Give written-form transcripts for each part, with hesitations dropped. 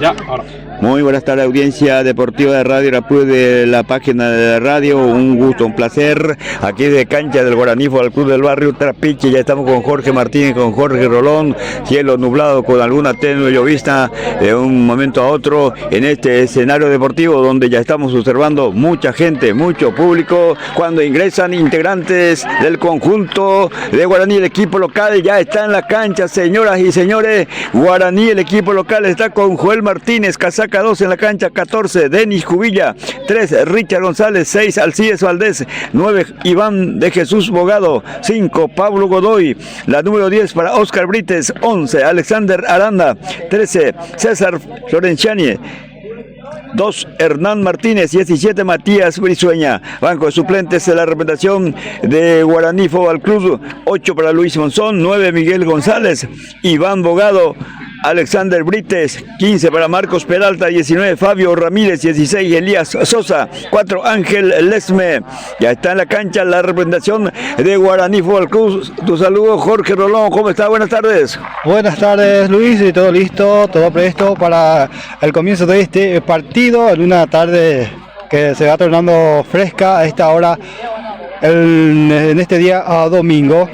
Ya, ahora. Muy buenas tardes, audiencia deportiva de Radio Arapú, de la página de la radio. Un gusto, un placer. Aquí de cancha del Guaraní Fútbol Club del barrio Trapiche. Ya estamos con Jorge Martínez, con Jorge Rolón. Cielo nublado con alguna tenue llovizna de un momento a otro en este escenario deportivo donde ya estamos observando mucha gente, mucho público. Cuando ingresan integrantes del conjunto de Guaraní, el equipo local ya está en la cancha, señoras y señores. Guaraní, el equipo local, está con Joel Martínez, casaca 2 en la cancha, 14 Denis Cubilla, 3 Richard González, 6 Alcides Valdés, 9 Iván de Jesús Bogado, 5 Pablo Godoy, la número 10 para Oscar Brites, 11 Alexander Aranda, 13 César Florenciani, 2 Hernán Martínez, 17 Matías Brizueña. Banco de suplentes de la representación de Guaraní Fútbol Club, 8 para Luis Monzón, 9 Miguel González, Iván Bogado, Alexander Brites, 15 para Marcos Peralta, 19 Fabio Ramírez, 16 Elías Sosa, 4 Ángel Lesme. Ya está en la cancha la representación de Guaraní Fútbol Club. Tu saludo, Jorge Rolón, ¿cómo está? Buenas tardes. Buenas tardes, Luis, y todo listo, todo presto para el comienzo de este partido en una tarde que se va tornando fresca a esta hora en este día domingo.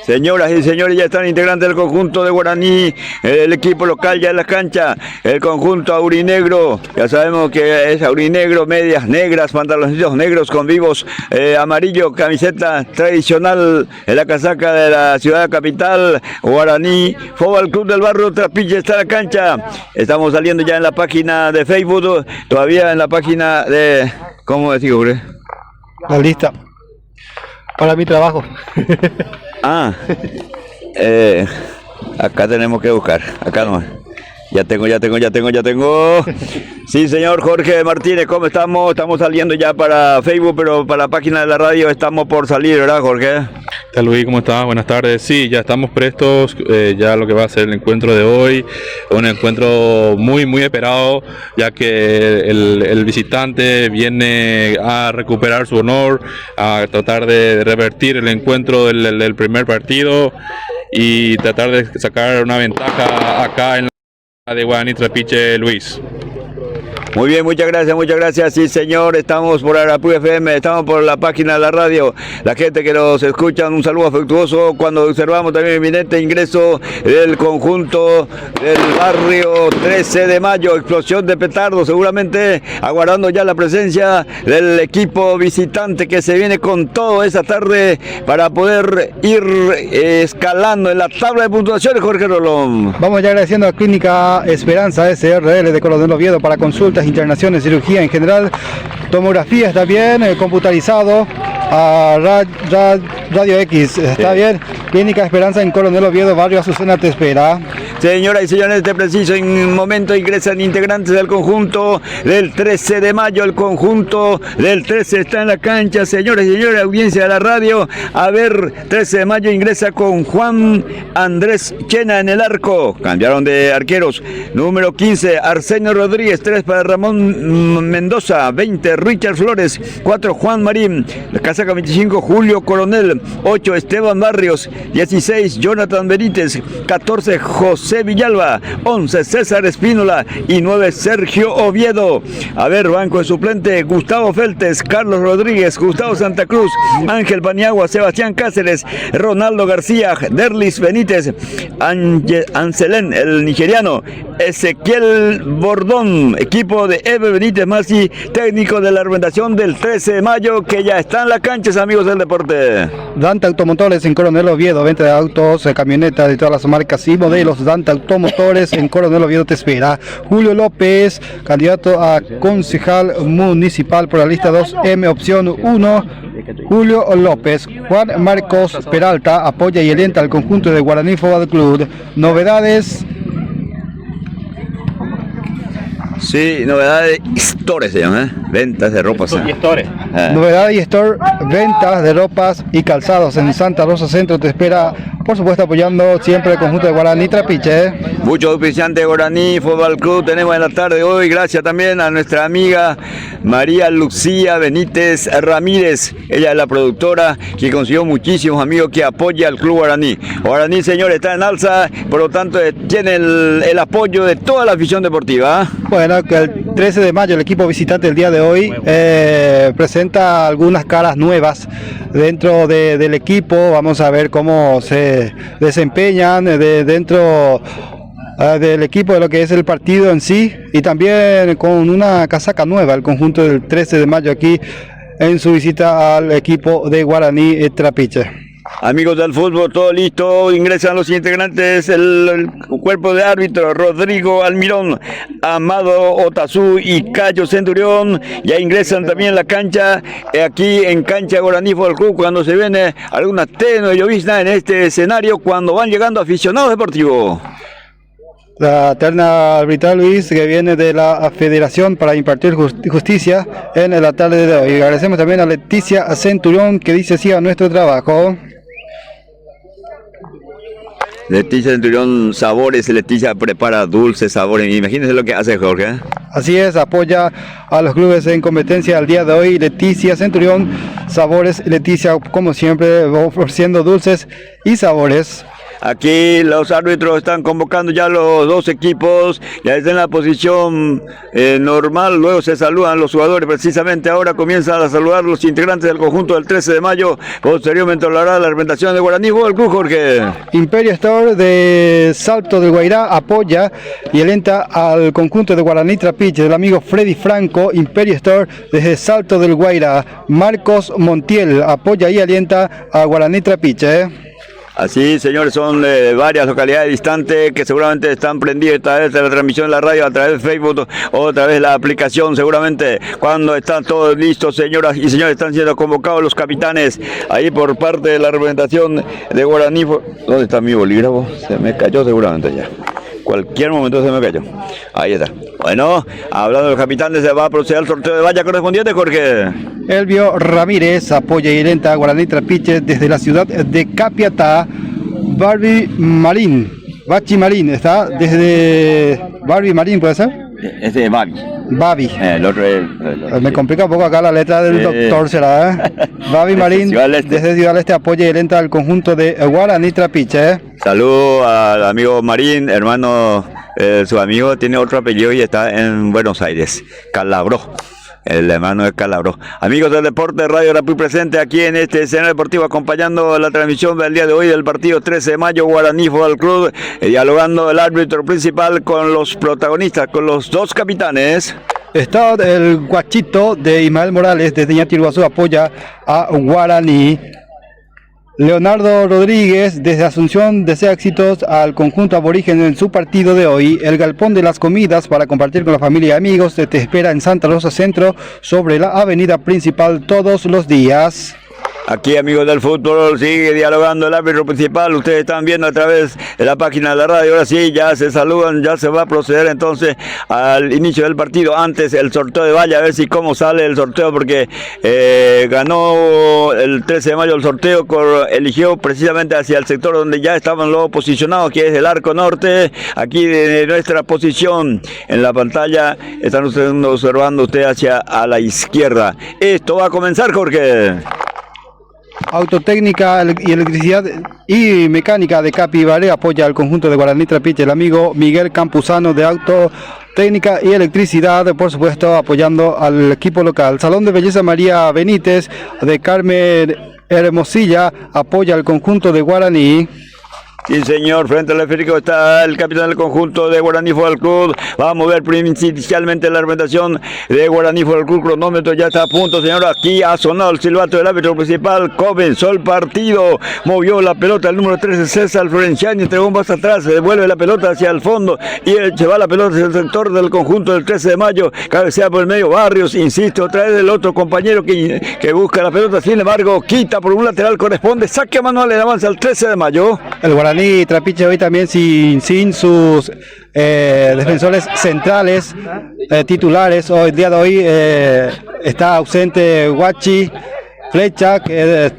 Señoras y señores, ya están integrantes del conjunto de Guaraní, el equipo local ya en la cancha, el conjunto aurinegro, ya sabemos que es aurinegro, medias negras, pantaloncitos negros con vivos amarillo, camiseta tradicional en la casaca de la ciudad capital. Guaraní Fútbol Club del barrio Trapiche está en la cancha. Estamos saliendo ya en la página de Facebook, todavía en la página de, ¿cómo decir, hombre? La lista para mi trabajo. Acá tenemos que buscar, acá nomás. Ya tengo. Sí, señor Jorge Martínez, ¿cómo estamos? Estamos saliendo ya para Facebook, pero para la página de la radio estamos por salir, ¿verdad, Jorge? ¿Qué tal, Luis? ¿Cómo estás? Buenas tardes. Sí, ya estamos prestos, ya lo que va a ser el encuentro de hoy, un encuentro muy, muy esperado, ya que el visitante viene a recuperar su honor, a tratar de revertir el encuentro del primer partido y tratar de sacar una ventaja acá en la de Guaraní Trapiche, Luis. Muy bien, muchas gracias, sí señor, estamos por Arapú FM, estamos por la página de la radio, la gente que nos escucha, un saludo afectuoso cuando observamos también el inminente ingreso del conjunto del barrio 13 de mayo, explosión de petardos, seguramente aguardando ya la presencia del equipo visitante que se viene con todo esta tarde para poder ir escalando en la tabla de puntuaciones, Jorge Rolón. Vamos ya agradeciendo a Clínica Esperanza SRL de Coronel Oviedo para consultas, internaciones, cirugía en general, tomografías también, computarizado, Radio X, está bien. Clínica Esperanza en Coronel Oviedo, barrio Azucena te espera. Señoras y señores, este preciso momento ingresan integrantes del conjunto del 13 de mayo. El conjunto del 13 está en la cancha, señores y señores, audiencia de la radio. A ver, 13 de mayo ingresa con Juan Andrés Chena en el arco. Cambiaron de arqueros. Número 15, Arsenio Rodríguez. 3 para Ramón Mendoza. 20, Richard Flores. 4, Juan Marín. La casaca 25, Julio Coronel. 8, Esteban Barrios. 16, Jonathan Benítez. 14, José Villalba. 11, César Espínola. Y 9, Sergio Oviedo. A ver, banco de suplente, Gustavo Feltes, Carlos Rodríguez, Gustavo Santa Cruz, Ángel Paniagua, Sebastián Cáceres, Ronaldo García, Derlis Benítez, Anselén, el nigeriano, Ezequiel Bordón, equipo de Eber Benítez Masi, técnico de la organización del 13 de mayo, que ya está en la cancha, amigos del deporte. Dante Automotores en Coronel Oviedo, venta de autos, camionetas de todas las marcas y modelos. Dante Automotores en Coronel Oviedo te espera. Julio López, candidato a concejal municipal por la lista 2M, opción 1. Julio López. Juan Marcos Peralta apoya y alienta al conjunto de Guaraní Fútbol Club. Novedades. Sí, novedades Store se llama, ventas de ropa. Store. Novedad y Store, ventas de ropas y calzados en Santa Rosa Centro te espera, por supuesto apoyando siempre el conjunto de Guaraní Trapiche. Muchos auspiciantes de Guaraní Fútbol Club tenemos en la tarde de hoy, gracias también a nuestra amiga María Lucía Benítez Ramírez, ella es la productora que consiguió muchísimos amigos que apoya al Club Guaraní. Guaraní, señor, está en alza, por lo tanto tiene el apoyo de toda la afición deportiva. Bueno, que el 13 de mayo el equipo visitante el día de hoy presenta algunas caras nuevas dentro del equipo. Vamos a ver cómo se desempeñan dentro del equipo de lo que es el partido en sí, y también con una casaca nueva el conjunto del 13 de mayo aquí en su visita al equipo de Guaraní Trapiche. Amigos del fútbol, todo listo, ingresan los integrantes, el cuerpo de árbitro, Rodrigo Almirón, Amado Otazú y Cayo Centurión, ya ingresan también la cancha, aquí en cancha Guaraní Fútbol Club, cuando se viene alguna tenue llovizna en este escenario, cuando van llegando aficionados deportivos. La terna arbitral, Luis, que viene de la Federación para impartir justicia en la tarde de hoy. Agradecemos también a Leticia Centurión, que dice sí a nuestro trabajo. Leticia Centurión, sabores, Leticia prepara dulces sabores, imagínense lo que hace Jorge. Así es, apoya a los clubes en competencia al día de hoy. Leticia Centurión, sabores, Leticia como siempre ofreciendo dulces y sabores. Aquí los árbitros están convocando ya los dos equipos, ya están en la posición normal, luego se saludan los jugadores, precisamente ahora comienzan a saludar los integrantes del conjunto del 13 de mayo, posteriormente hablará la representación de Guaraní Fútbol Club, Jorge. Imperio Store de Salto del Guairá apoya y alienta al conjunto de Guaraní Trapiche, del amigo Freddy Franco. Imperio Store desde Salto del Guairá, Marcos Montiel apoya y alienta a Guaraní Trapiche. Así, señores, son varias localidades distantes que seguramente están prendidas a través de la transmisión de la radio, a través de Facebook o a través de la aplicación. Seguramente cuando están todos listos, señoras y señores, están siendo convocados los capitanes ahí por parte de la representación de Guaraní. ¿Dónde está mi bolígrafo? Se me cayó seguramente ya. Cualquier momento se me cayó. Ahí está. Bueno, hablando de los capitanes, se va a proceder al sorteo de valla correspondiente, Jorge. Elvio Ramírez apoya y alienta a Guaraní Trapiche desde la ciudad de Capiatá. Barbie Marín, Bachi Marín, está desde Barbie Marín, ¿puede ser? Ese es Babi. Babi. El otro es... Me complica un poco acá la letra del doctor, será, Babi Marín, desde Ciudad del Este apoya y alienta al conjunto de Guaraní Trapiche. Saludos al amigo Marín, hermano, su amigo tiene otro apellido y está en Buenos Aires, Calabró. El hermano de Calabró. Amigos del deporte, Radio Arapuy presente aquí en este escenario deportivo, acompañando la transmisión del día de hoy del partido 13 de mayo, Guaraní Fútbol Club, dialogando el árbitro principal con los protagonistas, con los dos capitanes. Está el Guachito de Ismael Morales desde Ñatirguazú apoya a Guaraní. Leonardo Rodríguez desde Asunción desea éxitos al conjunto aborigen en su partido de hoy. El galpón de las comidas para compartir con la familia y amigos te espera en Santa Rosa Centro sobre la avenida principal todos los días. Aquí, amigos del fútbol, sigue dialogando el árbitro principal. Ustedes están viendo a través de la página de la radio. Ahora sí, ya se saludan, ya se va a proceder entonces al inicio del partido. Antes el sorteo de valla, a ver si cómo sale el sorteo, porque ganó el 13 de mayo el sorteo, eligió precisamente hacia el sector donde ya estaban los posicionados, que es el arco norte. Aquí de nuestra posición en la pantalla están observando ustedes hacia a la izquierda. Esto va a comenzar, Jorge. Autotécnica y electricidad y mecánica de Capibaré apoya al conjunto de Guaraní Trapiche. El amigo Miguel Campuzano de Autotécnica y Electricidad, por supuesto, apoyando al equipo local. Salón de Belleza María Benítez de Carmen Hermosilla apoya al conjunto de Guaraní. Sí, señor, frente al esférico está el capitán del conjunto de Guaraní Fútbol Club. Vamos a ver inicialmente la representación de Guaraní Fútbol Club. Cronómetro ya está a punto, señor. Aquí ha sonado el silbato del árbitro principal. Comenzó el partido. Movió la pelota el número 13, César Florenciani. Entregó un paso atrás. Se devuelve la pelota hacia el fondo. Y se va la pelota hacia el sector del conjunto del 13 de mayo. Cabecea por el medio Barrios. Insiste otra vez el otro compañero que busca la pelota. Sin embargo, quita por un lateral. Corresponde. Saque manual en avance al 13 de mayo. El Guaraní Trapiche hoy también sin sus defensores centrales titulares. Hoy día de hoy está ausente Guachi, Flecha, que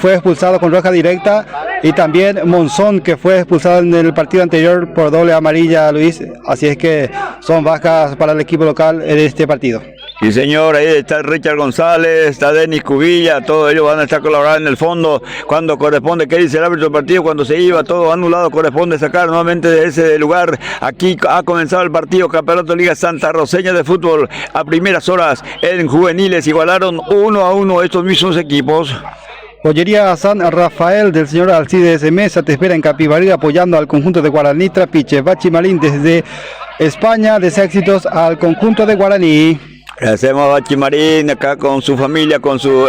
fue expulsado con roja directa, y también Monzón, que fue expulsado en el partido anterior por doble amarilla, Luis. Así es que son bajas para el equipo local en este partido. Sí, señor, ahí está Richard González, está Denis Cubilla, todos ellos van a estar colaborando en el fondo cuando corresponde. ¿Qué dice el árbitro del partido? Cuando se iba todo anulado, corresponde sacar nuevamente de ese lugar. Aquí ha comenzado el partido Campeonato Liga Santa Roseña de Fútbol. A primeras horas en juveniles igualaron 1-1 estos mismos equipos. Pollería San Rafael del señor Alcides Mesa te espera en Capibarí apoyando al conjunto de Guaraní Trapiche. Bachi Marín desde España desea éxitos al conjunto de Guaraní. Hacemos a Bachimarín acá con su familia,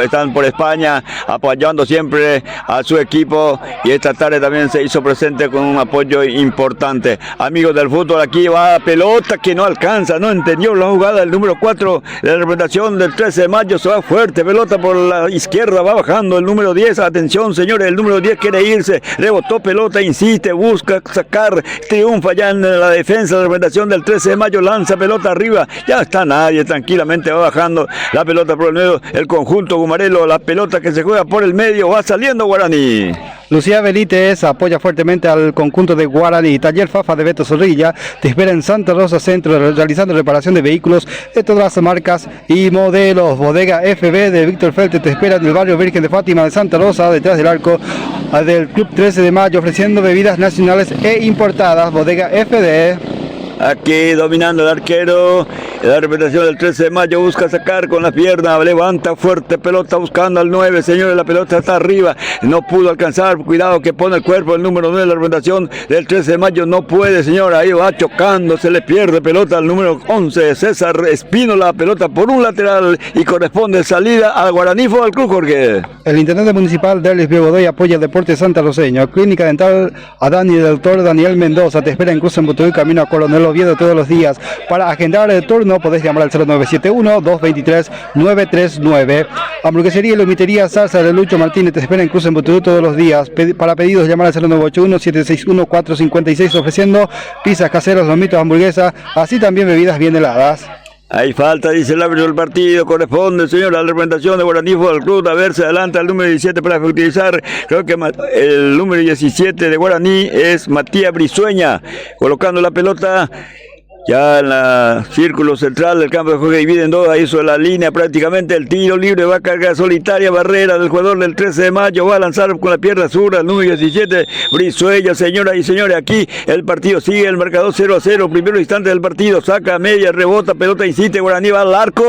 están por España apoyando siempre a su equipo, y esta tarde también se hizo presente con un apoyo importante. Amigos del fútbol, aquí va pelota que no alcanza, no entendió la jugada del número 4 de la representación del 13 de mayo, se va fuerte, pelota por la izquierda, va bajando el número 10, atención señores, el número 10 quiere irse, rebotó pelota, insiste, busca sacar, triunfa ya en la defensa de la representación del 13 de mayo, lanza pelota arriba, ya está nadie, tranquilamente va bajando la pelota por el medio, el conjunto Gumarelo, la pelota que se juega por el medio, va saliendo Guaraní. Lucía Benítez apoya fuertemente al conjunto de Guaraní. Taller Fafa de Beto Zorrilla te espera en Santa Rosa Centro realizando reparación de vehículos de todas las marcas y modelos. Bodega FB de Víctor Felte te espera en el barrio Virgen de Fátima de Santa Rosa, detrás del arco del Club 13 de Mayo, ofreciendo bebidas nacionales e importadas. Bodega FD. Aquí dominando el arquero, la representación del 13 de mayo busca sacar con la pierna, levanta fuerte pelota buscando al 9, señores, la pelota está arriba, no pudo alcanzar, cuidado que pone el cuerpo el número 9, la representación del 13 de mayo no puede, señor, ahí va chocando, se le pierde pelota al número 11, César Espino, la pelota por un lateral y corresponde salida al Guaraní Fútbol Club, Jorge. El intendente municipal Derlis Biogodoy apoya el deporte Santa Roseño. Clínica dental a del doctor Daniel Mendoza te espera en Cruz en Butuí, camino a Coronel Oviedo todos los días. Para agendar el turno podés llamar al 0971-223-939. Hamburguesería y lomitería Salsa de Lucho Martínez te espera en Cruz en Butuí todos los días. Para pedidos llamar al 0981-761-456 ofreciendo pizzas caseras, lomitos, hamburguesas, así también bebidas bien heladas. Hay falta, dice el árbitro del partido, corresponde, señor, a la representación de Guaraní Fútbol Club, a ver, se adelanta el número 17 para efectivizar, creo que el número 17 de Guaraní es Matías Brizueña, colocando la pelota ya en la círculo central del campo de juego, divide en dos, ahí hizo la línea prácticamente, el tiro libre, va a cargar solitaria, barrera del jugador del 13 de mayo, va a lanzar con la pierna zurda, el número 17, Brizueña, señoras y señores, aquí el partido sigue, el marcador 0-0, primero instante del partido, saca media, rebota, pelota, insiste, Guaraní va al arco,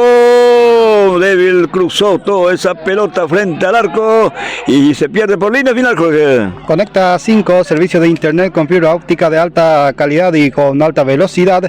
débil, cruzó toda esa pelota frente al arco, y se pierde por línea final, Jorge. Conecta 5, servicio de internet con fibra óptica de alta calidad y con alta velocidad,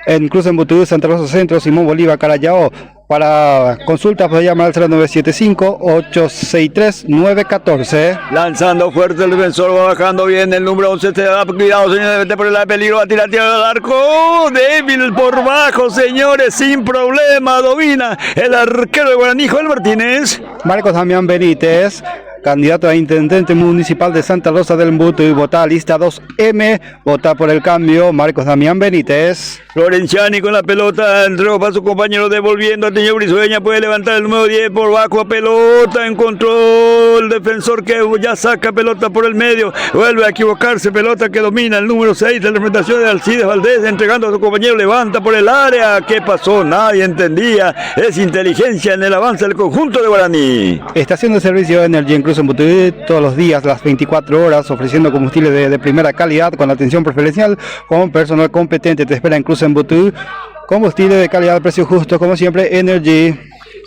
en Cruz en Butuí, Santa Rosa Centro, Simón Bolívar, Carayao. Para consulta puede llamar al 0975-863-914. Lanzando fuerte el defensor, va bajando bien el número 11, se da cuidado, señores, mete por el peligro, va a tirar al arco, débil por bajo, señores, sin problema, domina el arquero de Guaraní, Joel Martínez. Marcos Damián Benítez, candidato a intendente municipal de Santa Rosa del Butuí, vota lista 2M, vota por el cambio, Marcos Damián Benítez. Lorenciani con la pelota, entró para su compañero devolviendo a Teño Brizueña, puede levantar el número 10 por bajo, pelota, encontró el defensor que ya saca pelota por el medio, vuelve a equivocarse, pelota que domina el número 6 de la representación de Alcides Valdés, entregando a su compañero, levanta por el área, ¿qué pasó? Nadie entendía, es inteligencia en el avance del conjunto de Guaraní. Estación de servicio Energy en Cruz en Butuí, todos los días, las 24 horas, ofreciendo combustible de primera calidad, con atención preferencial, con personal competente, te espera en Cruz en Butuí, combustible de calidad, precio justo, como siempre, Energy.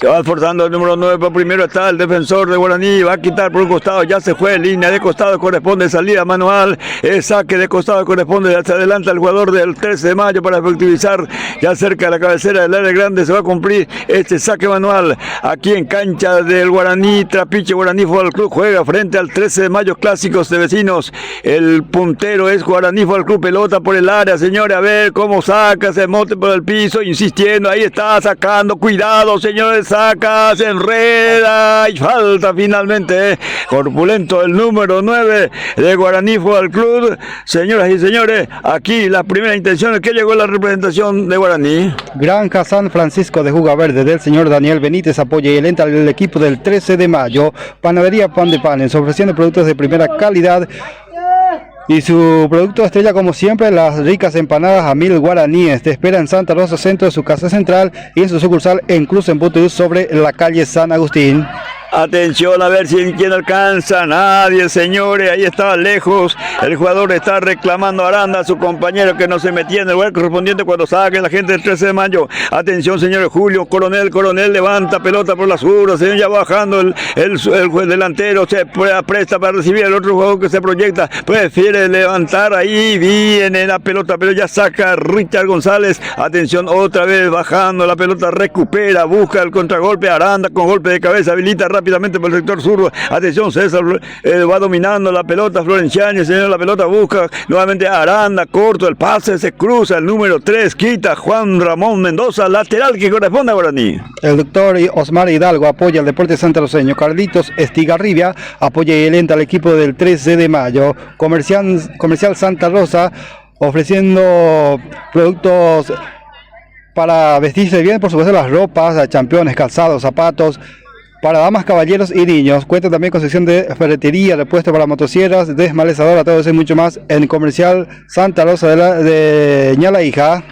Se va esforzando el número 9, por primero está el defensor de Guaraní, va a quitar por un costado, ya se fue, línea de costado, corresponde salida manual, el saque de costado corresponde, hacia adelante el jugador del 13 de mayo para efectivizar, ya cerca de la cabecera del área grande se va a cumplir este saque manual, aquí en cancha del Guaraní, Trapiche Guaraní Fútbol Club, juega frente al 13 de mayo clásicos de vecinos, el puntero es Guaraní Fútbol Club, pelota por el área, señores, a ver cómo saca, se mote por el piso, insistiendo, ahí está, sacando, cuidado, señores, saca, se enreda y falta finalmente. Corpulento el número 9 de Guaraní Fútbol Club. Señoras y señores, aquí la primera intención es que llegó la representación de Guaraní. Granja San Francisco de Juga Verde del señor Daniel Benítez apoya y alenta al equipo del 13 de mayo. Panadería Pan de Panes, ofreciendo productos de primera calidad. Y su producto estrella, como siempre, las ricas empanadas a 1000 guaraníes. Te espera en Santa Rosa Centro, de su casa central, y en su sucursal en Cruz en Butú, sobre la calle San Agustín. Atención a ver si quién alcanza. Nadie, señores. Ahí estaba lejos. El jugador está reclamando a Aranda, a su compañero, que no se metía en el lugar correspondiente cuando saque la gente del 13 de mayo. Atención, señores. Julio Coronel levanta pelota por la zurda. Señor, ya bajando el delantero. Se presta para recibir el otro jugador que se proyecta. Prefiere levantar ahí. Viene la pelota, pero ya saca Richard González. Atención, otra vez bajando la pelota. Recupera, busca el contragolpe. Aranda con golpe de cabeza. Habilita rápidamente por el sector zurdo. Atención, César va dominando la pelota. Florenciani, señor, la pelota busca nuevamente a Aranda, corto el pase, se cruza el número 3, quita Juan Ramón Mendoza, lateral que corresponde a Guaraní. El doctor Osmar Hidalgo apoya al Deporte Santaroseño. Carlitos Estigarribia apoya y alenta al equipo del 13 de mayo. Comercial Santa Rosa, ofreciendo productos para vestirse bien, por supuesto, las ropas, championes, calzados, zapatos para damas, caballeros y niños. Cuenta también con sección de ferretería, repuesto para motosierras, desmalezadora, todo eso y mucho más en Comercial Santa Rosa de Ñala Hija.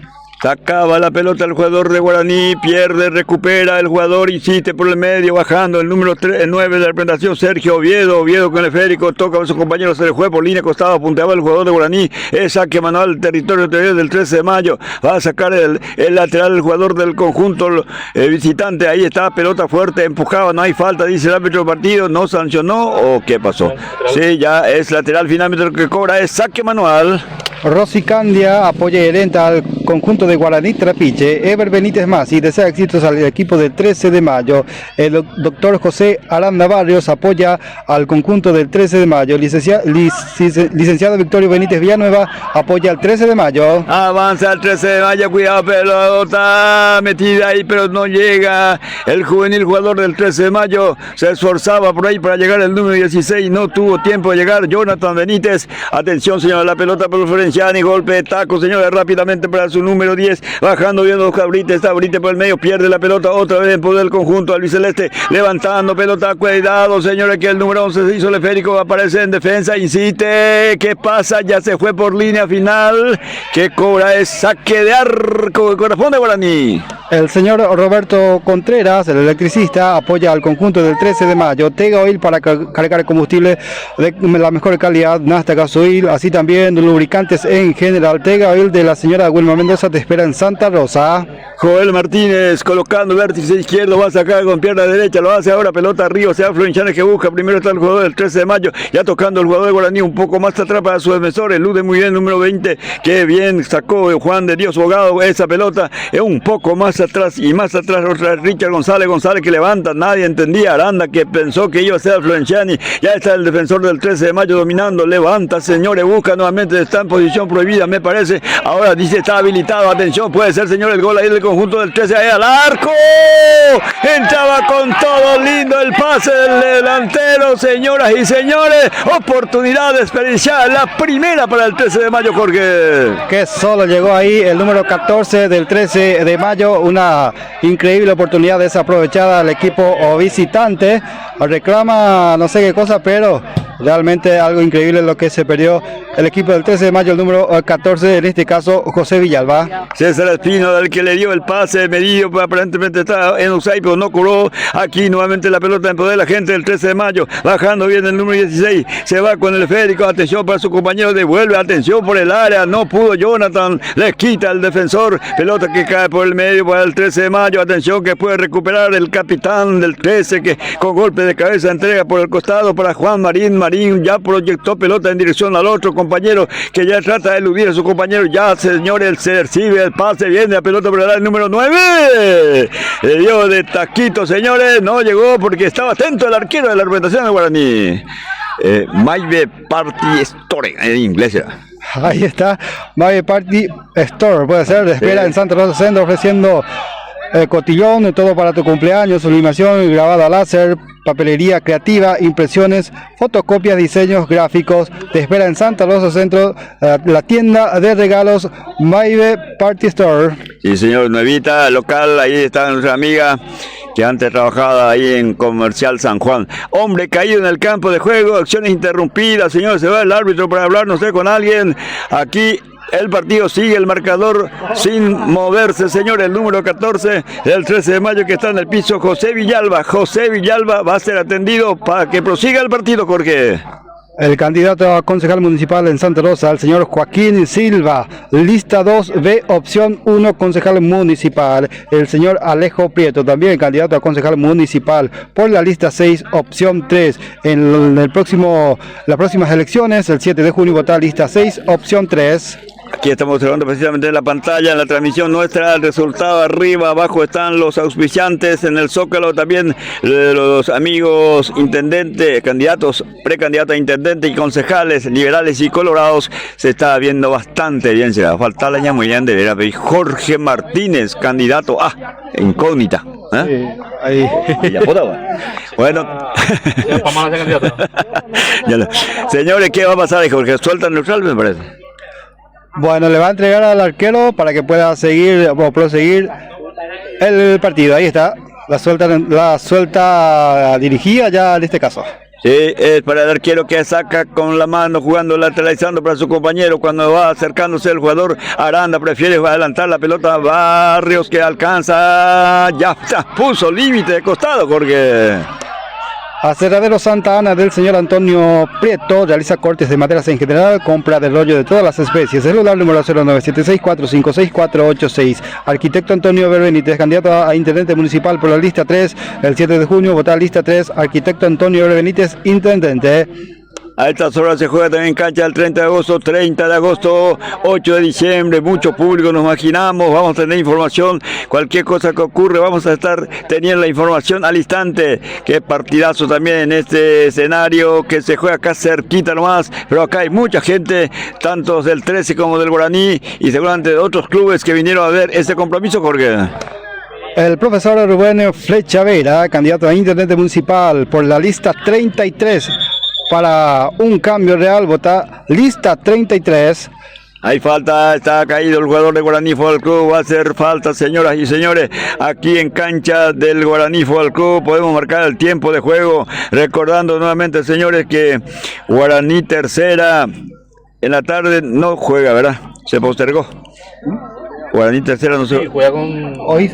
Sacaba la pelota el jugador de Guaraní, pierde, recupera el jugador, insiste por el medio, bajando el número 3, el 9 de la representación, Sergio Oviedo con el esférico, toca a sus compañeros, se le juega por línea costado, punteaba el jugador de Guaraní, es saque manual, territorio exterior del 13 de mayo, va a sacar el lateral, el jugador del conjunto visitante, ahí está, pelota fuerte, empujaba, no hay falta, dice el árbitro del partido, no sancionó, ¿o qué pasó? Sí, ya es lateral, finalmente lo que cobra es saque manual. Rosy Candia apoya y alenta al conjunto de Guaraní Trapiche. Ever Benítez más y desea éxitos al equipo del 13 de mayo. El doctor José Aranda Barrios apoya al conjunto del 13 de mayo. Licenciado Victorio Benítez Villanueva apoya al 13 de mayo. Avanza el 13 de mayo, cuidado, pelota metida ahí, pero no llega. El juvenil jugador del 13 de mayo se esforzaba por ahí para llegar al número 16, no tuvo tiempo de llegar. Jonathan Benítez, atención, señor, la pelota por Florenciani, golpe de taco, señores, rápidamente para su número 10, bajando viendo los Cabrites, está Brite por el medio, pierde la pelota otra vez en poder del conjunto albiceleste, levantando pelota, cuidado, señores, que el número 11 se hizo el esférico, aparece en defensa, insiste, ¿qué pasa? Ya se fue por línea final, que cobra es saque de arco, que corresponde a Guaraní. El señor Roberto Contreras, el electricista, apoya al conjunto del 13 de mayo. Tega Oil para cargar combustible de la mejor calidad, Nasta Gasoil, así también lubricantes en general. Tega Oil de la señora Wilma Mendoza te espera en Santa Rosa. Joel Martínez colocando vértice izquierdo, va a sacar con pierna derecha, lo hace ahora, pelota arriba, se da Florenciani que busca, primero está el jugador del 13 de mayo, ya tocando el jugador de Guaraní un poco más atrás para su defensor, elude muy bien el número 20, que bien sacó Juan de Dios Bogado esa pelota, un poco más atrás y más atrás otra Richard González que levanta, nadie entendía, Aranda que pensó que iba a ser Florenciani, ya está el defensor del 13 de mayo dominando, levanta, señores, busca nuevamente, está en posición prohibida me parece, ahora dice está habilitado, atención, puede ser señor el gol ahí del conjunto del 13 ahí al arco, entraba con todo, lindo el pase del delantero, señoras y señores, oportunidad desperdiciada, la primera para el 13 de mayo, Jorge. Que solo llegó ahí el número 14 del 13 de mayo, una increíble oportunidad desaprovechada al equipo visitante, reclama no sé qué cosa, pero realmente algo increíble lo que se perdió el equipo del 13 de mayo, el número 14, en este caso José Villalba. César Espino, del que le dio el pase medido, aparentemente está en Usay, pero no curó. Aquí nuevamente la pelota en poder de la gente del 13 de mayo, bajando bien el número 16, se va con el esférico, atención para su compañero, devuelve, atención por el área, no pudo Jonathan, le quita el defensor, pelota que cae por el medio para el 13 de mayo, atención que puede recuperar el capitán del 13, que con golpe de cabeza entrega por el costado para Juan Marín, ya proyectó pelota en dirección al otro compañero que ya trata de eludir a su compañero, ya señores, se recibe el pase, viene la pelota por el número 9, le dio de taquito, señores, no llegó porque estaba atento el arquero de la representación de Guaraní, Maybe Party Store en inglés era. Ahí está, Maybe Party Store, puede ser, espera en Santa Rosa Centro ofreciendo cotillón, todo para tu cumpleaños, sublimación, grabado a láser, papelería creativa, impresiones, fotocopias, diseños gráficos. Te espera en Santa Rosa Centro, la tienda de regalos Maive Party Store. Sí, señor, nuevita, local, ahí está nuestra amiga que antes trabajaba ahí en Comercial San Juan. Hombre caído en el campo de juego, acciones interrumpidas, señor, se va el árbitro para hablar, no sé, con alguien. Aquí el partido sigue, el marcador sin moverse, señor. El número 14 del 13 de mayo que está en el piso, José Villalba. José Villalba va a ser atendido para que prosiga el partido, Jorge. El candidato a concejal municipal en Santa Rosa, el señor Joaquín Silva, lista 2B, opción 1, concejal municipal. El señor Alejo Prieto, también candidato a concejal municipal por la lista 6, opción 3. En las próximas elecciones, el 7 de junio, votar lista 6, opción 3. Aquí estamos observando precisamente en la pantalla, en la transmisión nuestra, el resultado arriba, abajo están los auspiciantes, en el Zócalo también los amigos intendentes, candidatos, precandidatos a intendente y concejales liberales y colorados. Se está viendo bastante bien, se va a faltar la muy bien de ver a Jorge Martínez, candidato a incógnita. Sí, ahí. Ya podaba. Bueno. Señores, ¿qué va a pasar, Jorge? ¿Suelta neutral, me parece? Bueno, le va a entregar al arquero para que pueda seguir o proseguir el partido. Ahí está, la suelta dirigida ya en este caso. Sí, es para el arquero que saca con la mano, jugando, lateralizando para su compañero. Cuando va acercándose el jugador, Aranda prefiere adelantar la pelota. Barrios que alcanza, ya puso límite de costado, Jorge. Aserradero Santa Ana del señor Antonio Prieto realiza cortes de maderas en general, compra de rollo de todas las especies. Celular número 0976-456-486. Arquitecto Antonio Benítez, candidato a intendente municipal por la lista 3, el 7 de junio, votar lista 3, arquitecto Antonio Benítez, intendente. A estas horas se juega también cancha el 30 de agosto, 8 de diciembre, mucho público nos imaginamos, vamos a tener información, cualquier cosa que ocurre, vamos a estar teniendo la información al instante. Qué partidazo también en este escenario que se juega acá cerquita nomás, pero acá hay mucha gente, tanto del 13 como del Guaraní y seguramente de otros clubes que vinieron a ver este compromiso, Jorge. El profesor Rubén Flecha Vera, candidato a intendente municipal por la lista 33, para un cambio real, vota lista 33. Hay falta, está caído el jugador de Guaraní Fútbol Club, va a hacer falta, señoras y señores, aquí en cancha del Guaraní Fútbol Club. Podemos marcar el tiempo de juego, recordando nuevamente, señores, que Guaraní tercera en la tarde no juega, ¿verdad? Se postergó. Guaraní tercera no se juega con... Hoy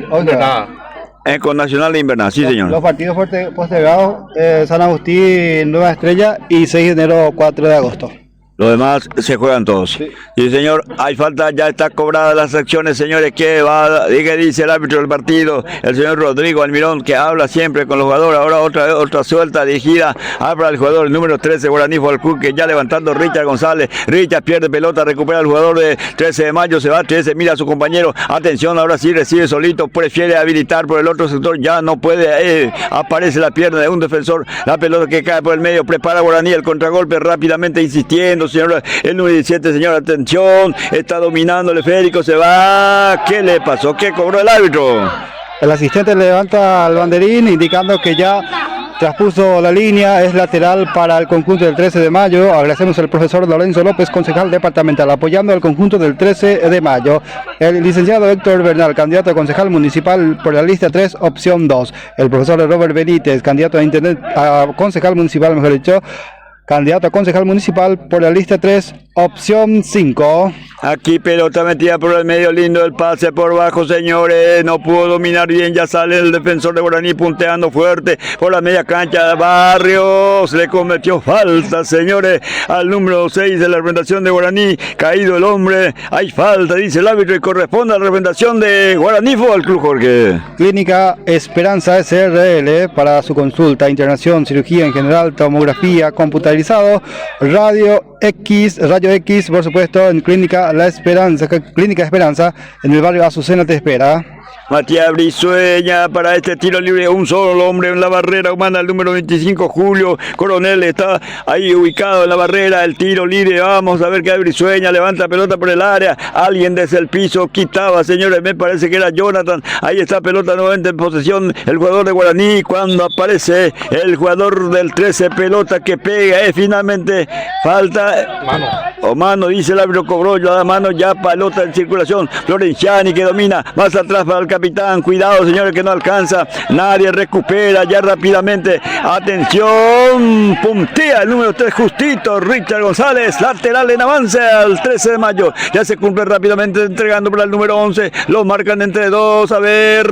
con Nacional de Invernal, sí, señor. Los partidos postergados, San Agustín, Nueva Estrella y 6 de enero, 4 de agosto. Los demás se juegan todos. Sí, señor, hay falta, ya está cobrada las acciones, señores. ¿Qué dice el árbitro del partido? El señor Rodrigo Almirón, que habla siempre con los jugadores. Ahora otra suelta dirigida. Habla el jugador, el número 13, Guaraní Fútbol Club, que ya levantando Richard González. Richard pierde pelota, recupera el jugador de 13 de mayo. Se va 13, mira a su compañero. Atención, ahora sí recibe solito. Prefiere habilitar por el otro sector. Ya no puede. Aparece la pierna de un defensor. La pelota que cae por el medio. Prepara Guaraní el contragolpe rápidamente, insistiendo. Señor, el número 17, señor, atención, está dominando el esférico, se va. ¿Qué le pasó? ¿Qué cobró el árbitro? El asistente levanta el banderín indicando que ya traspuso la línea, es lateral para el conjunto del 13 de mayo. Agradecemos al profesor Lorenzo López, concejal departamental, apoyando al conjunto del 13 de mayo. El licenciado Héctor Bernal, candidato a concejal municipal por la lista 3, opción 2. El profesor Robert Benítez, candidato a concejal municipal, mejor dicho, candidato a concejal municipal por la lista 3, opción 5. Aquí pelota metida por el medio, lindo el pase por bajo, señores. No pudo dominar bien, ya sale el defensor de Guaraní punteando fuerte por la media cancha. Barrios le cometió falta, señores, al número 6 de la representación de Guaraní. Caído el hombre, hay falta, dice el árbitro, y corresponde a la representación de Guaraní Fútbol Club, Jorge. Clínica Esperanza SRL para su consulta, internación, cirugía en general, tomografía, computarizado, rayo X, por supuesto, en Clínica La Esperanza, Clínica Esperanza, en el barrio Azucena te espera. Matías Brizueña para este tiro libre, un solo hombre en la barrera humana, el número 25, Julio Coronel, está ahí ubicado en la barrera, el tiro libre, vamos a ver que hay Brizueña, levanta pelota por el área, alguien desde el piso quitaba, señores, me parece que era Jonathan, ahí está pelota nuevamente en posesión, el jugador de Guaraní, cuando aparece el jugador del 13, pelota que pega, finalmente falta, mano, dice el árbitro, cobró la mano, ya pelota en circulación, Florenciani que domina, más atrás para el capitán, cuidado señores que no alcanza, nadie recupera ya rápidamente, atención, puntea el número 3 justito, Richard González, lateral en avance al 13 de mayo, ya se cumple rápidamente entregando para el número 11, lo marcan entre dos, a ver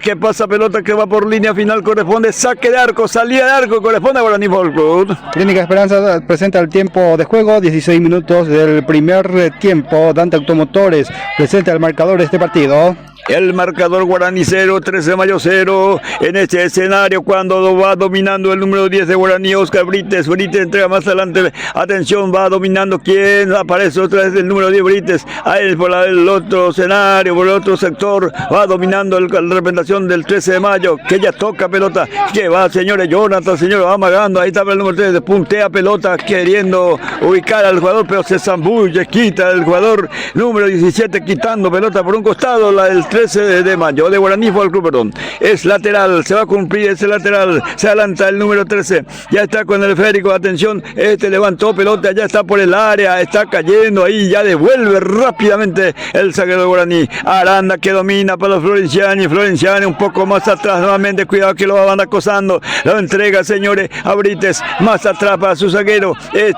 qué pasa, pelota que va por línea final, corresponde saque de arco, salida de arco, corresponde a Guaraní Fútbol Club. Clínica Esperanza presenta el tiempo de juego, 16 minutos del primer tiempo, Dante Automotores presenta el marcador de este partido. El marcador Guaraní 0, 13 de mayo 0, en este escenario cuando va dominando el número 10 de Guaraní, Oscar Brites, entrega más adelante, atención, va dominando, ¿quién? Aparece otra vez el número 10 Brites, ahí por el otro escenario, por el otro sector, va dominando la representación del 13 de mayo, que ya toca pelota, que va señores, Jonathan, señores, va amagando, ahí está el número 3, puntea pelota, queriendo ubicar al jugador, pero se zambulle, quita el jugador número 17, quitando pelota por un costado, la del 13 de mayo de Guaraní Fútbol Club, perdón, es lateral, se va a cumplir ese lateral, se adelanta el número 13, ya está con el esférico, atención, levantó pelota, ya está por el área, está cayendo ahí, ya devuelve rápidamente el zaguero de Guaraní, Aranda que domina para los Florenciani un poco más atrás nuevamente, cuidado que lo van acosando, lo entrega señores a Brites, más atrás para su zaguero,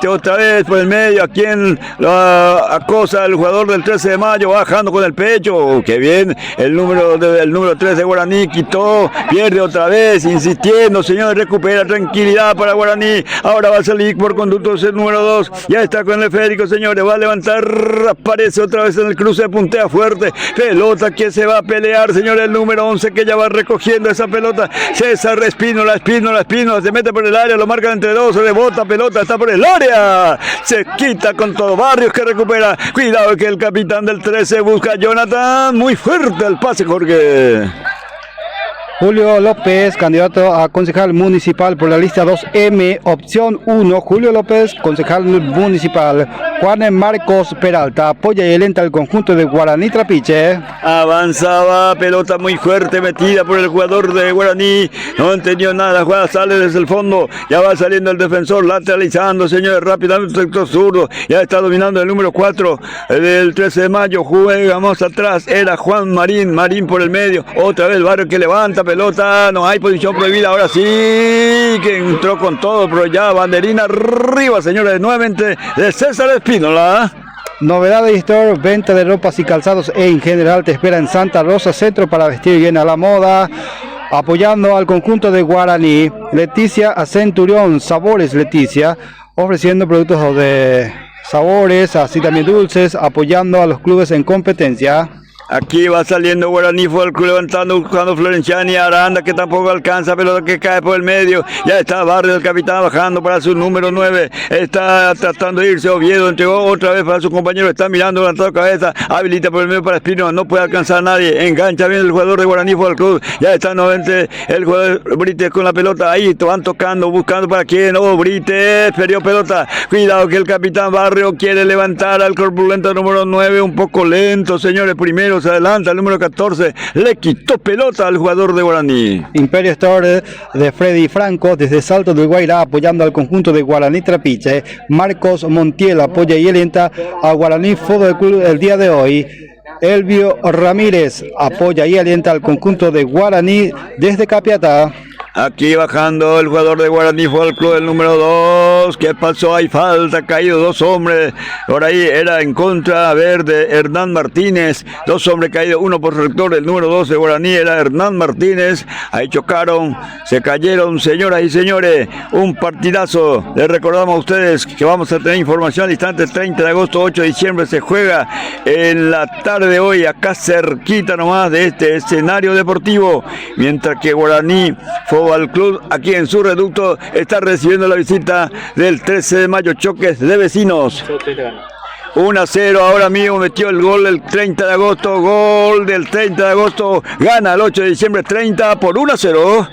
otra vez por el medio, a quien lo acosa el jugador del 13 de mayo, bajando con el pecho, qué bien, el número 3 de Guaraní quitó, pierde otra vez, insistiendo, señores, recupera tranquilidad para Guaraní, ahora va a salir por conductos el número 2, ya está con el esférico, señores, va a levantar, aparece otra vez en el cruce, puntea fuerte, pelota que se va a pelear, señores, el número 11 que ya va recogiendo esa pelota, César Espínola, se mete por el área, lo marcan entre dos, rebota pelota, está por el área, se quita con todo, Barrios que recupera, cuidado que el capitán del 13 busca a Jonathan, muy fuerte el pase, Jorge. Julio López, candidato a concejal municipal por la lista 2M, opción 1, Julio López, concejal municipal. Juan Marcos Peralta, apoya y alenta al conjunto de Guaraní Trapiche. Avanzaba, pelota muy fuerte metida por el jugador de Guaraní, no entendió nada, la jugada sale desde el fondo, ya va saliendo el defensor, lateralizando, señores, rápidamente sector zurdo, ya está dominando el número 4 del 13 de mayo, juega más atrás, era Juan Marín por el medio, otra vez Barrio que levanta pelota, no hay posición prohibida, ahora sí que entró con todo, pero ya banderina arriba, señores, nuevamente de César Espínola. Novedades de Store, venta de ropas y calzados en general te espera en Santa Rosa Centro para vestir bien a la moda. Apoyando al conjunto de Guaraní, Leticia Centurión, Sabores Leticia, ofreciendo productos de sabores, así también dulces, apoyando a los clubes en competencia. Aquí va saliendo Guaraní Fútbol Club levantando, buscando Florenciani, Aranda que tampoco alcanza, pelota que cae por el medio, ya está Barrio el capitán bajando para su número 9, está tratando de irse, Oviedo entregó otra vez para su compañero, está mirando, levantando cabeza, habilita por el medio para Espino, no puede alcanzar a nadie, engancha bien el jugador de Guaraní Fútbol Club, ya está nuevamente el jugador Brites con la pelota, ahí van tocando, buscando para quién, Brites, perdió pelota, cuidado que el capitán Barrio quiere levantar al corpulento número 9, un poco lento, señores, primero se adelanta el número 14, le quitó pelota al jugador de Guaraní. Imperio Store de Freddy Franco desde Salto del Guairá apoyando al conjunto de Guaraní Trapiche. Marcos Montiel apoya y alienta a Guaraní Fútbol Club el día de hoy. Elvio Ramírez apoya y alienta al conjunto de Guaraní desde Capiatá. Aquí bajando el jugador de Guaraní Fútbol Club, el número 2. ¿Qué pasó? Hay falta, caído dos hombres. Por ahí era en contra, de Hernán Martínez. Dos hombres caídos, uno por sector. El número 2 de Guaraní era Hernán Martínez. Ahí chocaron, se cayeron, señoras y señores. Un partidazo. Les recordamos a ustedes que vamos a tener información al instante. 30 de agosto, 8 de diciembre se juega en la tarde de hoy, acá cerquita nomás de este escenario deportivo. Mientras que Guaraní Fútbol Club aquí en su reducto está recibiendo la visita del 13 de mayo, choques de vecinos. 1-0, ahora mismo metió el gol el 30 de agosto, gol del 30 de agosto, gana el 8 de diciembre 30 por 1-0.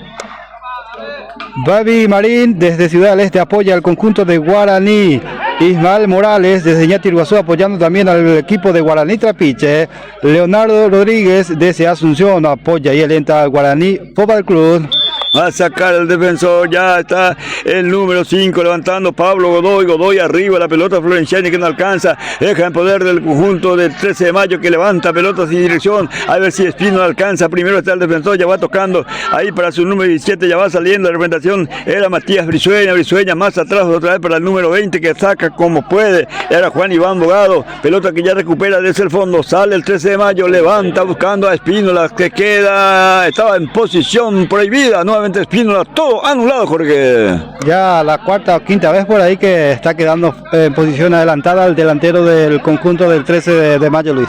Babi Marín desde Ciudad del Este apoya al conjunto de Guaraní. Ismael Morales desde Ñati Iguazú apoyando también al equipo de Guaraní Trapiche. Leonardo Rodríguez desde Asunción apoya y alienta al Guaraní Fútbol Club. Va a sacar el defensor, ya está el número 5 levantando Pablo Godoy arriba, la pelota Florenciani que no alcanza, deja en poder del conjunto del 13 de mayo que levanta pelota sin dirección, a ver si Espino alcanza, primero está el defensor, ya va tocando ahí para su número 17, ya va saliendo la representación, era Matías Brizueña más atrás otra vez para el número 20 que saca como puede, era Juan Iván Bogado, pelota que ya recupera desde el fondo, sale el 13 de mayo, levanta buscando a Espínola que queda, estaba en posición prohibida, nuevamente Espínola, todo anulado, Jorge. Ya la cuarta o quinta vez por ahí que está quedando en posición adelantada el delantero del conjunto del 13 de mayo, Luis.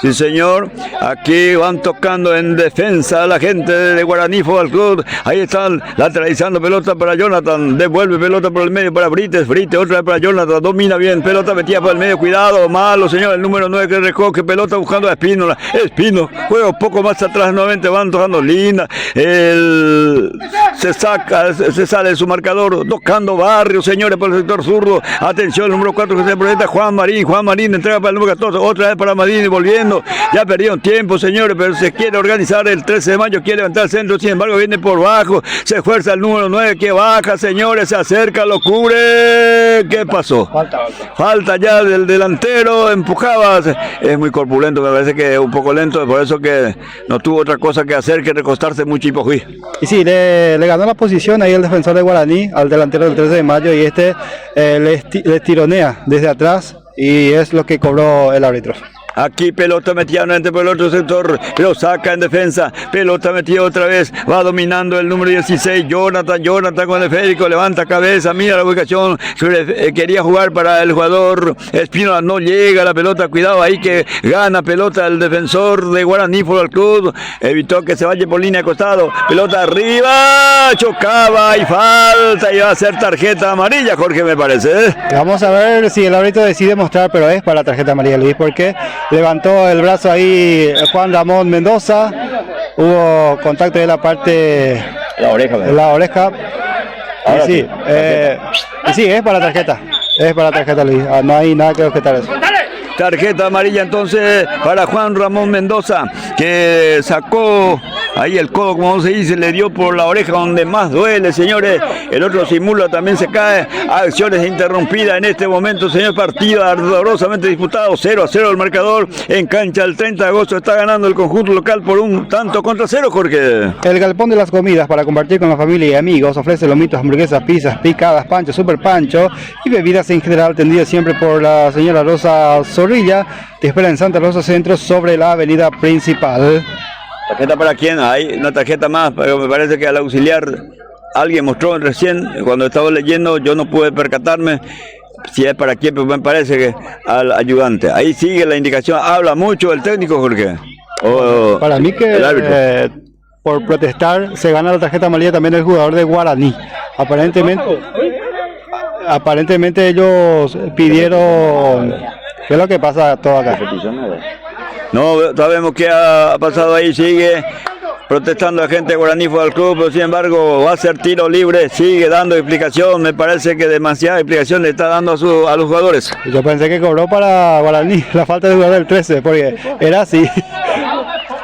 Sí, señor. Aquí van tocando en defensa la gente de Guaraní Fútbol Club. Ahí están lateralizando pelota para Jonathan. Devuelve pelota por el medio para Brites. Otra vez para Jonathan. Domina bien. Pelota metida por el medio. Cuidado. Malo, señor. El número 9 que recoge. Pelota buscando a Espínola. Espino. Juega un poco más atrás. Nuevamente van tocando linda. Se sale de su marcador. Tocando Barrio, señores, por el sector zurdo. Atención, el número 4 que se presenta. Juan Marín entrega para el número 14. Otra vez para Madini volviendo. Ya perdieron tiempo, señores, pero se quiere organizar el 13 de mayo, quiere levantar el centro, sin embargo viene por bajo, se esfuerza el número 9 que baja, señores, se acerca, lo cubre. ¿Qué pasó? Falta ya del delantero, empujaba, es muy corpulento, me parece que es un poco lento, por eso que no tuvo otra cosa que hacer que recostarse mucho y pojí. Y sí, le ganó la posición ahí el defensor de Guaraní al delantero del 13 de mayo y le tironea desde atrás y es lo que cobró el árbitro. Aquí pelota metida nuevamente por el otro sector, pero saca en defensa, pelota metida otra vez, va dominando el número 16, Jonathan con el Federico, levanta cabeza, mira la ubicación, quería jugar para el jugador Espínola, no llega la pelota, cuidado ahí que gana pelota el defensor de Guaraní Fútbol Club, evitó que se vaya por línea costado, pelota arriba, chocaba y falta, y va a ser tarjeta amarilla, Jorge, me parece. Vamos a ver si el árbitro decide mostrar, pero es para tarjeta amarilla, Luis, porque levantó el brazo ahí Juan Ramón Mendoza, hubo contacto de la parte la oreja. Y sí, es para tarjeta, Luis, no hay nada que objetar eso. Tarjeta amarilla entonces para Juan Ramón Mendoza, que sacó ahí el codo, como se dice, le dio por la oreja donde más duele, señores. El otro simula, también se cae. Acciones interrumpidas en este momento, señor. Partido ardorosamente disputado, 0-0 el marcador. En cancha el 30 de agosto está ganando el conjunto local por 1-0, Jorge. El Galpón de las Comidas para compartir con la familia y amigos ofrece lomitos, hamburguesas, pizzas, picadas, pancho, super pancho y bebidas en general, atendidas siempre por la señora Rosa Zorrilla. Te espera en Santa Rosa Centro sobre la avenida principal. ¿Tarjeta para quién? Hay una tarjeta más, pero me parece que al auxiliar alguien mostró recién, cuando estaba leyendo, yo no pude percatarme si es para quién, pero me parece que al ayudante. Ahí sigue la indicación, habla mucho el técnico, Jorge. Para mí que por protestar se gana la tarjeta amarilla también el jugador de Guaraní. Aparentemente ellos pidieron... ¿Qué es lo que pasa todo acá? No sabemos qué ha pasado ahí, sigue protestando la gente de Guaraní Fútbol Club, pero sin embargo va a ser tiro libre, sigue dando explicación, me parece que demasiada explicación le está dando a los jugadores. Yo pensé que cobró para Guaraní la falta de jugador del 13, porque era así.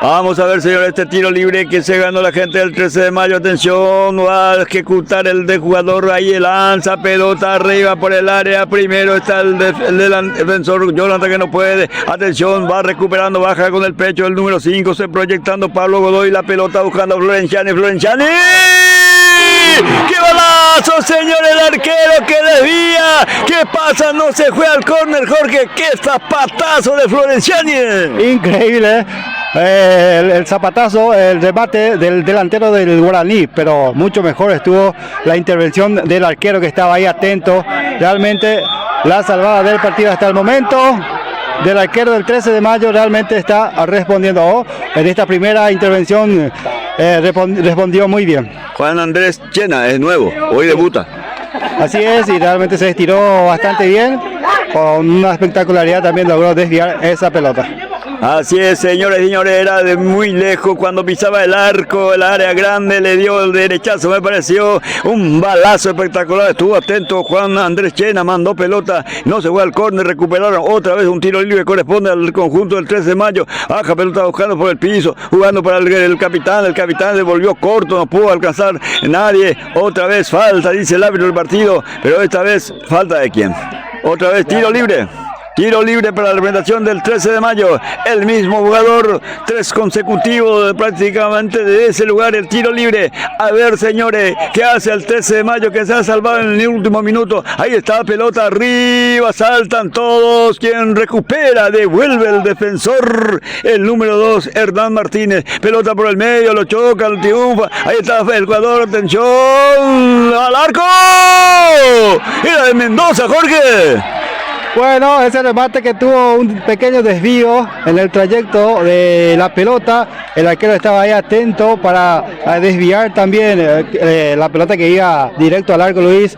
Vamos a ver, señor, este tiro libre que se ganó la gente del 13 de mayo. Atención, va a ejecutar el de jugador. Ahí lanza pelota arriba por el área. Primero está el defensor Jonathan que no puede. Atención, va recuperando, baja con el pecho el número 5. Se proyectando Pablo Godoy. La pelota buscando a Florenciani. ¡Qué balazo, señor! El arquero que desvía. ¿Qué pasa? No se juega al córner, Jorge. ¡Qué zapatazo de Florenciani! Increíble, el zapatazo, el remate del delantero del Guaraní, pero mucho mejor estuvo la intervención del arquero que estaba ahí atento. Realmente la salvada del partido hasta el momento del arquero del 13 de mayo realmente está respondiendo. En esta primera intervención respondió muy bien. Juan Andrés Chena es nuevo, hoy debuta. Así es, y realmente se estiró bastante bien. con una espectacularidad también logró desviar esa pelota. Así es, señores y señores, era de muy lejos cuando pisaba el arco, el área grande, le dio el derechazo, me pareció un balazo espectacular. Estuvo atento Juan Andrés Chena, mandó pelota, no se fue al córner, recuperaron otra vez un tiro libre, corresponde al conjunto del 13 de mayo. Baja pelota buscando por el piso, jugando para el capitán devolvió corto, no pudo alcanzar nadie. Otra vez falta, dice el árbitro del partido, pero esta vez falta de quién. Otra vez tiro libre. Tiro libre para la representación del 13 de mayo. El mismo jugador, 3 consecutivos prácticamente de ese lugar, el tiro libre. A ver, señores, ¿qué hace el 13 de mayo que se ha salvado en el último minuto? Ahí está la pelota arriba, saltan todos. Quien recupera, devuelve el defensor, el número 2, Hernán Martínez. Pelota por el medio, lo choca, lo triunfa. Ahí está el jugador, atención, al arco. Era de Mendoza, Jorge. Bueno, ese remate que tuvo un pequeño desvío en el trayecto de la pelota, el arquero estaba ahí atento para desviar también la pelota que iba directo al arco Luis.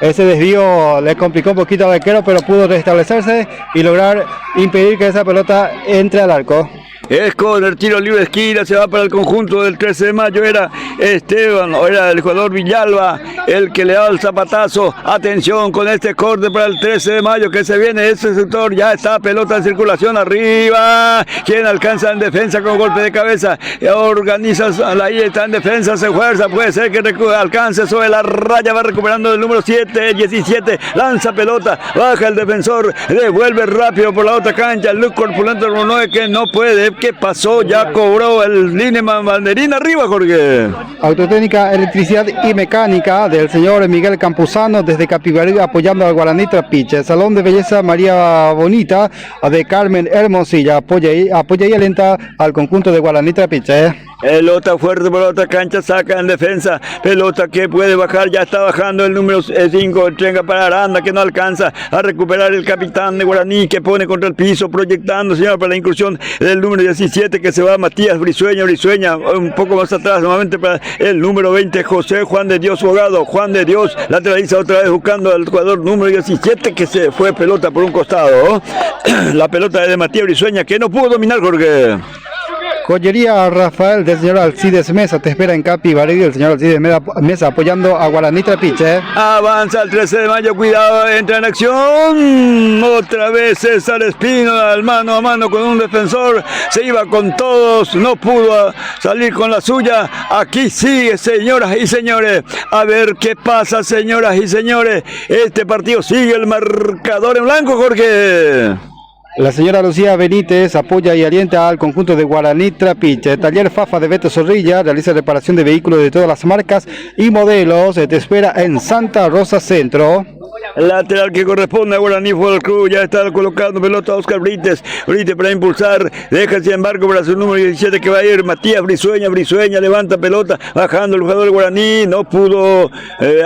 Ese desvío le complicó un poquito al arquero, pero pudo restablecerse y lograr impedir que esa pelota entre al arco. Es con el tiro libre de esquina, se va para el conjunto del 13 de mayo, era Esteban, o era el jugador Villalba, el que le da el zapatazo. Atención con este corte para el 13 de mayo que se viene ese sector, ya está pelota en circulación arriba, quien alcanza en defensa con golpe de cabeza, organiza, ahí está en defensa, se fuerza, puede ser que alcance sobre la raya, va recuperando el número 7, 17, lanza pelota, baja el defensor, devuelve rápido por la otra cancha, el Luke corpulento número 9 que no puede. ¿Qué pasó? Ya cobró el Lineman banderín arriba, Jorge. Autotécnica, electricidad y mecánica del señor Miguel Campuzano desde Capibarí apoyando al Guaraní Trapiche. Salón de belleza María Bonita de Carmen Hermosilla apoya y alenta al conjunto de Guaraní Trapiche. Pelota fuerte por la otra cancha, saca en defensa, pelota que puede bajar, ya está bajando el número 5, entrega para Aranda que no alcanza a recuperar el capitán de Guaraní que pone contra el piso, proyectando, señor, para la incursión del número 17 que se va Matías Brizueña, un poco más atrás, nuevamente para el número 20, José Juan de Dios Bogado, Juan de Dios, lateraliza otra vez buscando al jugador número 17 que se fue pelota por un costado, la pelota de Matías Brizueña que no pudo dominar, Jorge. Joyería Rafael del señor Alcides Mesa te espera en Capibarí, el señor Alcides Mesa apoyando a Guaraní Trapiche. Avanza el 13 de mayo, cuidado, entra en acción. Otra vez César Espino al mano a mano con un defensor. Se iba con todos, no pudo salir con la suya. Aquí sigue, señoras y señores. A ver qué pasa, señoras y señores. Este partido sigue el marcador en blanco, Jorge. La señora Lucía Benítez apoya y alienta al conjunto de Guaraní Trapiche. Taller Fafa de Beto Zorrilla realiza reparación de vehículos de todas las marcas y modelos. Te espera en Santa Rosa Centro. Lateral que corresponde a Guaraní Fútbol Club, ya está colocando pelota a Oscar Brites para impulsar, deja sin embargo para su número 17 que va a ir Matías Brizueña, levanta pelota, bajando el jugador de Guaraní, no pudo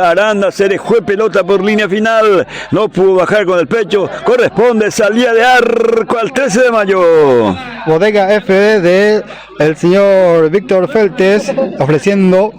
Aranda, se dejó pelota por línea final, no pudo bajar con el pecho, corresponde salida de arco al 13 de mayo. Bodega FD de el señor Víctor Feltes ofreciendo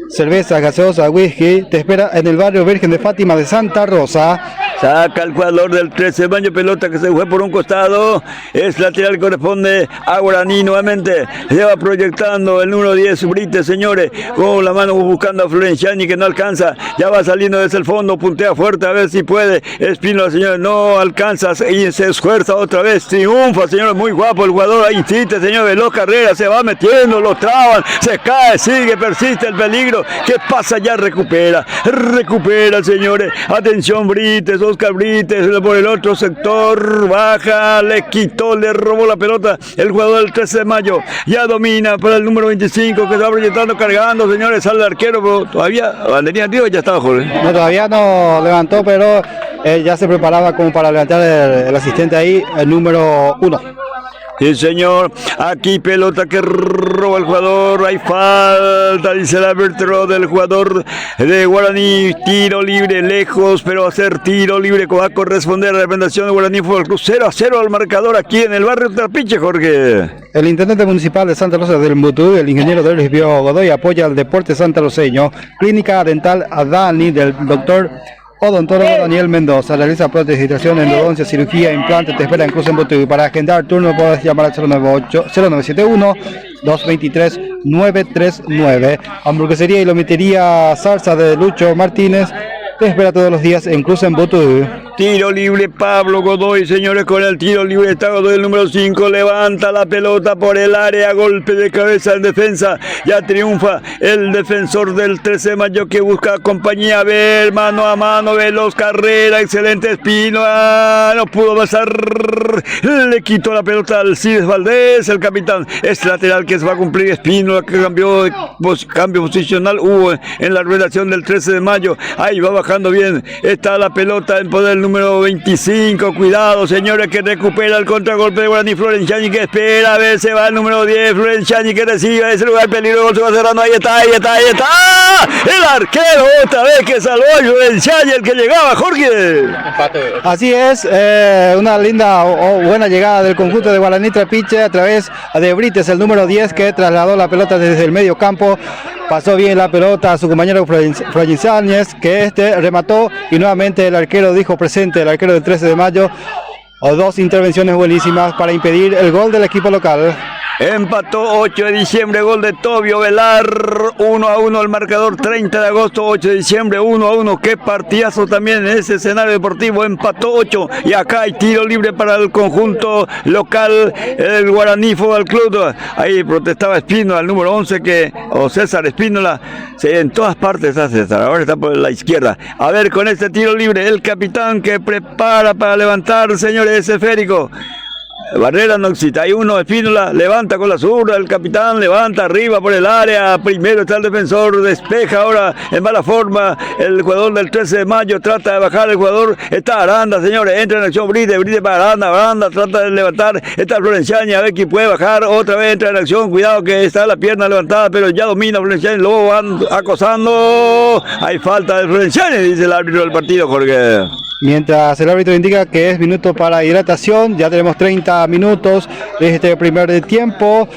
cerveza, gaseosa, whisky, te espera en el barrio Virgen de Fátima de Santa Rosa. Saca el jugador del 13 de mayo, pelota que se fue por un costado, es lateral, corresponde a Guaraní nuevamente, se va proyectando el número 10, Brites, señores, con la mano buscando a Florenciani que no alcanza, ya va saliendo desde el fondo, puntea fuerte a ver si puede, Espino, señores, no alcanza y se esfuerza otra vez, triunfa, señores, muy guapo el jugador, ahí insiste, señor, veloz carrera, se va metiendo, lo traban, se cae, sigue, persiste el peligro, ¿qué pasa? Ya recupera, señores, atención Brites, Oscar Brites por el otro sector, baja, le quitó, le robó la pelota el jugador del 13 de mayo, ya domina para el número 25 que se va proyectando, cargando, señores, sale el arquero, pero todavía bandería arriba, ya estaba, Jorge. No, todavía no levantó, pero ya se preparaba como para levantar el asistente ahí, el número 1. Sí, señor, aquí pelota que roba el jugador, hay falta, dice el árbitro del jugador de Guaraní, tiro libre lejos, pero va a ser tiro libre que va a corresponder a la representación de Guaraní Fútbol Club, 0-0 al marcador aquí en el barrio Trapiche, Jorge. El intendente municipal de Santa Rosa del Mutú, el ingeniero Doris Godoy, apoya al deporte santaroseño. Clínica dental Adani del doctor Odontólogo Daniel Mendoza. Realiza prótesis, extracción, endodoncia, cirugía, implante. Te espera en Cruz en Butuy. Para agendar turno puedes llamar al 0971 223 939. Hamburguesería y lomitería Salsa de Lucho Martínez. Te espera todos los días en Cruz en Butuy. Tiro libre Pablo Godoy, señores, con el tiro libre está Godoy, el número 5, levanta la pelota por el área, golpe de cabeza en defensa, ya triunfa el defensor del 13 de mayo que busca compañía, a ver, mano a mano, veloz carrera, excelente Espino, no pudo pasar, le quitó la pelota al Cides Valdés, el capitán, es lateral que se va a cumplir Espino, que cambio posicional hubo en la relación del 13 de mayo, ahí va bajando bien, está la pelota en poder número 25, cuidado señores, que recupera el contragolpe de Guaraní, Florenciani que espera, a ver, se va el número 10, Florenciani que recibe ese lugar peligroso, se va cerrando, ahí está, el arquero otra vez que salvó a Florenciani, el que llegaba, Jorge. Así es, una linda o buena llegada del conjunto de Guaraní Trapiche a través de Brites, el número 10 que trasladó la pelota desde el medio campo. Pasó bien la pelota a su compañero Florenciani, que remató y nuevamente el arquero dijo presente, el arquero del 13 de mayo, dos intervenciones buenísimas para impedir el gol del equipo local. Empató 8 de diciembre, gol de Tobio Velar, 1-1 el marcador, 30 de agosto, 8 de diciembre, 1-1, qué partidazo también en ese escenario deportivo, empató 8 y acá hay tiro libre para el conjunto local, el Guaraní Fútbol Club, ahí protestaba Espínola, el número 11 o César Espínola, en todas partes está César, ahora está por la izquierda, a ver con este tiro libre, el capitán que prepara para levantar, señores, ese esférico. Barrera no existe, hay uno, Espínola, levanta con la zurda, el capitán levanta arriba por el área, primero está el defensor, despeja ahora en mala forma, el jugador del 13 de mayo trata de bajar, el jugador, está Aranda, señores, entra en acción Brite para Aranda trata de levantar, está Florenciani, a ver quién puede bajar, otra vez entra en acción, cuidado que está la pierna levantada, pero ya domina Florenciani, lo van acosando, hay falta de Florenciani, dice el árbitro del partido, Jorge. Mientras el árbitro indica que es minuto para hidratación, ya tenemos 30 minutos de este primer tiempo.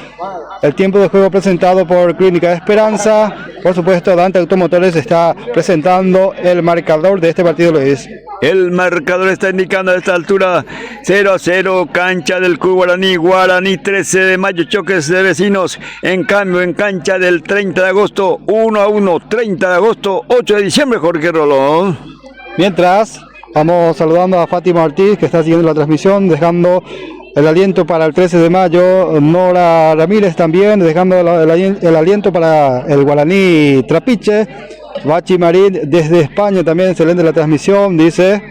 El tiempo de juego presentado por Clínica de Esperanza. Por supuesto, Dante Automotores está presentando el marcador de este partido, Luis. El marcador está indicando a esta altura 0-0, cancha del Club Guaraní, Guaraní 13 de mayo, choques de vecinos. En cambio, en cancha del 30 de agosto, 1-1, 30 de agosto, 8 de diciembre, Jorge Rolón. Mientras, vamos saludando a Fátima Ortiz, que está siguiendo la transmisión, dejando el aliento para el 13 de mayo. Nora Ramírez también, dejando el aliento para el Guaraní Trapiche. Bachi Marín desde España también, excelente la transmisión, dice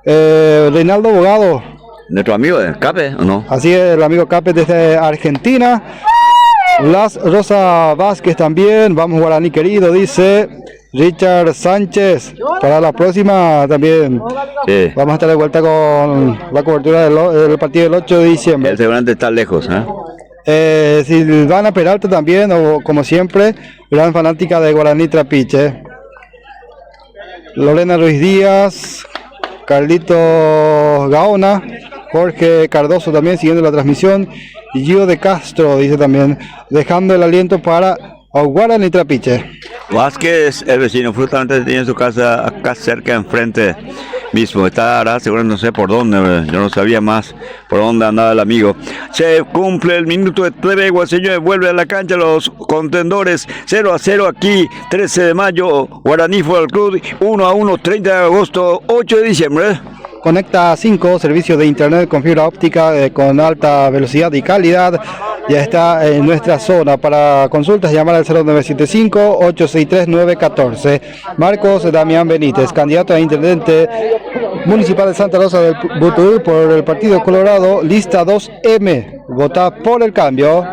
Reinaldo Bogado. ¿Nuestro amigo de Cape o no? Así es, el amigo Cape desde Argentina. Las Rosa Vázquez también, vamos Guaraní querido, dice Richard Sánchez. Para la próxima también Sí. vamos a estar de vuelta con la cobertura del partido del 8 de diciembre. El seguramente está lejos, ¿eh? Silvana Peralta también, o como siempre, gran fanática de Guaraní Trapiche. Lorena Ruiz Díaz, Carlito Gaona, Jorge Cardoso también siguiendo la transmisión, y Gio de Castro dice también, dejando el aliento para Guaraní Trapiche. Vázquez, el vecino, justamente tiene su casa acá cerca enfrente mismo, está ahora seguro no sé por dónde, yo no sabía más por dónde andaba el amigo. Se cumple el minuto de tregua, señores, vuelve a la cancha los contendores, 0-0 aquí, 13 de mayo, Guaraní Fútbol Club, 1-1, 30 de agosto, 8 de diciembre. Conecta 5, servicio de internet con fibra óptica con alta velocidad y calidad. Ya está en nuestra zona. Para consultas, llamar al 0975-863-914. Marcos Damián Benítez, candidato a intendente municipal de Santa Rosa del Butuy por el Partido Colorado, lista 2M. Vota por el cambio.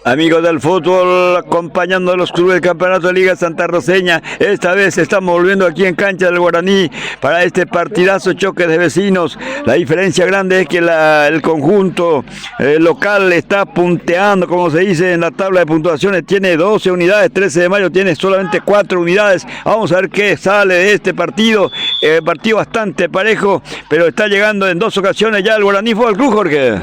Amigos del fútbol, acompañando a los clubes del Campeonato de Liga Santa Roseña, esta vez estamos volviendo aquí en cancha del Guaraní para este partidazo, choque de vecinos. La diferencia grande es que el conjunto local está punteando, como se dice en la tabla de puntuaciones, tiene 12 unidades, 13 de mayo tiene solamente 4 unidades. Vamos a ver qué sale de este partido, partido bastante parejo, pero está llegando en 2 ocasiones ya el Guaraní Fútbol Club, Jorge.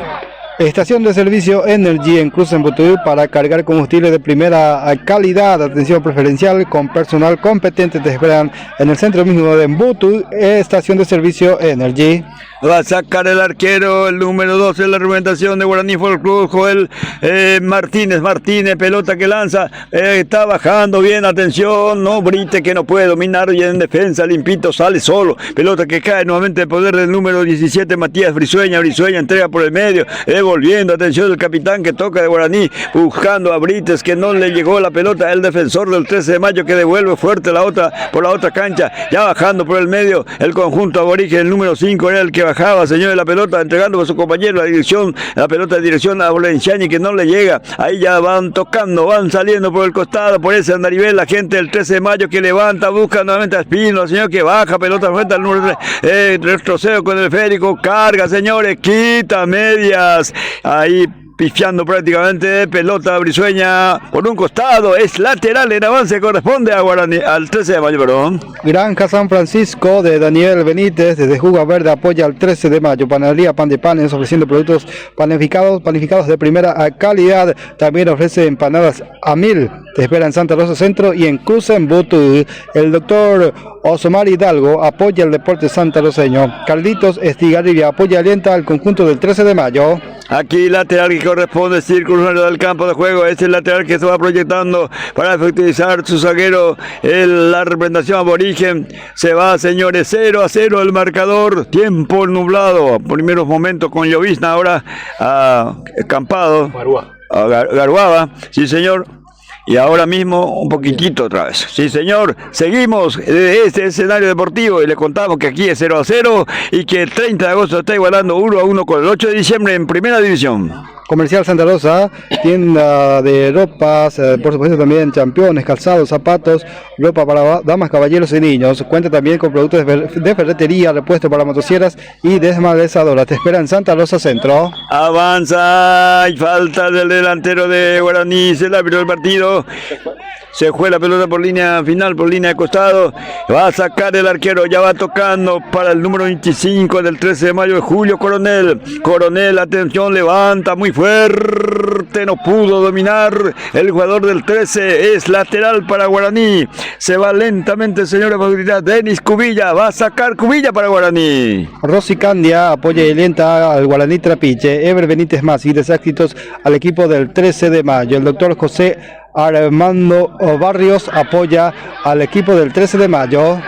Estación de servicio Energy en Cruz en Butú para cargar combustible de primera calidad, atención preferencial con personal competente. Te esperan en el centro mismo de Butú, estación de servicio Energy. Va a sacar el arquero, el número 12 en la argumentación de Guaraní Fútbol Club, Joel Martínez, pelota que lanza, está bajando bien, atención, no Brite que no puede dominar y en defensa, limpito, sale solo, pelota que cae nuevamente en poder del número 17, Matías Brizueña entrega por el medio, volviendo, atención del capitán que toca de Guaraní, buscando a Brites que no le llegó la pelota, el defensor del 13 de mayo que devuelve fuerte por la otra cancha, ya bajando por el medio, el conjunto aborigen, el número 5 era el que bajaba, señores, la pelota, entregando a su compañero la pelota de dirección a Bolenciani que no le llega, ahí ya van tocando, van saliendo por el costado, por ese andarivel, la gente del 13 de mayo que levanta, busca nuevamente a Espino, el señor que baja, pelota frente al número 3, retrocedo con el esférico, carga, señores, quita medias, ahí pifiando prácticamente, pelota Brizueña por un costado, es lateral en avance, corresponde a Guaraní, al 13 de mayo, perdón. Granja San Francisco de Daniel Benítez, desde Juga Verde, apoya al 13 de mayo, panadería Pan de Panes, ofreciendo productos panificados de primera calidad, también ofrece empanadas a 1000, te espera en Santa Rosa Centro y en Cruz en Butú. El doctor Osomar Hidalgo apoya el deporte santaroseño, Carlitos Estigarribia apoya y alienta al conjunto del 13 de mayo. Aquí lateral que corresponde círculo del campo de juego, es el lateral que se va proyectando para efectivizar su zaguero, la representación aborigen, se va, señores, 0-0 el marcador, tiempo nublado, primeros momentos con llovizna, ahora acampado, Garuaba, sí señor. Y ahora mismo un poquitito otra vez. Sí, señor. Seguimos de este escenario deportivo y le contamos que aquí es 0-0 y que el 30 de agosto está igualando 1-1 con el 8 de diciembre en Primera División. Comercial Santa Rosa, tienda de ropas, por supuesto también championes, calzados, zapatos, ropa para damas, caballeros y niños. Cuenta también con productos de ferretería, repuesto para motosierras y desmalezadoras. Te espera en Santa Rosa Centro. Avanza y falta del delantero de Guaraní, se le abrió el partido. Se fue la pelota por línea final, por línea de costado. Va a sacar el arquero, ya va tocando para el número 25 del 13 de mayo, Julio Coronel. Coronel, atención, levanta muy fuerte, no pudo dominar. El jugador del 13 es lateral para Guaraní. Se va lentamente, señora Facultad. Denis Cubilla, va a sacar Cubilla para Guaraní. Rosy Candia apoya y alienta al Guaraní Trapiche. Ever Benítez más y desáxitos al equipo del 13 de mayo. El doctor José Armando Barrios apoya al equipo del 13 de mayo.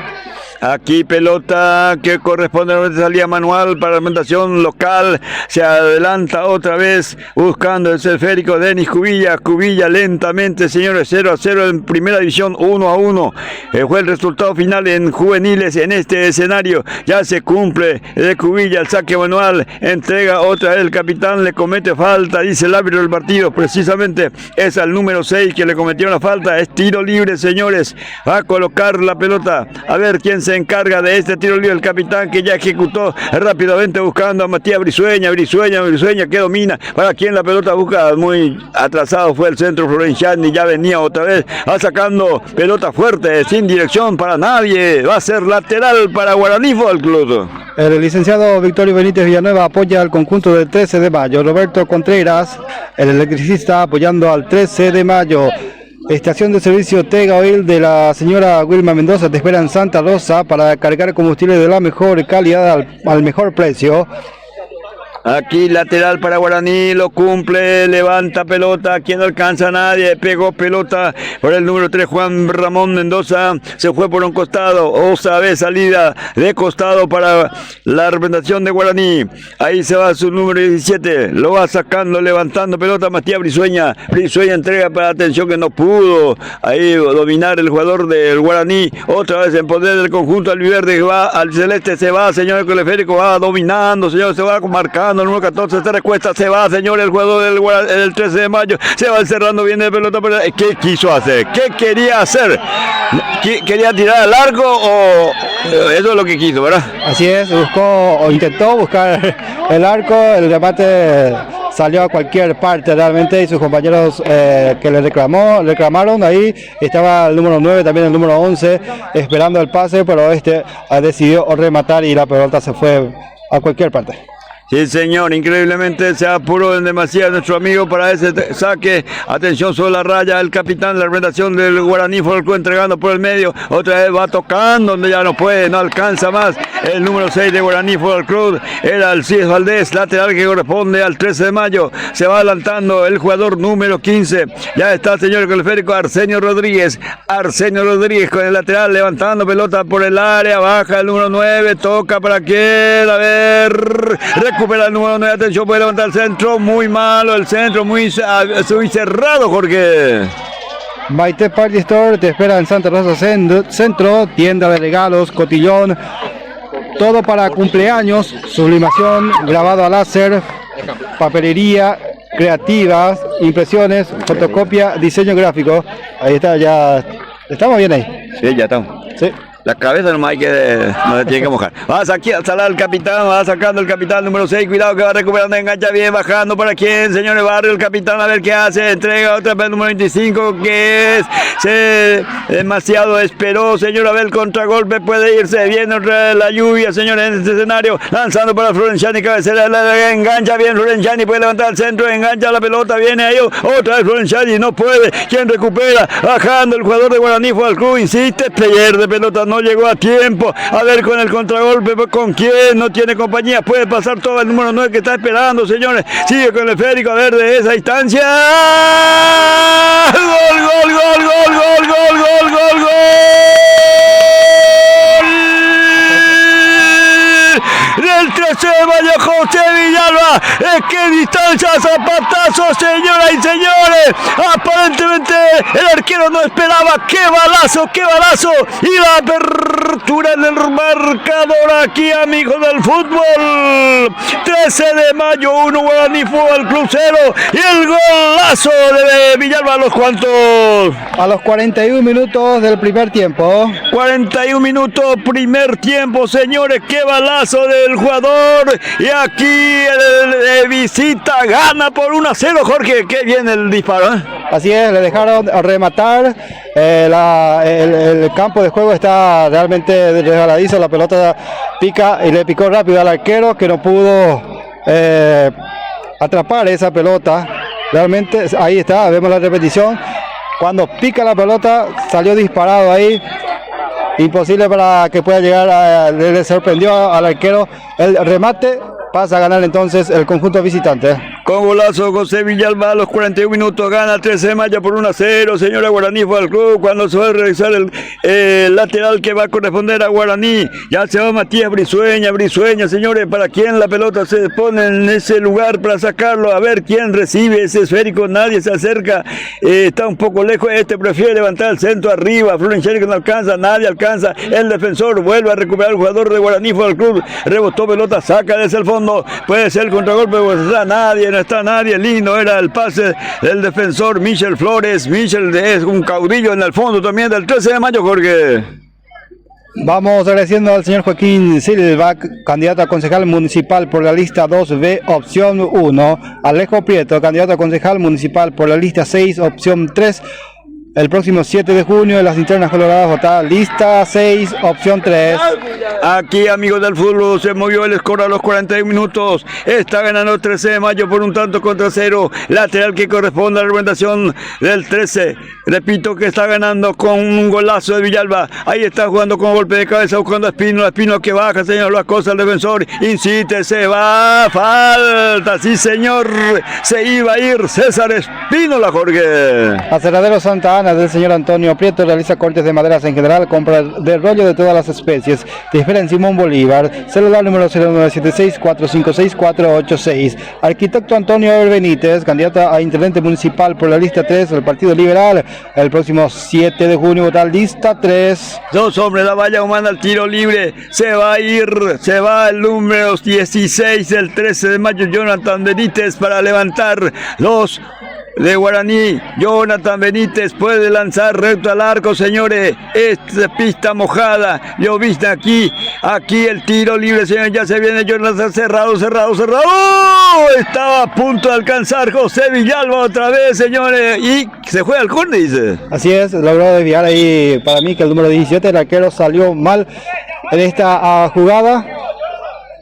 Aquí pelota que corresponde a la salida manual para la alimentación local. Se adelanta otra vez buscando el esférico Denis Cubilla. Cubilla lentamente, señores, 0-0 en Primera División, 1-1. Fue el resultado final en juveniles en este escenario. Ya se cumple de Cubilla el saque manual. Entrega otra vez el capitán, le comete falta, dice el árbitro del partido. Precisamente es al número 6 que le cometió la falta. Es tiro libre, señores. Va a colocar la pelota. A ver quién se encarga de este tiro libre, el capitán que ya ejecutó rápidamente buscando a Matías Brizueña que domina, para quien la pelota busca, muy atrasado fue el centro Florenciani, ya venía otra vez, va sacando pelota fuerte, sin dirección para nadie, va a ser lateral para Guaraní Fútbol Club. El licenciado Victorio Benítez Villanueva apoya al conjunto del 13 de mayo, Roberto Contreras, el electricista, apoyando al 13 de mayo. Estación de servicio Tega Oil de la señora Wilma Mendoza te espera en Santa Rosa para cargar combustible de la mejor calidad al mejor precio. Aquí lateral para Guaraní, lo cumple, levanta pelota, aquí no alcanza a nadie, pegó pelota por el número 3, Juan Ramón Mendoza, se fue por un costado, otra vez salida de costado para la representación de Guaraní, ahí se va su número 17, lo va sacando, levantando pelota Matías Brizueña entrega para atención que no pudo, ahí dominar el jugador del Guaraní, otra vez en poder del conjunto albiverde, va al celeste, se va, señor Coleférico, va dominando, señor, se va marcando. El número 14 se recuesta, se va, señor, el jugador del 13 de mayo, se va encerrando bien de pelota, pero ¿qué quiso hacer? ¿Qué quería hacer? ¿Quería tirar al largo o eso es lo que quiso, verdad? Así es, buscó o intentó buscar el arco, el remate salió a cualquier parte realmente y sus compañeros que le reclamaron, ahí estaba el número 9, también el número 11 esperando el pase, pero decidió rematar y la pelota se fue a cualquier parte. Sí, señor, increíblemente se apuró en demasiado nuestro amigo para ese saque. Atención sobre la raya, el capitán de la representación del Guaraní Fútbol Club entregando por el medio. Otra vez va tocando donde ya no puede, no alcanza más. El número 6 de Guaraní Fútbol Club era Alcides Valdés, lateral que corresponde al 13 de mayo. Se va adelantando el jugador número 15. Ya está el señor Colférico Arsenio Rodríguez. Arsenio Rodríguez con el lateral levantando pelota por el área. Baja el número 9, toca para quién, a ver. Recupera el número 9, atención, puede levantar el centro, muy malo el centro, muy cerrado, Jorge. Maite Party Store te espera en Santa Rosa Centro, tienda de regalos, cotillón, todo para cumpleaños, sublimación, grabado a láser, papelería, creativas, impresiones, fotocopia, diseño gráfico. Ahí está, ya estamos bien ahí. Sí, ya estamos. Sí. La cabeza nomás hay que, no tiene que mojar. Va a sacar el capitán, va sacando el capitán número 6. Cuidado que va recuperando, engancha bien, bajando para quién, señores Barrio, el capitán a ver qué hace. Entrega otra vez el número 25, que es demasiado esperó, señor Abel, contragolpe, puede irse bien otra vez la lluvia, señores, en este escenario. Lanzando para Florenciani, cabecera, engancha bien Florenciani, puede levantar el centro, engancha la pelota, viene ahí, otra vez Florenciani, no puede. ¿Quién recupera? Bajando el jugador de Guaraní Fútbol Club, insiste, pierde pelota, no llegó a tiempo. A ver con el contragolpe, con quién, no tiene compañía, puede pasar todo el número 9 que está esperando, señores. Sigue con el esférico, a ver de esa distancia. Gol, gol, gol, gol, gol, gol, gol, gol, gol. Del 13 de mayo, José Villalba. ¿Qué distancia? Zapatazo, señoras y señores. Aparentemente el arquero no esperaba. ¡Qué balazo, qué balazo! Y la apertura en el marcador aquí, amigos del fútbol. 13 de mayo, 1 Guaraní Fútbol Club 0. Y el golazo de Villalba a los cuantos. A los 41 minutos del primer tiempo. 41 minutos, primer tiempo, señores. ¡Qué balazo del jugador! Y aquí el visita gana por 1-0, Jorge. ¡Qué bien el disparo! Así es, le dejaron rematar. El campo de juego está realmente resbaladizo. La pelota pica y le picó rápido al arquero, que no pudo atrapar esa pelota. Realmente ahí está, vemos la repetición. Cuando pica la pelota, salió disparado ahí. Imposible para que pueda llegar, le sorprendió al arquero el remate. Pasa a ganar entonces el conjunto visitante. Con golazo José Villalba a los 41 minutos gana 13 de mayo por 1-0, señora Guaraní Fútbol Club. Cuando se va a realizar el lateral que va a corresponder a Guaraní, ya se va Matías Brizueña, señores, para quien la pelota se pone en ese lugar para sacarlo, a ver quién recibe ese esférico, nadie se acerca, está un poco lejos, prefiere levantar el centro arriba, Florenciani que no alcanza, nadie alcanza, el defensor vuelve a recuperar el jugador de Guaraní Fútbol Club, rebotó pelota, saca desde el fondo, puede ser el contragolpe, pues no está nadie, lindo era el pase del defensor Michel Flores. Michel es un caudillo en el fondo también del 13 de mayo, Jorge. Vamos agradeciendo al señor Joaquín Silva, candidato a concejal municipal por la lista 2B, opción 1. Alejo Prieto, candidato a concejal municipal por la lista 6, opción 3. El próximo 7 de junio en las internas coloradas votada lista 6, opción 3. Aquí, amigos del fútbol, se movió el score a los 41 minutos. Está ganando 13 de mayo por 1-0. Lateral que corresponde a la representación del 13. Repito que está ganando con un golazo de Villalba. Ahí está jugando con golpe de cabeza buscando a Espino. Espino que baja, señor, lo acosa al defensor. Insiste, se va. Falta, sí, señor. Se iba a ir César Espínola, Jorge. Aserradero Santa Ana del señor Antonio Prieto realiza cortes de maderas en general, compra de rollo de todas las especies. Te espera en Simón Bolívar, celular número 0976-456-486. Arquitecto Antonio Eber Benítez, candidato a intendente municipal por la lista 3 del Partido Liberal. El próximo 7 de junio votará lista 3. Dos hombres, la valla humana al tiro libre. Se va a ir, se va el número 16 del 13 de mayo, Jonathan Benítez, para levantar los de Guaraní. Jonathan Benítez puede lanzar recto al arco, señores. Esta pista mojada. Lo viste aquí el tiro libre, señores. Ya se viene Jonathan, cerrado. Estaba a punto de alcanzar José Villalba otra vez, señores. Y se juega al córner, dice. Así es, logró desviar ahí. Para mí que el número 17, el arquero, salió mal en esta jugada.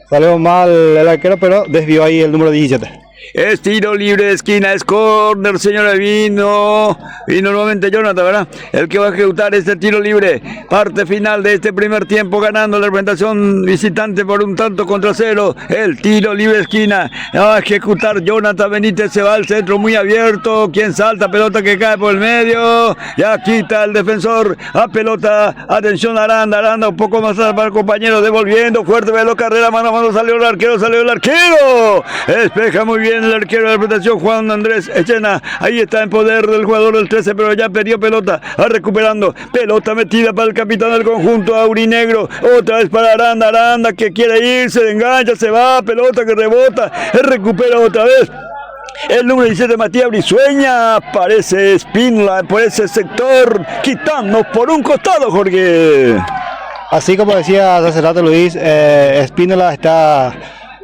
Salió mal el arquero, pero desvió ahí el número 17. Es tiro libre de esquina, es córner, señores. Vino nuevamente Jonathan, ¿verdad? El que va a ejecutar este tiro libre. Parte final de este primer tiempo, ganando la representación visitante por 1-0. El tiro libre de esquina. Va a ejecutar Jonathan Benítez, se va al centro muy abierto. Quien salta, pelota que cae por el medio. Ya quita el defensor a pelota. Atención, Aranda un poco más para el compañero, devolviendo. Fuerte, velo, carrera, mano a mano, salió el arquero. Despeja muy bien el arquero de la representación, Juan Andrés Echena. Ahí está en poder del jugador del 13, pero ya perdió pelota. Recuperando. Pelota metida para el capitán del conjunto aurinegro. Otra vez para Aranda que quiere irse, engancha, se va. Pelota que rebota. Recupera otra vez. El número 17, Matías Brizueña. Aparece Espínola por ese sector, quitando por un costado, Jorge. Así como decía hace rato Luis, Espínola está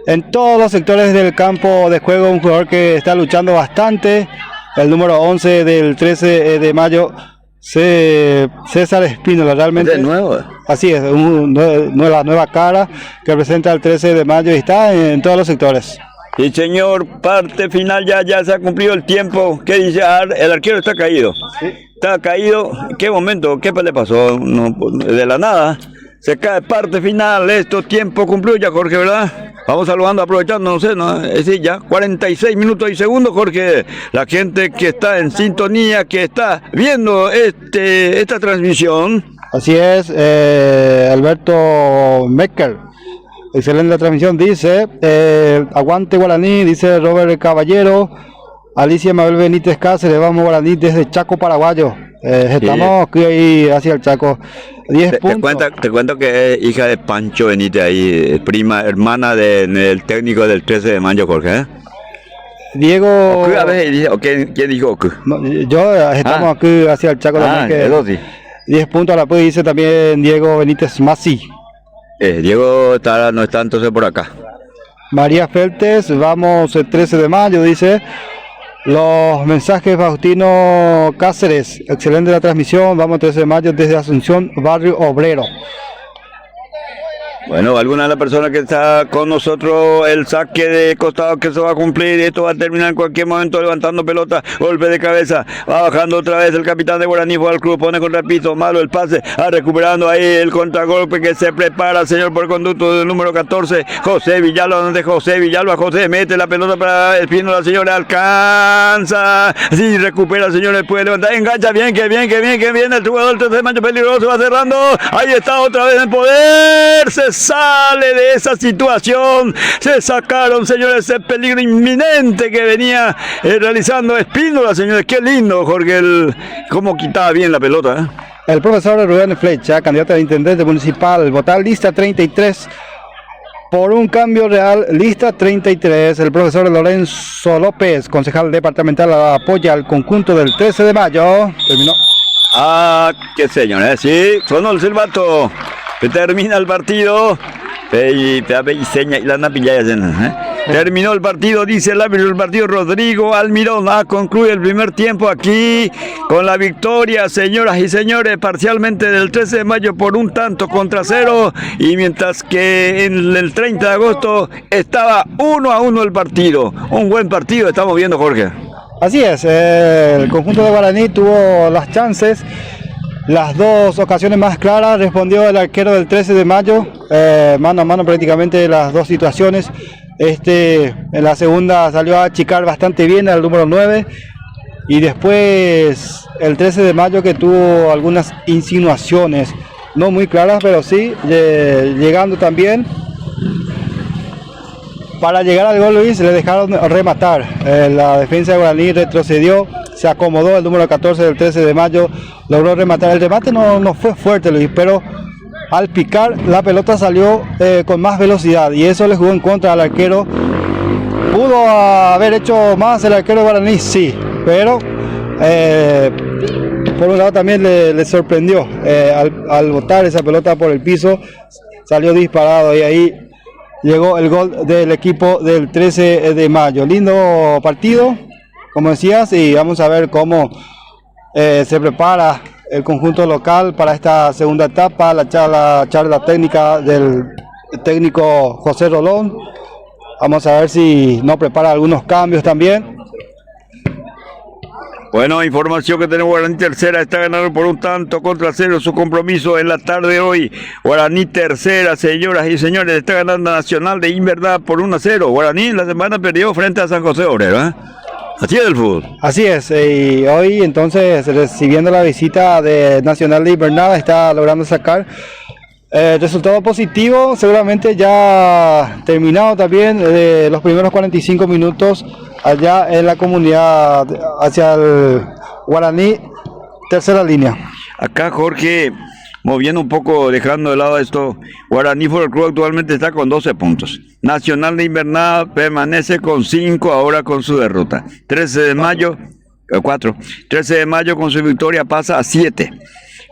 en todos los sectores del campo de juego, un jugador que está luchando bastante. El número 11 del 13 de mayo, César Espínola, realmente. ¿De nuevo? Así es, la nueva cara que presenta el 13 de mayo y está en todos los sectores. Sí, señor, parte final, ya se ha cumplido el tiempo. ¿Qué dice? El arquero está caído. Sí. Está caído. ¿Qué momento? ¿Qué le pasó? No, de la nada. Se cae parte final, esto tiempo cumplido ya, Jorge, ¿verdad? Vamos saludando, aprovechando, no sé, ¿no? Es decir, ya 46 minutos y segundos, Jorge. La gente que está en sintonía, que está viendo esta transmisión. Así es, Alberto Mecker. Excelente la transmisión, dice. Aguante Guaraní, dice Robert Caballero. Alicia Mabel Benítez Cáceres, vamos Guaraní desde Chaco, Paraguayo. Estamos aquí ahí hacia el Chaco. 10 puntos. Te cuento que es hija de Pancho Benítez ahí, hermana del técnico del 13 de mayo, Jorge. Diego. ¿Quién dijo? No, estamos aquí hacia el Chaco también. Sí. 10 puntos a la puede, dice también Diego Benítez Masi. Diego no está entonces por acá. María Feltes, vamos el 13 de mayo, dice. Los mensajes, Faustino Cáceres, excelente la transmisión, vamos el 13 de mayo desde Asunción, Barrio Obrero. Bueno, alguna de las personas que está con nosotros, el saque de costado que se va a cumplir, esto va a terminar en cualquier momento levantando pelota, golpe de cabeza, va bajando otra vez el capitán de Guaraní, fue al club, pone contra el piso, malo el pase, recuperando ahí el contragolpe que se prepara, señor, por conducto del número 14, José Villalba, José mete la pelota para Espínola, señores, alcanza, sí, recupera, señores, puede levantar, engancha, bien, que bien, el jugador del 13 de mayo peligroso, va cerrando, ahí está otra vez en poder, se sale de esa situación, se sacaron, señores, ese peligro inminente que venía realizando Espínola, señores. Qué lindo, Jorge, cómo quitaba bien la pelota. El profesor Rubén Flecha, candidato a intendente municipal, votar lista 33 por un cambio real, lista 33. El profesor Lorenzo López, concejal departamental, apoya al conjunto del 13 de mayo. Terminó. Qué señores, sí, sonó el silbato. Termina el partido. Terminó el partido, dice el árbitro del partido Rodrigo Almirón. Concluye el primer tiempo aquí con la victoria, señoras y señores, parcialmente del 13 de mayo por 1-0, y mientras que en el 30 de agosto estaba 1-1 el partido. Un buen partido estamos viendo, Jorge. Así es, el conjunto de Guaraní tuvo las chances. Las dos ocasiones más claras respondió el arquero del 13 de mayo, mano a mano prácticamente las dos situaciones. En la segunda salió a achicar bastante bien al número 9, y después el 13 de mayo que tuvo algunas insinuaciones, no muy claras, pero sí llegando también. Para llegar al gol, Luis, le dejaron rematar. La defensa de Guaraní retrocedió, se acomodó el número 14 del 13 de mayo, logró rematar. El remate no fue fuerte, Luis, pero al picar la pelota salió con más velocidad, y eso le jugó en contra al arquero. ¿Pudo haber hecho más el arquero de Guaraní? Sí, pero por un lado también le sorprendió. Al botar esa pelota por el piso, salió disparado, y ahí llegó el gol del equipo del 13 de mayo. Lindo partido, como decías, y vamos a ver cómo se prepara el conjunto local para esta segunda etapa, la charla técnica del el técnico José Rolón. Vamos a ver si nos prepara algunos cambios también. Bueno, información que tenemos: Guaraní Tercera está ganando por 1-0 su compromiso en la tarde de hoy. Guaraní Tercera, señoras y señores, está ganando Nacional de Invernada por 1-0. Guaraní la semana perdió frente a San José Obrero, ¿eh? Así es el fútbol. Así es, y hoy entonces, recibiendo la visita de Nacional de Invernada, está logrando sacar resultado positivo. Seguramente ya terminado también los primeros 45 minutos allá en la comunidad hacia el Guaraní Tercera línea. Acá Jorge, moviendo un poco, dejando de lado esto, Guaraní Fútbol Club actualmente está con 12 puntos. Nacional de Invernada permanece con 5 ahora con su derrota. 13 de mayo con su victoria pasa a 7.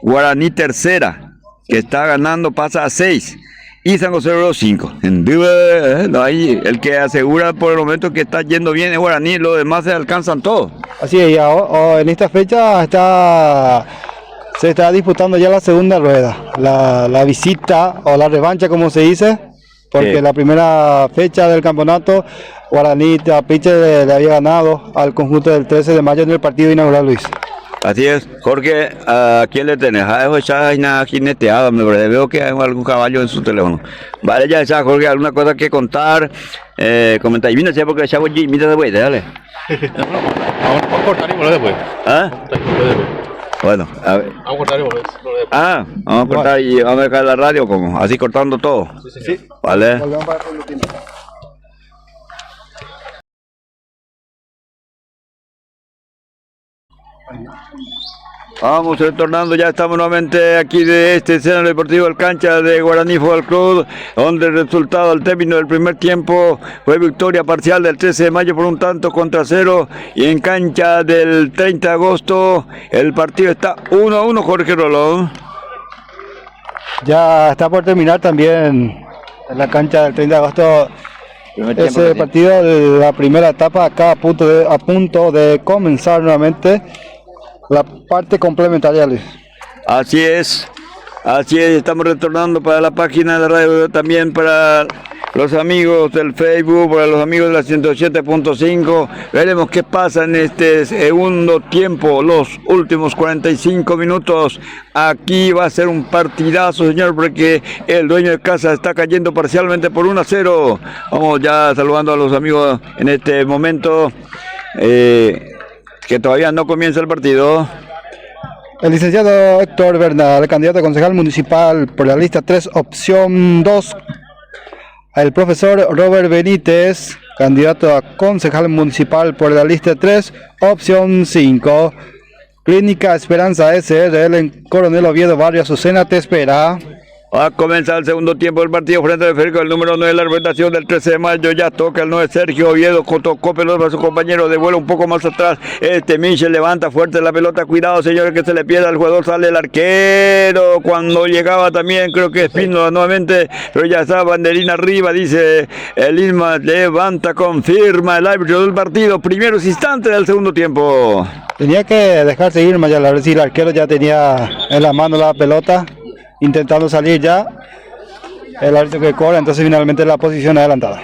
Guaraní Tercera, que está ganando, pasa a 6. Y San José Obrero 5. Ahí el que asegura por el momento que está yendo bien es Guaraní, los demás se alcanzan todos. Así es, y en esta fecha se está disputando ya la segunda rueda, la visita o la revancha, como se dice, porque la primera fecha del campeonato Guaraní Trapiche le había ganado al conjunto del 13 de mayo en el partido inaugural, Luis. Así es, Jorge, ¿a quién le tenés? A eso ya hay nada jineteado, veo que hay algún caballo en su teléfono. Vale, ya, Jorge, alguna cosa que contar, comentar. Y vino, porque ya voy, mira después, dale. Vamos a cortar y volver después. ¿Ah? Bueno, a ver. Vamos a cortar y volver. Vamos a cortar y vamos a dejar la radio como, así cortando todo. Sí. Vale. Volvemos para el segundo tiempo. Vamos retornando, ya estamos nuevamente aquí de este escenario deportivo del cancha de Guaraní Fútbol Club, donde el resultado al término del primer tiempo fue victoria parcial del 13 de mayo por 1-0, y en cancha del 30 de agosto el partido está 1-1, Jorge Rolón. Ya está por terminar también en la cancha del 30 de agosto ese partido, la primera etapa, acá a punto de comenzar nuevamente la parte complementaria, Luis. Así es, estamos retornando para la página de la radio, también para los amigos del Facebook, para los amigos de la 107.5. Veremos qué pasa en este segundo tiempo, los últimos 45 minutos. Aquí va a ser un partidazo, señor, porque el dueño de casa está cayendo parcialmente por 1-0. Vamos ya saludando a los amigos en este momento, que todavía no comienza el partido. El licenciado Héctor Bernal, candidato a concejal municipal por la lista 3, opción 2. El profesor Robert Benítez, candidato a concejal municipal por la lista 3, opción 5. Clínica Esperanza SRL en Coronel Oviedo, Barrio Azucena, te espera. Va a comenzar el segundo tiempo del partido frente al Férico, el número 9, la arbetación del 13 de mayo, ya toca el 9 Sergio Oviedo, tocó pelota para su compañero, devuelve un poco más atrás, Michel levanta fuerte la pelota, cuidado señores que se le pierda al jugador, sale el arquero, cuando llegaba también creo que Espínola nuevamente, pero ya está banderina arriba, dice el Isma, levanta, confirma el árbitro del partido, primeros instantes del segundo tiempo. Tenía que dejarse ir, Mayal, a ver si el arquero ya tenía en la mano la pelota, intentando salir ya, el árbitro que cobra, entonces finalmente la posición adelantada.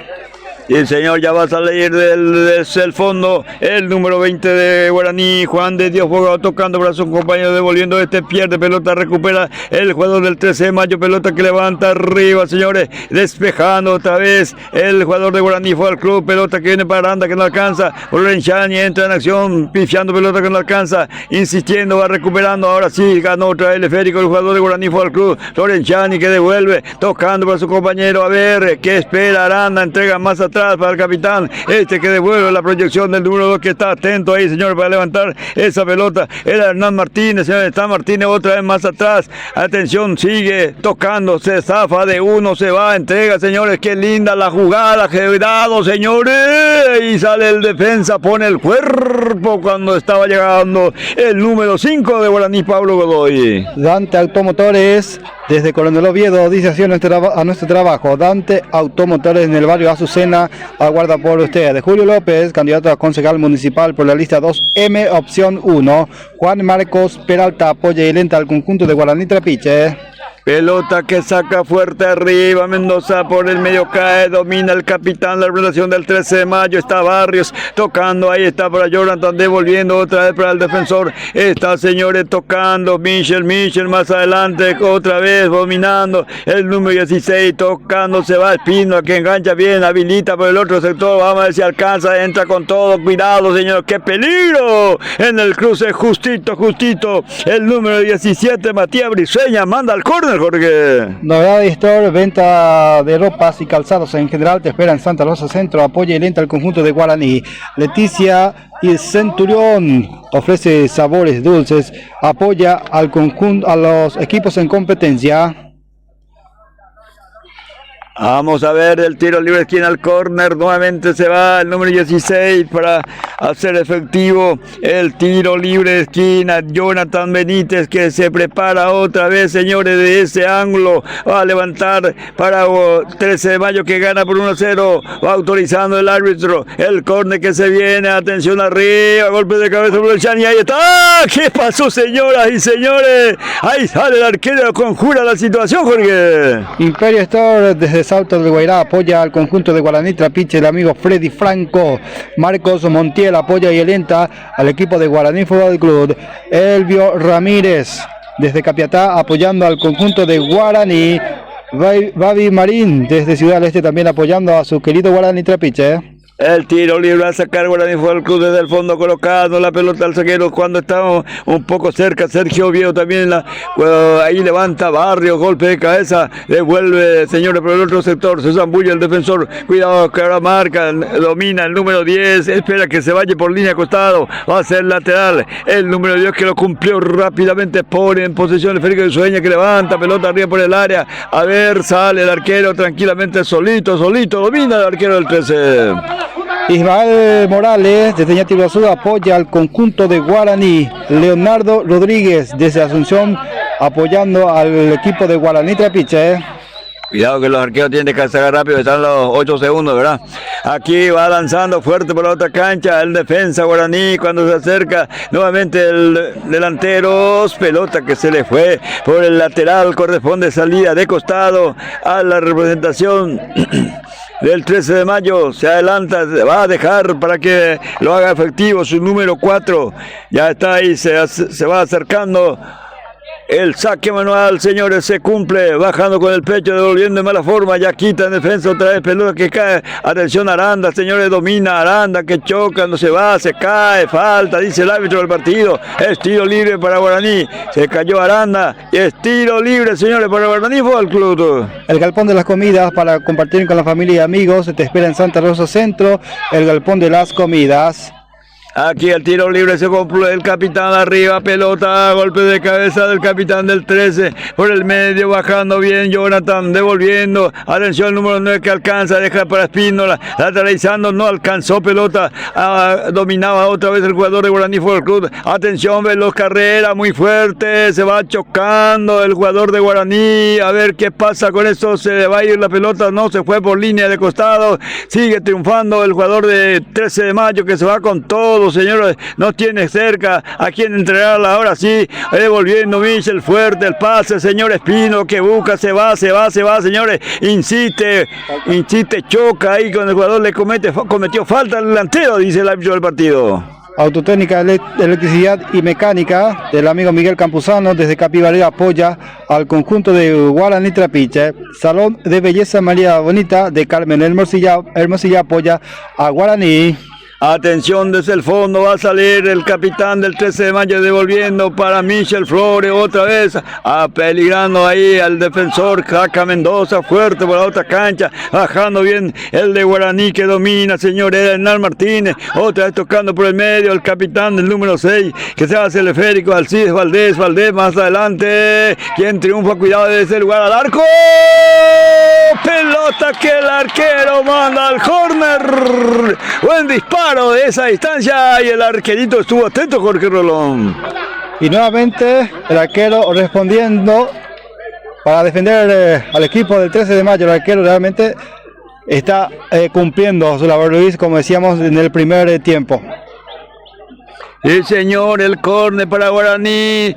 Y el señor ya va a salir desde el fondo, el número 20 de Guaraní, Juan de Dios Bogado, tocando para su compañero, devolviendo pierde pelota, recupera el jugador del 13 de mayo, pelota que levanta arriba, señores, despejando otra vez el jugador de Guaraní Fútbol Club, pelota que viene para Aranda, que no alcanza, Lorenchani entra en acción, pifiando pelota que no alcanza, insistiendo, va recuperando, ahora sí, ganó otra vez el esférico, el jugador de Guaraní Fútbol Club, Lorenchani que devuelve, tocando para su compañero, a ver, ¿qué espera Aranda? Entrega más atrás para el capitán, que devuelve la proyección del número 2, que está atento ahí, señor, para levantar esa pelota, era Hernán Martínez, señor, está Martínez otra vez más atrás, atención, sigue tocando, se zafa de uno, se va, entrega, señores, qué linda la jugada, cuidado, señores, y sale el defensa, pone el cuerpo cuando estaba llegando el número 5 de Guaraní, Pablo Godoy. Dante Automotores, desde Coronel Oviedo, dice así a nuestro trabajo, Dante Automotores en el barrio Azucena, aguarda por ustedes. Julio López, candidato a concejal municipal por la lista 2M, opción 1. Juan Marcos Peralta apoya y lenta al conjunto de Guaraní Trapiche. Pelota que saca fuerte arriba, Mendoza por el medio cae, domina el capitán, la relación del 13 de mayo, está Barrios tocando, ahí está para Jonathan, devolviendo otra vez para el defensor, está señores tocando, Michel más adelante, otra vez dominando, el número 16 tocando, se va Espino, que engancha bien, habilita por el otro sector, vamos a ver si alcanza, entra con todo, cuidado señor, qué peligro, en el cruce justito, el número 17 Matías Briseña manda al córner. Jorge. Novedades Store, venta de ropas y calzados en general, te espera en Santa Rosa Centro, apoya y lenta al conjunto de Guaraní. Leticia y Centurión ofrece sabores dulces, apoya al conjunto, a los equipos en competencia. Vamos a ver el tiro libre esquina al córner, nuevamente se va el número 16 para hacer efectivo el tiro libre de esquina. Jonathan Benítez que se prepara otra vez, señores, de ese ángulo, va a levantar para 13 de mayo que gana por 1-0, va autorizando el árbitro, el córner que se viene, atención arriba, golpe de cabeza por el Chani, ahí está. ¿Qué pasó, señoras y señores? Ahí sale el arquero, conjura la situación, Jorge. Imperio Store desde Salto del Guairá apoya al conjunto de Guaraní Trapiche, el amigo Freddy Franco. Marcos Montiel apoya y alenta al equipo de Guaraní Fútbol Club. Elvio Ramírez desde Capiatá apoyando al conjunto de Guaraní. Babi Marín desde Ciudad del Este también apoyando a su querido Guaraní Trapiche. El tiro libre a sacar Guaraní Fútbol Club desde el fondo, colocando la pelota al zaguero cuando estamos un poco cerca. Sergio Oviedo también ahí levanta Barrio, golpe de cabeza, devuelve, señores, por el otro sector, se zambulla el defensor, cuidado que ahora marca, domina el número 10, espera que se vaya por línea costado, va a ser lateral, el número 10 que lo cumplió rápidamente, pone en posesión el Federico de Sueña que levanta, pelota arriba por el área, a ver, sale el arquero tranquilamente, solito, domina el arquero del 13. Ismael Morales desde Ñatiguazú apoya al conjunto de Guaraní. Leonardo Rodríguez desde Asunción apoyando al equipo de Guaraní Trapiche. Cuidado que los arqueros tienen que sacar rápido, están los 8 segundos, ¿verdad? Aquí va lanzando fuerte por la otra cancha el defensa Guaraní cuando se acerca nuevamente el delantero, pelota que se le fue por el lateral, corresponde salida de costado a la representación del 13 de mayo, se adelanta, va a dejar para que lo haga efectivo su número 4, ya está ahí, se va acercando. El saque manual, señores, se cumple, bajando con el pecho, devolviendo de mala forma, ya quita en defensa otra vez, pelota que cae, atención Aranda, señores, domina Aranda, que choca, no se va, se cae, falta, dice el árbitro del partido, es tiro libre para Guaraní, se cayó Aranda, y es tiro libre, señores, para Guaraní Fútbol Club. El galpón de las comidas para compartir con la familia y amigos, se te espera en Santa Rosa Centro, el galpón de las comidas. Aquí el tiro libre se cumple, el capitán arriba, pelota, golpe de cabeza del capitán del 13, por el medio, bajando bien, Jonathan, devolviendo, atención el número 9 que alcanza, deja para Espínola, lateralizando, no alcanzó pelota, dominaba otra vez el jugador de Guaraní Fútbol Club, atención, veloz carrera, muy fuerte, se va chocando el jugador de Guaraní, a ver qué pasa con esto, se le va a ir la pelota, no, se fue por línea de costado, sigue triunfando el jugador de 13 de mayo que se va con todo, señores, no tiene cerca a quien entregarla, ahora sí, devolviendo Michel, fuerte el pase, señor Espino, que busca, se va, señores, insiste, choca ahí con el jugador, cometió falta al delantero, dice el árbitro del partido. Autotécnica, electricidad y mecánica del amigo Miguel Campuzano desde Capibaré apoya al conjunto de Guaraní Trapiche. Salón de Belleza María Bonita de Carmen Hermosilla apoya a Guaraní. Atención desde el fondo, va a salir el capitán del 13 de mayo devolviendo para Michel Flores otra vez, peligrando ahí al defensor Jaca Mendoza, fuerte por la otra cancha, bajando bien el de Guaraní que domina, señor Hernán Martínez, otra vez tocando por el medio el capitán del número 6, que se hace el esférico, Alcides Valdés más adelante, quien triunfa, cuidado desde ese lugar al arco, pelota que el arquero manda al córner, buen disparo de esa distancia y el arquerito estuvo atento, Jorge Rolón. Y nuevamente el arquero respondiendo para defender al equipo del 13 de mayo. El arquero realmente está cumpliendo su labor, Luis, como decíamos en el primer tiempo. Sí, señor, el córner para Guaraní,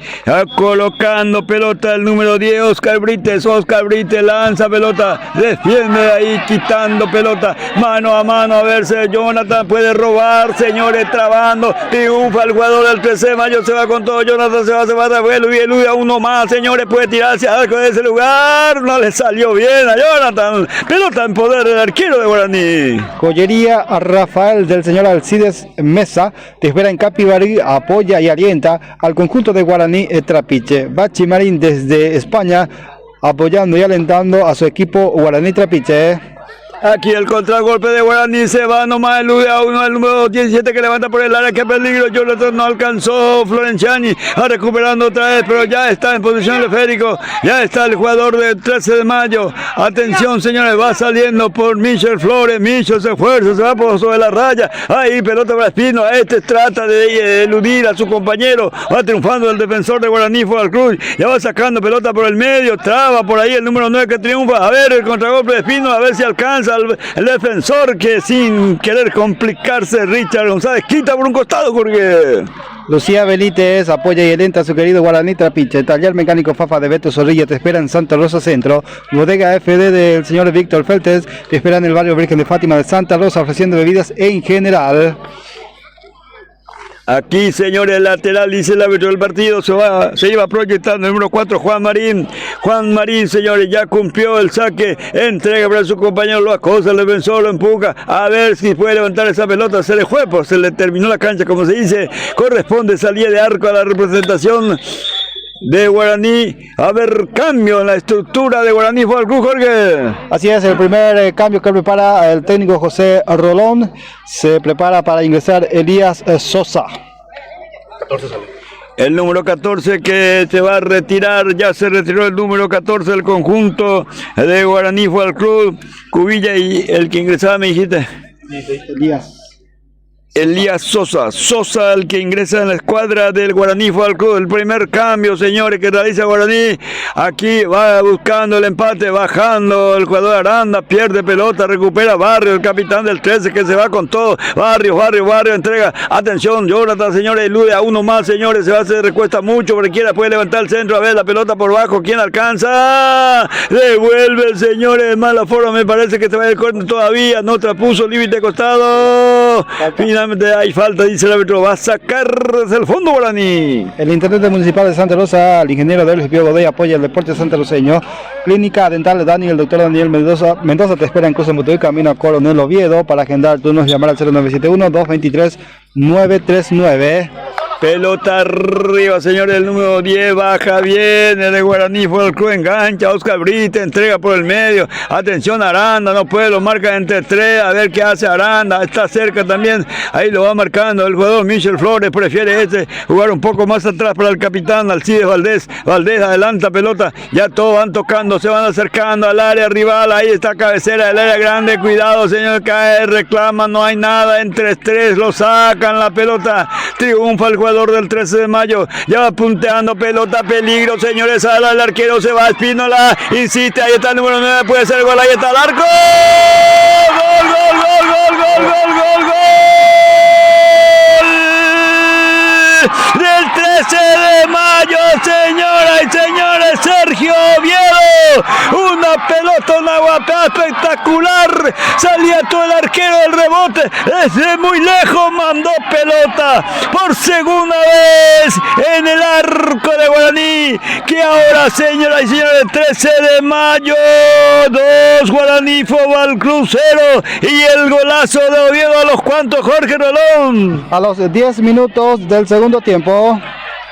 colocando pelota el número 10, Oscar Brites lanza pelota, defiende ahí, quitando pelota, mano a mano, a ver si Jonathan puede robar, señores, trabando, triunfa el jugador del 13 de mayo, se va con todo, Jonathan se va, elude a uno más, señores, puede tirarse al arco de ese lugar, no le salió bien a Jonathan, pelota en poder del arquero de Guaraní. Joyería Rafael del señor Alcides Mesa te espera en Capibarí, apoya y alienta al conjunto de Guaraní Trapiche. Bachi Marín desde España apoyando y alentando a su equipo Guaraní Trapiche. Aquí el contragolpe de Guaraní, se va nomás, elude a uno, el número 17 que levanta por el área, qué peligro, Jonathan no alcanzó, Florenciani va recuperando otra vez, pero ya está en posición de esférico, ya está el jugador del 13 de mayo, atención señores, va saliendo por Michel Flores, Michel se esfuerza, se va por sobre la raya, ahí pelota para Espino, trata de eludir a su compañero, va triunfando el defensor de Guaraní, Fútbol Club, ya va sacando pelota por el medio, traba por ahí el número 9 que triunfa, a ver el contragolpe de Espino, a ver si alcanza el defensor, que sin querer complicarse Richard González quita por un costado, Jorge. Lucía Benítez apoya y alienta a su querido Guaraní Trapiche. Taller Mecánico Fafa de Beto Zorrilla te espera en Santa Rosa Centro. Bodega FD del señor Víctor Feltes te espera en el barrio Virgen de Fátima de Santa Rosa, ofreciendo bebidas en general. Aquí, señores, el lateral, dice el árbitro del partido, se iba proyectando el número 4, Juan Marín, señores, ya cumplió el saque, entrega para su compañero, lo acosa, el defensor, lo empuja, a ver si puede levantar esa pelota, se le fue, pues se le terminó la cancha, como se dice, corresponde salida de arco a la representación de Guaraní. A ver, cambio en la estructura de Guaraní Fútbol Club, Jorge. Así es, el primer cambio que prepara el técnico José Rolón, se prepara para ingresar Elías Sosa. 14 sale. El número 14 que se va a retirar, ya se retiró el número 14 del conjunto de Guaraní Fútbol Club, Cubilla, y el que ingresaba, me dijiste. Elías Sosa, el que ingresa en la escuadra del Guaraní Fútbol Club, el primer cambio, señores, que realiza Guaraní. Aquí va buscando el empate, bajando el jugador Aranda, pierde pelota, recupera Barrio, el capitán del 13 que se va con todo. Barrio, entrega, atención, Jonathan, señores, elude a uno más, señores, se va a hacer, recuesta mucho, porque quiera puede levantar el centro, a ver la pelota por bajo, ¿quién alcanza? Devuelve, señores, de mala forma, me parece que se va a ir corto todavía, no traspuso límite costado. Finalmente hay falta, dice el árbitro, va a sacar desde el fondo Guaraní. El intendente municipal de Santa Rosa, el ingeniero Delio Pío Godoy, apoya el deporte santaroseño. Clínica Dental el doctor Daniel Mendoza te espera en Cruz Mutuy, camino a Coronel Oviedo. Para agendar turnos, llamar al 0971-223-939. Pelota arriba, señores, el número 10, baja bien, el de Guaraní Fútbol Club, engancha, Oscar Brite, entrega por el medio, atención Aranda, no puede, lo marca entre 3, a ver qué hace Aranda, está cerca también, ahí lo va marcando el jugador Michel Flores, prefiere jugar un poco más atrás para el capitán Alcides Valdés adelanta pelota, ya todos van tocando, se van acercando al área rival, ahí está cabecera del área grande, cuidado señor, cae, reclama, no hay nada, entre 3, lo sacan la pelota, triunfa el jugador del 13 de mayo, ya va punteando pelota, peligro, señores, el arquero se va, Espínola, insiste, ahí está el número 9, puede ser gol, ahí está el arco, gol, del 13 de mayo, señoras y señores, Sergio Oviedo, una pelota, una guapa espectacular, salía todo el arquero del rebote, desde muy lejos mandó pelota, por segunda vez en el arco de Guaraní, que ahora, señoras y señores, 13 de mayo, 2, Guaraní Fútbol Club 0, y el golazo de Oviedo a los cuantos, Jorge Rolón. A los 10 minutos del segundo tiempo.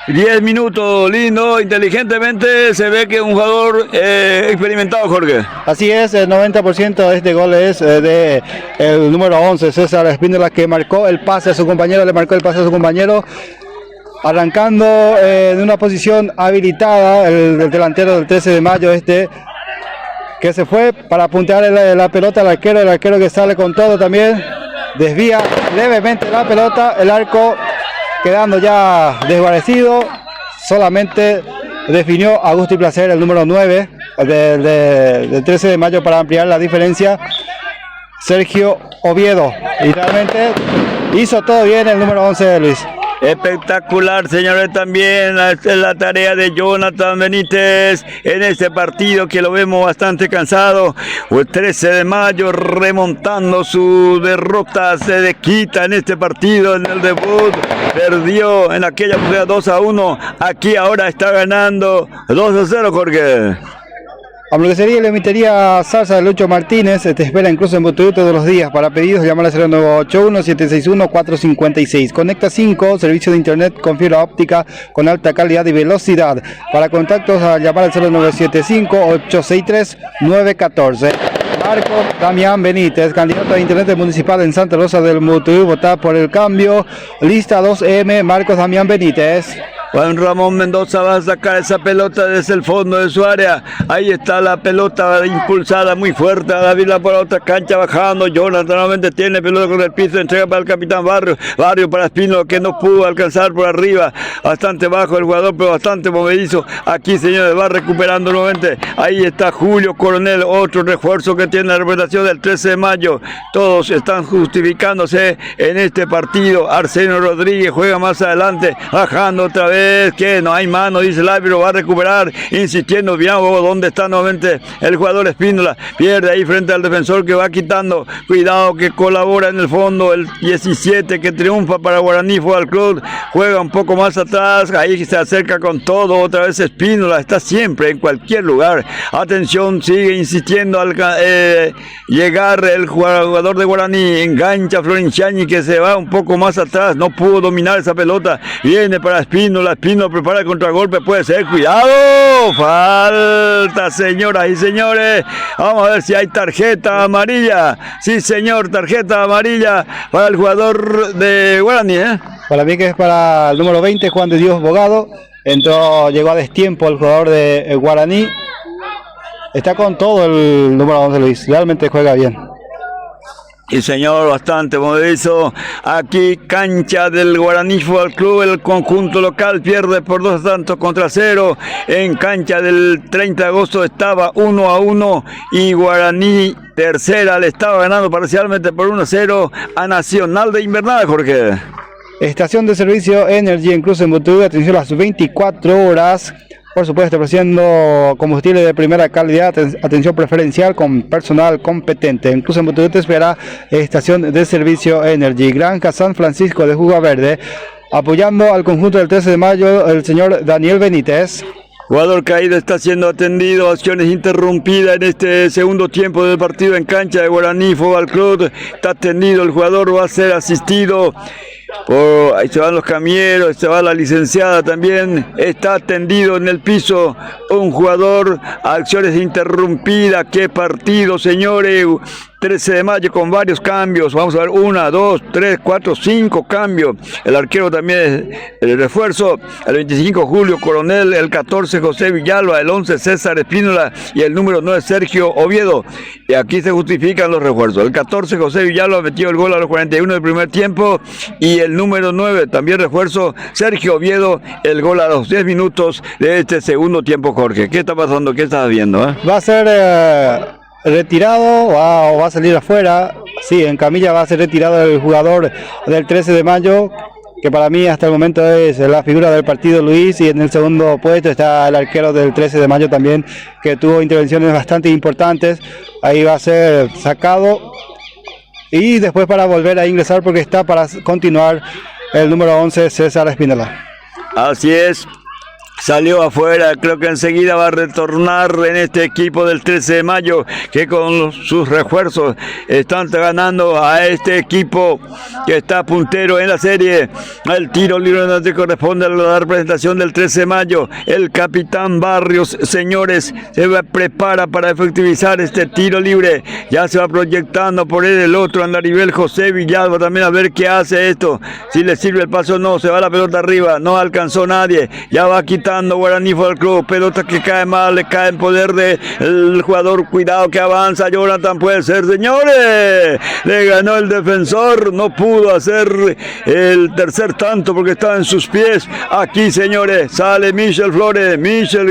10 minutos, lindo, inteligentemente, se ve que es un jugador experimentado, Jorge. Así es, el 90% de este gol es de el número 11, César Espínola, que marcó el pase a su compañero, arrancando en una posición habilitada, el delantero del 13 de mayo, que se fue para puntear la pelota al arquero, el arquero que sale con todo también, desvía levemente la pelota, el arco quedando ya desguarecido, solamente definió Augusto y Placer, el número 9 del 13 de mayo, para ampliar la diferencia, Sergio Oviedo, y realmente hizo todo bien el número 11 de Luis. Espectacular, señores, también la tarea de Jonathan Benítez en este partido que lo vemos bastante cansado. El 13 de mayo remontando su derrota, se desquita en este partido, en el debut. Perdió en aquella partida 2-1. Aquí ahora está ganando 2-0, Jorge. Hamburguesería y Lemitería Salsa de Lucho Martínez te espera incluso en Butú todos los días. Para pedidos, llamar al 0981-761-456. Conecta 5, servicio de internet con fibra óptica con alta calidad y velocidad. Para contactos, a llamar al 0975-863-914. Marco Damián Benítez, candidato a Internet Municipal en Santa Rosa del Mutú, votar por el cambio. Lista 2M, Marcos Damián Benítez. Juan Ramón Mendoza va a sacar esa pelota desde el fondo de su área. Ahí está la pelota impulsada muy fuerte. David la por la otra cancha bajando. Jonathan nuevamente tiene pelota con el piso. Entrega para el capitán Barrio. Barrio para Espino que no pudo alcanzar por arriba. Bastante bajo el jugador, pero bastante movedizo. Aquí, señores, va recuperando nuevamente. Ahí está Julio Coronel, otro refuerzo que tiene la representación del 13 de mayo. Todos están justificándose en este partido. Arsenio Rodríguez juega más adelante, bajando otra vez. Que no hay mano, dice el árbitro, va a recuperar, insistiendo bien, donde está nuevamente el jugador Espíndola, pierde ahí frente al defensor que va quitando, cuidado que colabora en el fondo, el 17 que triunfa para Guaraní Fútbol Club, juega un poco más atrás, ahí se acerca con todo, otra vez Espíndola, está siempre en cualquier lugar, atención, sigue insistiendo al llegar el jugador de Guaraní, engancha a Florinciani que se va un poco más atrás, no pudo dominar esa pelota, viene para Espíndola, Espino prepara el contragolpe, puede ser, cuidado, falta, señoras y señores, vamos a ver si hay tarjeta amarilla, sí señor, tarjeta amarilla para el jugador de Guaraní, Para mí que es para el número 20, Juan de Dios Bogado, llegó a destiempo el jugador de Guaraní, está con todo el número 11 Luis, realmente juega bien. Y señor, bastante movedizo. Aquí cancha del Guaraní Fútbol Club, el conjunto local pierde por 2-0 en cancha del 30 de agosto estaba 1-1 y Guaraní tercera le estaba ganando parcialmente por 1-0 a Nacional de Invernada, Jorge. Estación de servicio Energy en Cruz en Butú, atención a las 24 horas. Por supuesto, ofreciendo combustible de primera calidad, atención preferencial con personal competente. Incluso en Butú te espera estación de servicio Energy. Granja San Francisco de Juga Verde, apoyando al conjunto del 13 de mayo, el señor Daniel Benítez. Jugador caído está siendo atendido, acciones interrumpidas en este segundo tiempo del partido en cancha de Guaraní Fútbol Club. Está atendido, el jugador va a ser asistido. Ahí se van los camilleros, se va la licenciada también, está atendido en el piso un jugador, acciones interrumpidas, qué partido señores, 13 de mayo con varios cambios, vamos a ver 1, 2, 3, 4, 5 cambios, el arquero también es el refuerzo, el 25 Julio Coronel, el 14 José Villalba, el 11 César Espínola y el número 9 Sergio Oviedo, y aquí se justifican los refuerzos, el 14 José Villalba metió el gol a los 41 del primer tiempo y el número 9 también refuerzo Sergio Oviedo, el gol a los 10 minutos de este segundo tiempo. Jorge, ¿qué está pasando? ¿Qué estás viendo? Va a ser retirado o va a salir afuera. Sí, en camilla va a ser retirado el jugador del 13 de mayo, que para mí hasta el momento es la figura del partido Luis, y en el segundo puesto está el arquero del 13 de mayo también, que tuvo intervenciones bastante importantes. Ahí va a ser sacado y después para volver a ingresar porque está para continuar el número 11 César Espínola. Así es. Salió afuera, creo que enseguida va a retornar en este equipo del 13 de mayo que con sus refuerzos están ganando a este equipo que está puntero en la serie. El tiro libre donde corresponde a la representación del 13 de mayo. El capitán Barrios, señores, se prepara para efectivizar este tiro libre. Ya se va proyectando por él el otro Andaribel José Villalba también a ver qué hace esto. Si le sirve el paso o no, se va la pelota arriba, no alcanzó nadie. Ya va quitando Guaraní Fútbol Club, pelota que cae mal, le cae en poder del jugador, cuidado que avanza, Jonathan puede ser, señores, le ganó el defensor, no pudo hacer el tercer tanto porque estaba en sus pies. Aquí, señores, sale Michel Flores,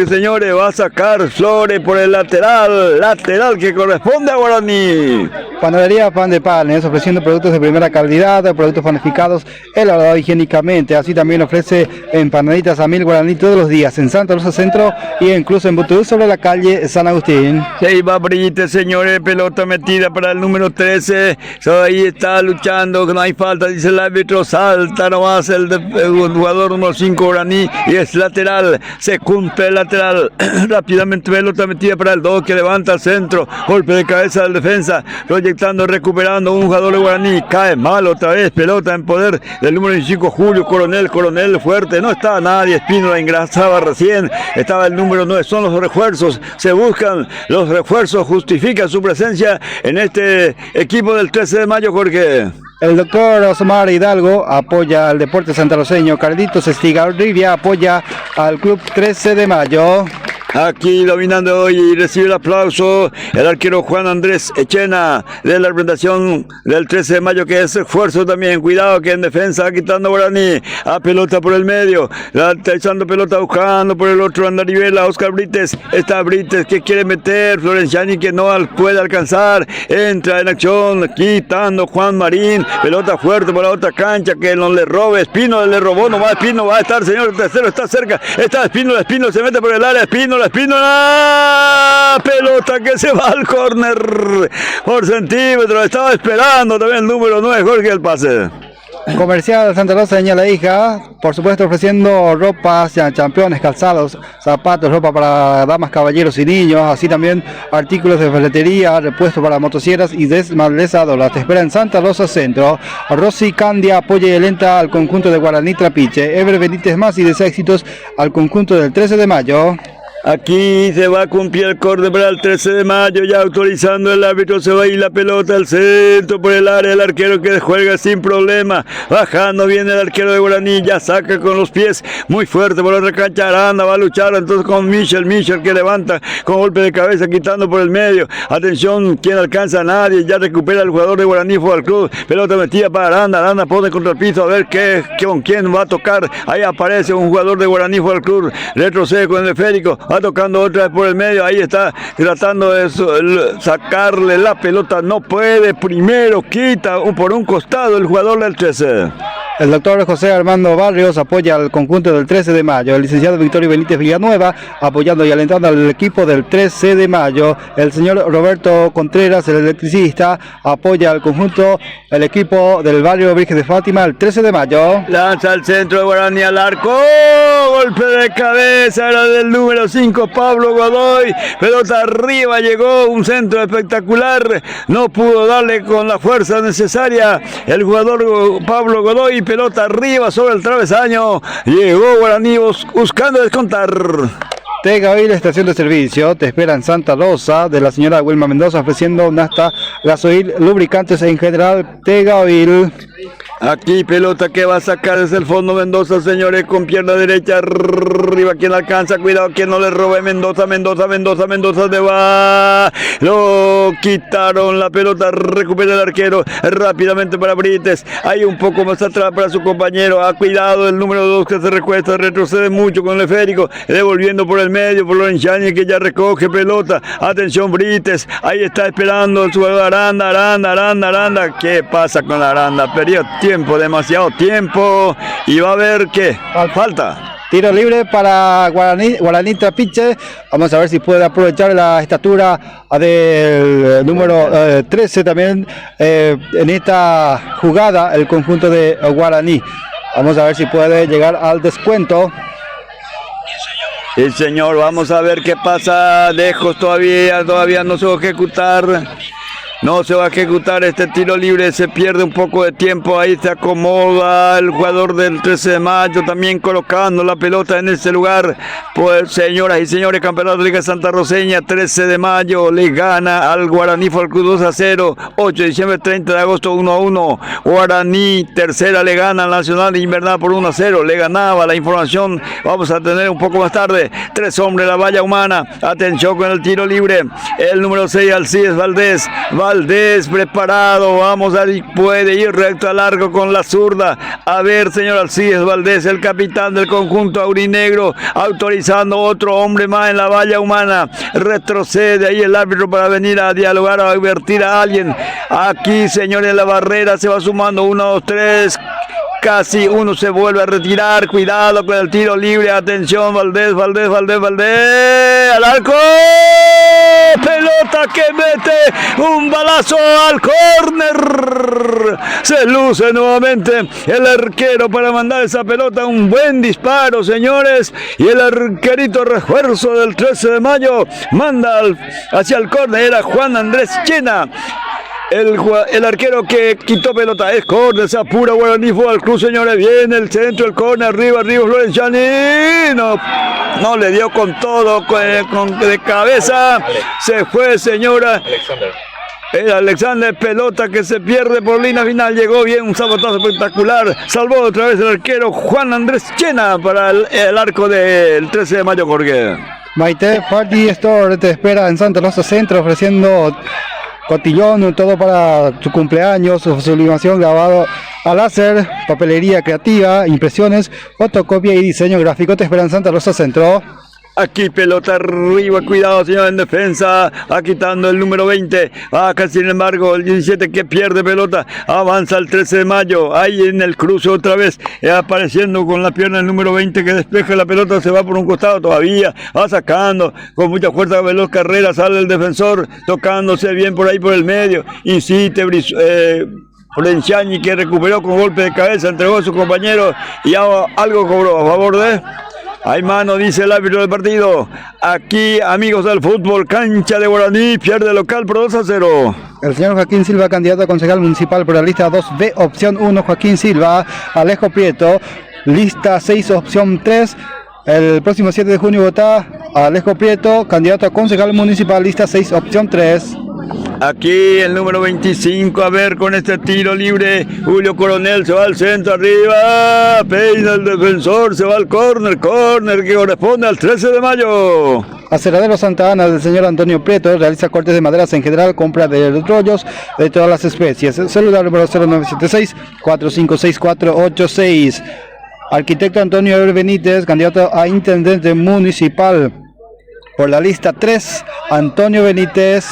señores, va a sacar Flores por el lateral que corresponde a Guaraní. Panadería Pan de Panes, ofreciendo productos de primera calidad, productos panificados, elaborados higiénicamente. Así también ofrece empanaditas a 1000 guaraní todos los días en Santa Rosa Centro y incluso en Butú sobre la calle San Agustín. Se iba Brites, señores, pelota metida para el número 13. Ahí está luchando, no hay falta, dice el árbitro. Salta nomás el jugador número 5 guaraní y es lateral. Se cumple el lateral. Rápidamente pelota metida para el 2 que levanta al centro. Golpe de cabeza del defensa. Proyectando, recuperando un jugador de guaraní. Cae mal otra vez. Pelota en poder del número 5 Julio Coronel. Coronel fuerte. No está nadie. Espínola engrasaba recién. Estaba el número 9. Son los refuerzos. Se buscan los refuerzos. Justifican su presencia en este equipo del 13 de mayo, Jorge. El doctor Osmar Hidalgo apoya al deporte santarroceño. Carlitos Estigarribia apoya al club 13 de mayo. Aquí dominando hoy y recibe el aplauso el arquero Juan Andrés Echena de la representación del 13 de mayo, que es esfuerzo también. Cuidado que en defensa va quitando guaraní. A pelota por el medio. Echando pelota, buscando por el otro Andaribela. Oscar Brites. Está Brites que quiere meter. Florenciani que no puede alcanzar. Entra en acción. Quitando Juan Marín. Pelota fuerte por la otra cancha que no le robe. Espínola le robó. Nomás Espínola va a estar, señor. El tercero está cerca. Está Espínola. Espínola se mete por el área. Espínola. Pelota que se va al córner por centímetro. Estaba esperando también el número 9, Jorge, el pase. Comercial Santa Rosa de la hija, por supuesto ofreciendo ropas, championes, calzados, zapatos, ropa para damas, caballeros y niños, así también artículos de ferretería, repuestos para motosierras y desmaldezadoras. Te espera en Santa Rosa Centro. Rosy Candia apoya y alenta al conjunto de Guaraní Trapiche. Ever Benítez más y desea éxitos al conjunto del 13 de mayo. Aquí se va a cumplir el córner para el 13 de mayo, ya autorizando el árbitro. Se va a ir la pelota al centro por el área. El arquero que juega sin problema. Bajando viene el arquero de Guaraní. Ya saca con los pies muy fuerte por otra cancha. Aranda va a luchar entonces con Michel que levanta con golpe de cabeza, quitando por el medio. Atención, quien alcanza a nadie. Ya recupera el jugador de Guaraní Fútbol Club. Pelota metida para Aranda. Aranda pone contra el piso a ver con quién va a tocar. Ahí aparece un jugador de Guaraní Fútbol Club. Retrocede con el esférico. Va tocando otra vez por el medio. Ahí está tratando de sacarle la pelota. No puede. Primero quita por un costado el jugador del 13. El doctor José Armando Barrios apoya al conjunto del 13 de mayo. El licenciado Victorio Benítez Villanueva apoyando y alentando al equipo del 13 de mayo. El señor Roberto Contreras, el electricista, apoya al conjunto, el equipo del barrio Virgen de Fátima, el 13 de mayo. Lanza al centro de Guaraní al arco. Golpe de cabeza, era del número 5 Pablo Godoy. Pelota arriba, llegó un centro espectacular. No pudo darle con la fuerza necesaria el jugador Pablo Godoy. Pelota arriba sobre el travesaño. Llegó Guaraní buscando descontar. Tega Oil, estación de servicio, te espera en Santa Rosa, de la señora Wilma Mendoza, ofreciendo nafta, gasoil, lubricantes en general. Tega Oil. Aquí pelota que va a sacar desde el fondo Mendoza, señores, con pierna derecha arriba. Quien alcanza, cuidado que no le robe Mendoza se va. Lo quitaron la pelota, recupera el arquero rápidamente para Brites. Hay un poco más atrás para su compañero. Cuidado el número 2 que se recuesta, retrocede mucho con el esférico, devolviendo por el medio por Lorenchani que ya recoge pelota. Atención Brites, ahí está esperando el jugador Aranda. ¿Qué pasa con Aranda? Perdió tiempo, demasiado tiempo, y va a haber que falta. Tiro libre para Guaraní Trapiche. Vamos a ver si puede aprovechar la estatura del número 13 también en esta jugada el conjunto de Guaraní. Vamos a ver si puede llegar al descuento. Sí, señor, vamos a ver qué pasa. Lejos todavía no se va a ejecutar. No se va a ejecutar este tiro libre, se pierde un poco de tiempo. Ahí se acomoda el jugador del 13 de mayo, también colocando la pelota en ese lugar. Pues, señoras y señores, Campeonato de Liga Santa Roseña, 13 de mayo, le gana al Guaraní Fútbol Club 2-0. 8 de diciembre, 30 de agosto, 1-1. Guaraní, tercera, le gana al Nacional Invernal por 1-0. Le ganaba la información, vamos a tener un poco más tarde. 3 hombres, la valla humana. Atención con el tiro libre. El número 6, Alcides Valdés Valdés preparado, vamos a puede ir recto al largo con la zurda. A ver, señor Alcides Valdés, el capitán del conjunto aurinegro, autorizando otro hombre más en la valla humana. Retrocede ahí el árbitro para venir a dialogar, a advertir a alguien. Aquí, señores, la barrera se va sumando 1, 2, 3. Casi uno se vuelve a retirar, cuidado con el tiro libre, atención, Valdés, al arco, pelota que mete un balazo al córner, se luce nuevamente el arquero para mandar esa pelota, un buen disparo, señores, y el arquerito refuerzo del 13 de mayo manda hacia el córner, era Juan Andrés Chena. El arquero que quitó pelota es córner, se apura Guaraní Fútbol Club, señores, viene el centro, el córner, arriba Florenciani, no le dio con todo, de cabeza, se fue, señora. El Alexander, pelota que se pierde por línea final, llegó bien, un sabotazo espectacular, salvó otra vez el arquero Juan Andrés Chena para el arco del 13 de mayo, Jorge. Maite Party Store te espera en Santa Rosa Centro ofreciendo cotillón, todo para su cumpleaños, su sublimación, grabado a láser, papelería creativa, impresiones, fotocopia y diseño gráfico. Te esperan Santa Rosa Centro. Aquí pelota arriba, cuidado, señor, en defensa, va quitando el número 20, acá sin embargo el 17 que pierde pelota, avanza el 13 de mayo, ahí en el cruce otra vez, apareciendo con la pierna el número 20 que despeja la pelota, se va por un costado todavía, va sacando con mucha fuerza, veloz carrera, sale el defensor, tocándose bien por ahí por el medio, insiste Florenciani que recuperó con golpe de cabeza, entregó a su compañero y algo cobró a favor de... Hay mano, dice el árbitro del partido. Aquí, amigos del fútbol, cancha de Guaraní, pierde local por 2-0. El señor Joaquín Silva, candidato a concejal municipal por la lista 2B, opción 1, Joaquín Silva. Alejo Prieto, lista 6, opción 3. El próximo 7 de junio vota Alejo Prieto, candidato a concejal municipal, lista 6, opción 3. Aquí el número 25, a ver, con este tiro libre, Julio Coronel se va al centro, arriba, peina el defensor, se va al córner que corresponde al 13 de mayo. Aserradero Santa Ana del señor Antonio Prieto realiza cortes de maderas en general, compra de rollos de todas las especies. Celular número 0976-456486. Arquitecto Antonio Eber Benítez, candidato a intendente municipal por la lista 3, Antonio Benítez.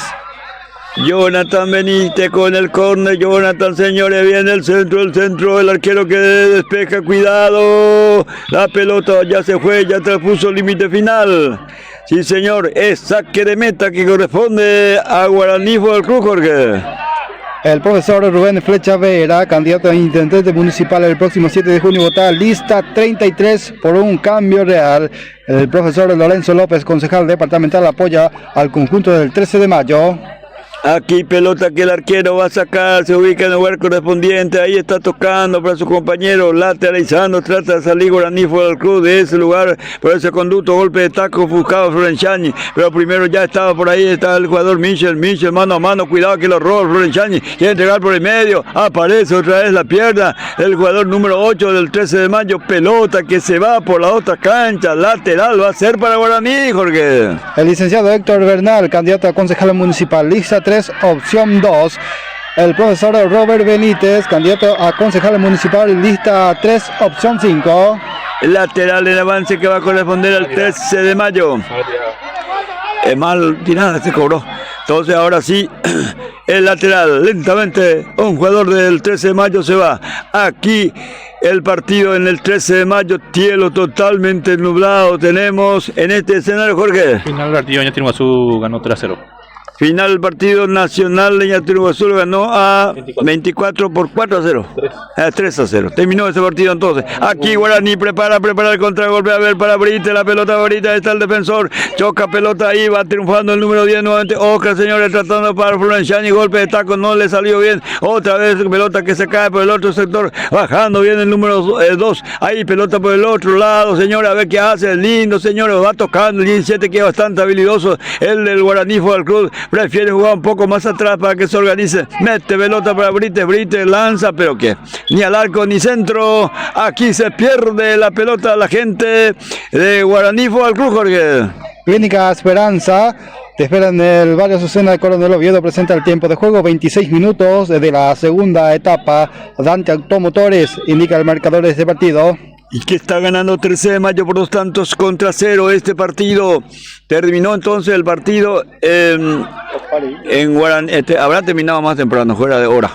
Jonathan Benítez con el córner, Jonathan, señores, viene el centro, el arquero que despeja, cuidado, la pelota ya se fue, ya traspuso el límite final. Sí, señor, es saque de meta que corresponde a Guaraní Fútbol Club, Jorge. El profesor Rubén Flecha Vera, candidato a intendente municipal el próximo 7 de junio, vota lista 33 por un cambio real. El profesor Lorenzo López, concejal departamental, apoya al conjunto del 13 de mayo. Aquí pelota que el arquero va a sacar, se ubica en el lugar correspondiente, ahí está tocando para su compañero, lateralizando, trata de salir Guaraní Fútbol Club de ese lugar, por ese conducto, golpe de taco, buscaba Florenciani, pero primero ya estaba por ahí, está el jugador Michel, mano a mano, cuidado que lo roba Florenciani, quiere entregar por el medio, aparece otra vez la pierna, el jugador número 8 del 13 de mayo, pelota que se va por la otra cancha, lateral, va a ser para Guaraní, Jorge. El licenciado Héctor Bernal, candidato a concejal municipal, lista 3, opción 2. El profesor Robert Benítez, candidato a concejal municipal, lista 3, opción 5. El lateral en avance que va a corresponder al 13 de mayo. Mal tirada se cobró. Entonces ahora sí, el lateral, lentamente, un jugador del 13 de mayo se va. Aquí el partido en el 13 de mayo, cielo totalmente nublado. Tenemos en este escenario, Jorge. Final del partido, Ñatiriguazú ganó 3-0. Final del partido nacional de Ñatiriguazú ganó a 24 por 4-0. 3-0. Terminó ese partido entonces. Aquí Guaraní prepara el contragolpe. A ver para Brite, la pelota Brite, está el defensor. Choca pelota ahí, va triunfando el número 10 nuevamente. Oscar, señores, tratando para Florenciani, golpe de taco, no le salió bien. Otra vez pelota que se cae por el otro sector. Bajando bien el número 2. Ahí pelota por el otro lado, señores, a ver qué hace. Lindo, señores, va tocando el 17 que es bastante habilidoso. El del Guaraní Fútbol Club. Prefiere jugar un poco más atrás para que se organice. Mete pelota para Brite lanza, pero que ni al arco ni centro. Aquí se pierde la pelota la gente de Guaraní Fútbol Club, Jorge. Clínica Esperanza Te esperan el barrio Azucena de Coronel Oviedo. Presenta el tiempo de juego, 26 minutos de la segunda etapa. Dante Automotores indica el marcador de este partido. Y que está ganando 13 de mayo por 2-0 este partido. Terminó entonces el partido en Guaraní. Habrá terminado más temprano, fuera de hora.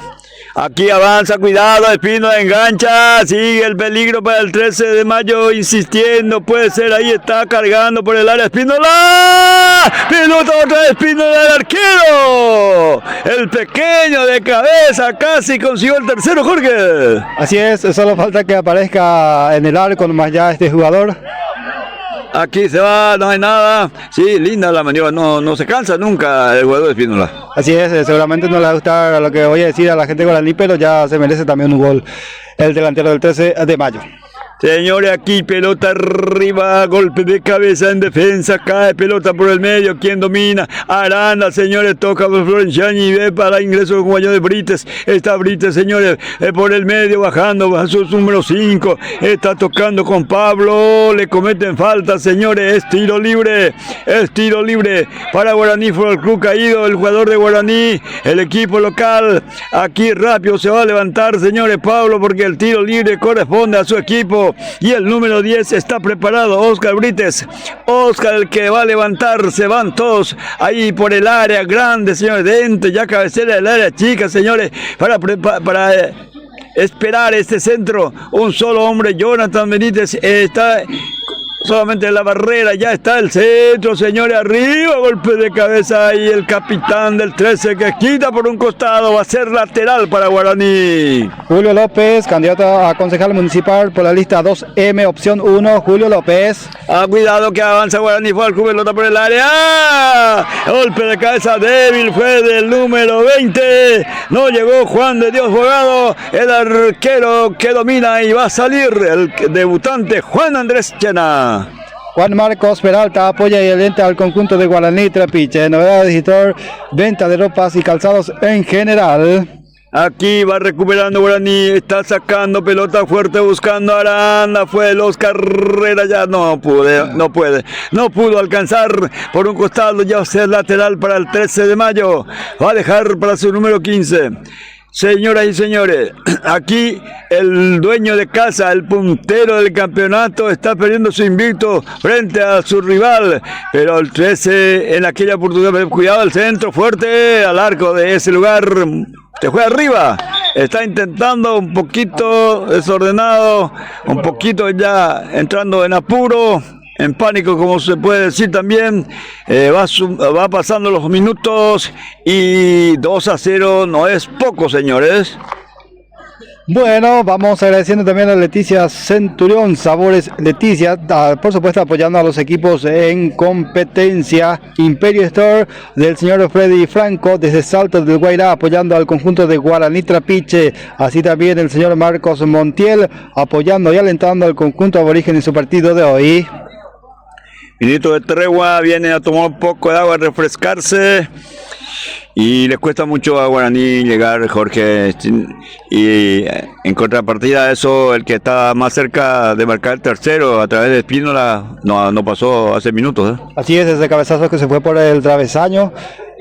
Aquí avanza, cuidado, Espínola engancha, sigue el peligro para el 13 de mayo, insistiendo, puede ser, ahí está cargando por el área Espínola, pelota otra vez Espínola, el arquero, el pequeño de cabeza, casi consiguió el tercero, Jorge. Así es, solo falta que aparezca en el arco nomás ya este jugador. Aquí se va, no hay nada. Sí, linda la maniobra, no se cansa nunca el jugador de Espínola. Así es, seguramente no le va a gustar lo que voy a decir a la gente de Guaraní, pero ya se merece también un gol el delantero del 13 de mayo. Señores, aquí pelota arriba, golpe de cabeza en defensa, cae pelota por el medio, ¿quién domina? Aranda, señores, toca por Florenciani y ve para ingreso el compañero de Brites, está Brites, señores, por el medio, bajando a su número 5, está tocando con Pablo, le cometen falta, señores, es tiro libre para Guaraní Fútbol Club, caído el jugador de Guaraní, el equipo local, aquí rápido se va a levantar, señores, Pablo, porque el tiro libre corresponde a su equipo. Y el número 10 está preparado, Oscar Brites. Oscar, el que va a levantar, se van todos ahí por el área grande, señores, dentro, ya cabecera del área chica, señores, para esperar este centro. Un solo hombre, Jonathan Benítez, está solamente en la barrera, ya está el centro, señores, arriba, golpe de cabeza y el capitán del 13 que quita por un costado, va a ser lateral para Guaraní. Julio López, candidato a concejal municipal por la lista 2M, opción 1, Julio López. Cuidado que avanza Guaraní, fue al club, pelota por el área, golpe de cabeza débil, fue del número 20, no llegó Juan de Dios Bogado, el arquero que domina y va a salir el debutante Juan Andrés Chena. Juan Marcos Peralta apoya y alienta al conjunto de Guaraní Trapiche. Novedad de editor, venta de ropas y calzados en general. Aquí va recuperando Guaraní, está sacando pelota fuerte buscando a Aranda, fue el Oscar Herrera, ya no pudo alcanzar por un costado, ya va a ser lateral para el 13 de mayo, va a dejar para su número 15. Señoras y señores, aquí el dueño de casa, el puntero del campeonato, está perdiendo su invicto frente a su rival, pero el 13 en aquella oportunidad, cuidado al centro, fuerte al arco de ese lugar, se fue arriba, está intentando un poquito desordenado, un poquito ya entrando en apuro, en pánico, como se puede decir también. Va pasando los minutos y 2-0 no es poco, señores. Bueno, vamos agradeciendo también a Leticia Centurión, Sabores Leticia, por supuesto apoyando a los equipos en competencia. Imperio Store del señor Freddy Franco desde Salto del Guairá, apoyando al conjunto de Guaraní Trapiche. Así también el señor Marcos Montiel apoyando y alentando al conjunto aborigen en su partido de hoy. Minito de tregua, viene a tomar un poco de agua, a refrescarse. Y les cuesta mucho a Guaraní llegar, Jorge. Y en contrapartida a eso, el que está más cerca de marcar el tercero a través de Espínola no pasó hace minutos. Así es, ese cabezazo que se fue por el travesaño.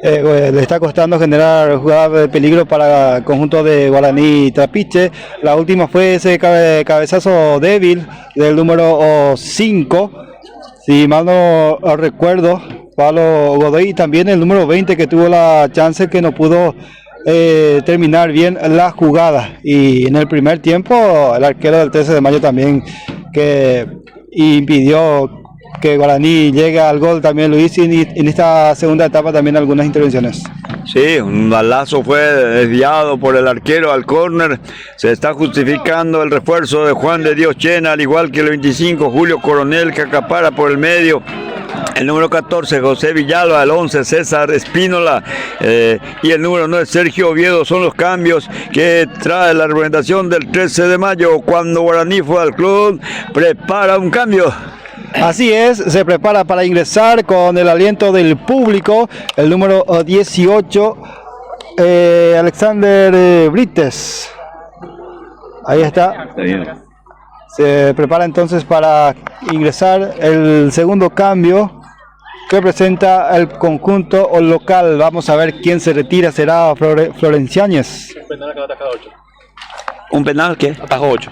Le está costando generar jugadas de peligro para el conjunto de Guaraní Trapiche. La última fue ese cabezazo débil del número 5. Si mal no recuerdo, Pablo Godoy, y también el número 20 que tuvo la chance que no pudo terminar bien la jugada. Y en el primer tiempo el arquero del 13 de mayo también que impidió que Guaraní llegue al gol, también lo hizo, y en esta segunda etapa también algunas intervenciones. Sí, un balazo fue desviado por el arquero al córner. Se está justificando el refuerzo de Juan de Dios Chena, al igual que el 25 Julio Coronel, que acapara por el medio. El número 14 José Villalba, el 11 César Espínola y el número 9 Sergio Oviedo son los cambios que trae la representación del 13 de mayo, cuando Guaraní fue al club, prepara un cambio. Así es, se prepara para ingresar con el aliento del público el número 18, Alexander Brites. Ahí está. Se prepara entonces para ingresar el segundo cambio representa el conjunto local. Vamos a ver quién se retira, será Florenciáñez. Un penal que ataca 8. ¿Un penal qué? Atajó 8.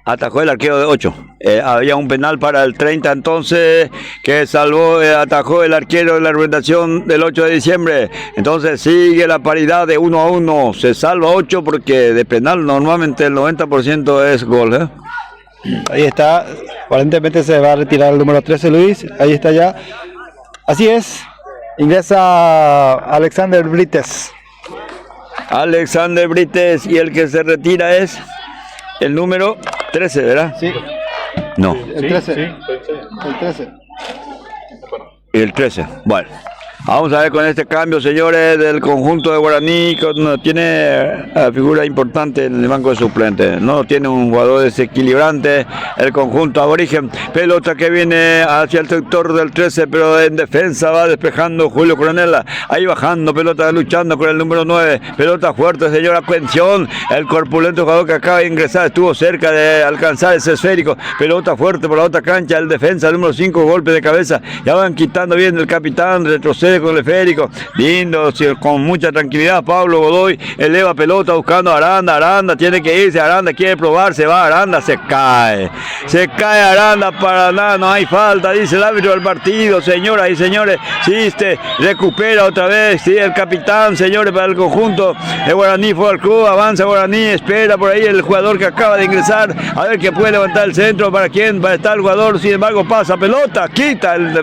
Atajó el arquero de 8. Había un penal para el 30 entonces que salvó, atajó el arquero de la representación del 8 de diciembre. Entonces sigue la paridad de 1-1. Se salva 8 porque de penal normalmente el 90% es gol. Ahí está. Aparentemente se va a retirar el número 13 Luis. Ahí está ya. Así es. Ingresa Alexander Brites. Alexander Brites, y el que se retira es el número 13, ¿verdad? Sí. No. El 13. Sí. El 13. El 13. Bueno. Vamos a ver con este cambio, señores, del conjunto de Guaraní, que no tiene figura importante en el banco de suplentes. No tiene un jugador desequilibrante el conjunto aborigen. Pelota que viene hacia el sector del 13, pero en defensa va despejando Julio Coronela. Ahí bajando, pelota luchando con el número 9. Pelota fuerte, señora. Atención, el corpulento jugador que acaba de ingresar estuvo cerca de alcanzar ese esférico. Pelota fuerte por la otra cancha, el defensa, el número 5, golpe de cabeza. Ya van quitando bien el capitán, retrocede con el esférico, lindo, con mucha tranquilidad. Pablo Godoy eleva pelota buscando a Aranda. Aranda tiene que irse, Aranda quiere probar, se va Aranda, se cae Aranda, para nada, no hay falta, dice el árbitro del partido. Señoras y señores, Siste recupera otra vez, sí, el capitán, señores, para el conjunto de Guaraní Fútbol Club. Avanza Guaraní, espera por ahí el jugador que acaba de ingresar, a ver que puede levantar el centro, para quién va a estar el jugador. Sin embargo pasa pelota, quita el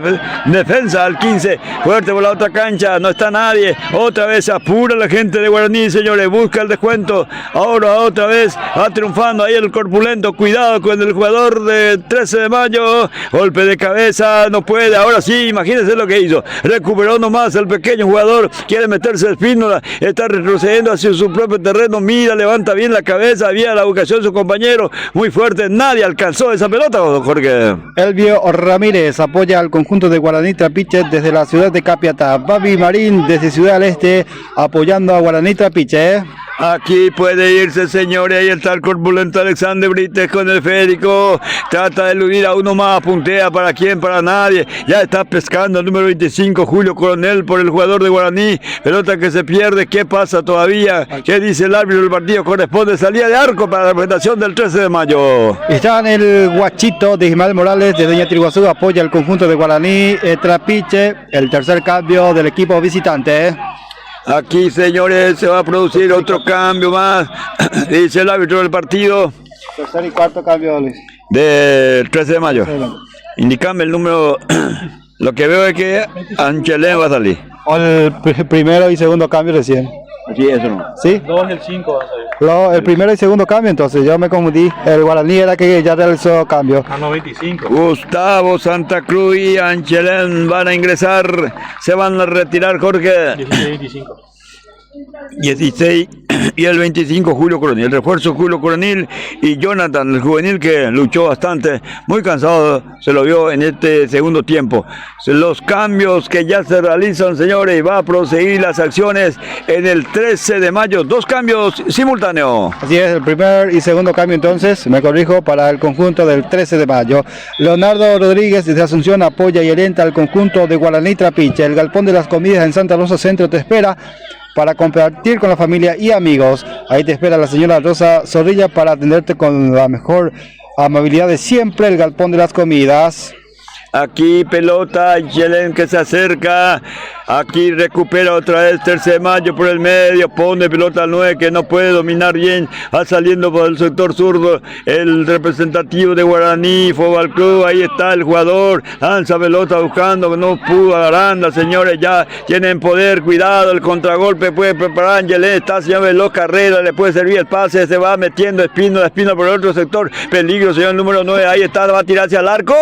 defensa al 15, fuerte por la otra cancha, no está nadie. Otra vez apura la gente de Guaraní, señores, busca el descuento. Ahora otra vez va triunfando ahí el corpulento. Cuidado con el jugador de 13 de mayo. Golpe de cabeza, no puede. Ahora sí, imagínense lo que hizo. Recuperó nomás el pequeño jugador. Quiere meterse el Espínola. Está retrocediendo hacia su propio terreno. Mira, levanta bien la cabeza. Había la ubicación de su compañero. Muy fuerte. Nadie alcanzó esa pelota, Jorge. Elvio Ramírez apoya al conjunto de Guaraní Trapiche desde la ciudad de Capiatá. Babi Marín desde Ciudad del Este apoyando a Guaraní Trapiche. Aquí puede irse, señores. Ahí está el corpulento Alexander Brites con el esférico. Trata de eludir a uno más. Puntea para quién, para nadie. Ya está pescando el número 25, Julio Coronel, por el jugador de Guaraní. Pelota que se pierde. ¿Qué pasa todavía? ¿Qué dice el árbitro del partido? Corresponde salida de arco para la presentación del 13 de mayo. Está en el Guachito de Ismael Morales de Doña Triguazú. Apoya al conjunto de Guaraní Trapiche. El tercer cambio del equipo visitante. Aquí, señores, se va a producir otro cambio más, dice el árbitro del partido. Tercer y cuarto cambio, Luis. Del 13 de mayo. Indicame el número. Lo que veo es que Angelén va a salir. O el primero y segundo cambio recién. Sí, eso no. ¿Sí? 2 y el 5 va a salir. El primero y segundo cambio, entonces yo me confundí. El Guaraní era que ya realizó cambio. Ah, no, 25. Gustavo Santa Cruz y Angelén van a ingresar. Se van a retirar, Jorge. 16-25. 16 y el 25 Julio Coronel, el refuerzo Julio Coronel y Jonathan, el juvenil que luchó bastante, muy cansado, se lo vio en este segundo tiempo. Los cambios que ya se realizan, señores, y va a proseguir las acciones en el 13 de mayo, 2 cambios simultáneos. Así es, el primer y segundo cambio entonces, me corrijo, para el conjunto del 13 de mayo. Leonardo Rodríguez desde Asunción apoya y alienta al conjunto de Guaraní Trapiche. El galpón de las comidas en Santa Rosa Centro te espera para compartir con la familia y amigos. Ahí te espera la señora Rosa Zorrilla para atenderte con la mejor amabilidad de siempre. El galpón de las comidas. Aquí pelota, Yelen que se acerca, aquí recupera otra vez 13 de mayo por el medio, pone pelota al 9 que no puede dominar bien, va saliendo por el sector zurdo, el representativo de Guaraní Fútbol Club, ahí está el jugador, lanza pelota buscando, no pudo Aranda, señores, ya tienen poder, cuidado, el contragolpe puede preparar, Yelen está, señor Veloz Carrera, le puede servir el pase, se va metiendo Espino por el otro sector, peligro, señor número 9, ahí está, va a tirar hacia el arco,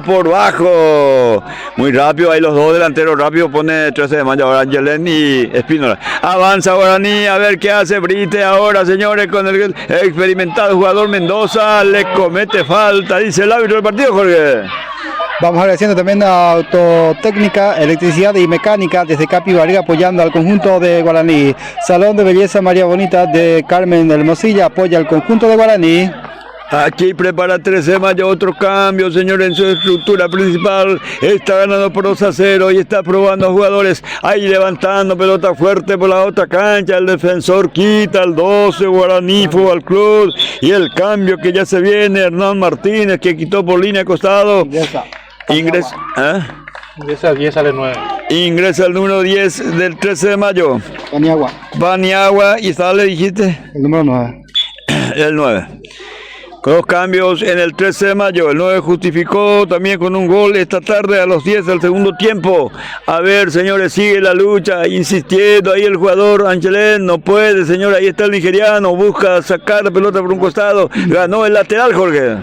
por bajo, muy rápido, ahí los dos delanteros rápido, pone 13 de mayo ahora Angelén y Espínola, avanza Guaraní, a ver qué hace Brite ahora, señores, con el experimentado jugador Mendoza, le comete falta, dice el árbitro del partido, Jorge. Vamos agradeciendo también a Autotécnica, Electricidad y Mecánica desde Capi Barriga apoyando al conjunto de Guaraní. Salón de Belleza María Bonita de Carmen Hermosilla apoya al conjunto de Guaraní. Aquí prepara 13 de mayo otro cambio, señor, en su estructura principal. Está ganando por 2-0 y está probando a jugadores. Ahí levantando pelota fuerte por la otra cancha. El defensor quita el 12, Guaraní Fútbol Club. Y el cambio que ya se viene, Hernán Martínez, que quitó por línea de costado. Ingresa. Ingresa el 10, sale 9. Ingresa el número 10 del 13 de mayo. Paniagua. Y sale, dijiste. El número 9. El 9. Dos cambios en el 13 de mayo. El 9 justificó también con un gol esta tarde a los 10 del segundo tiempo. A ver, señores, sigue la lucha, insistiendo ahí el jugador Angelén. No puede, señor. Ahí está el nigeriano. Busca sacar la pelota por un costado. Ganó el lateral, Jorge.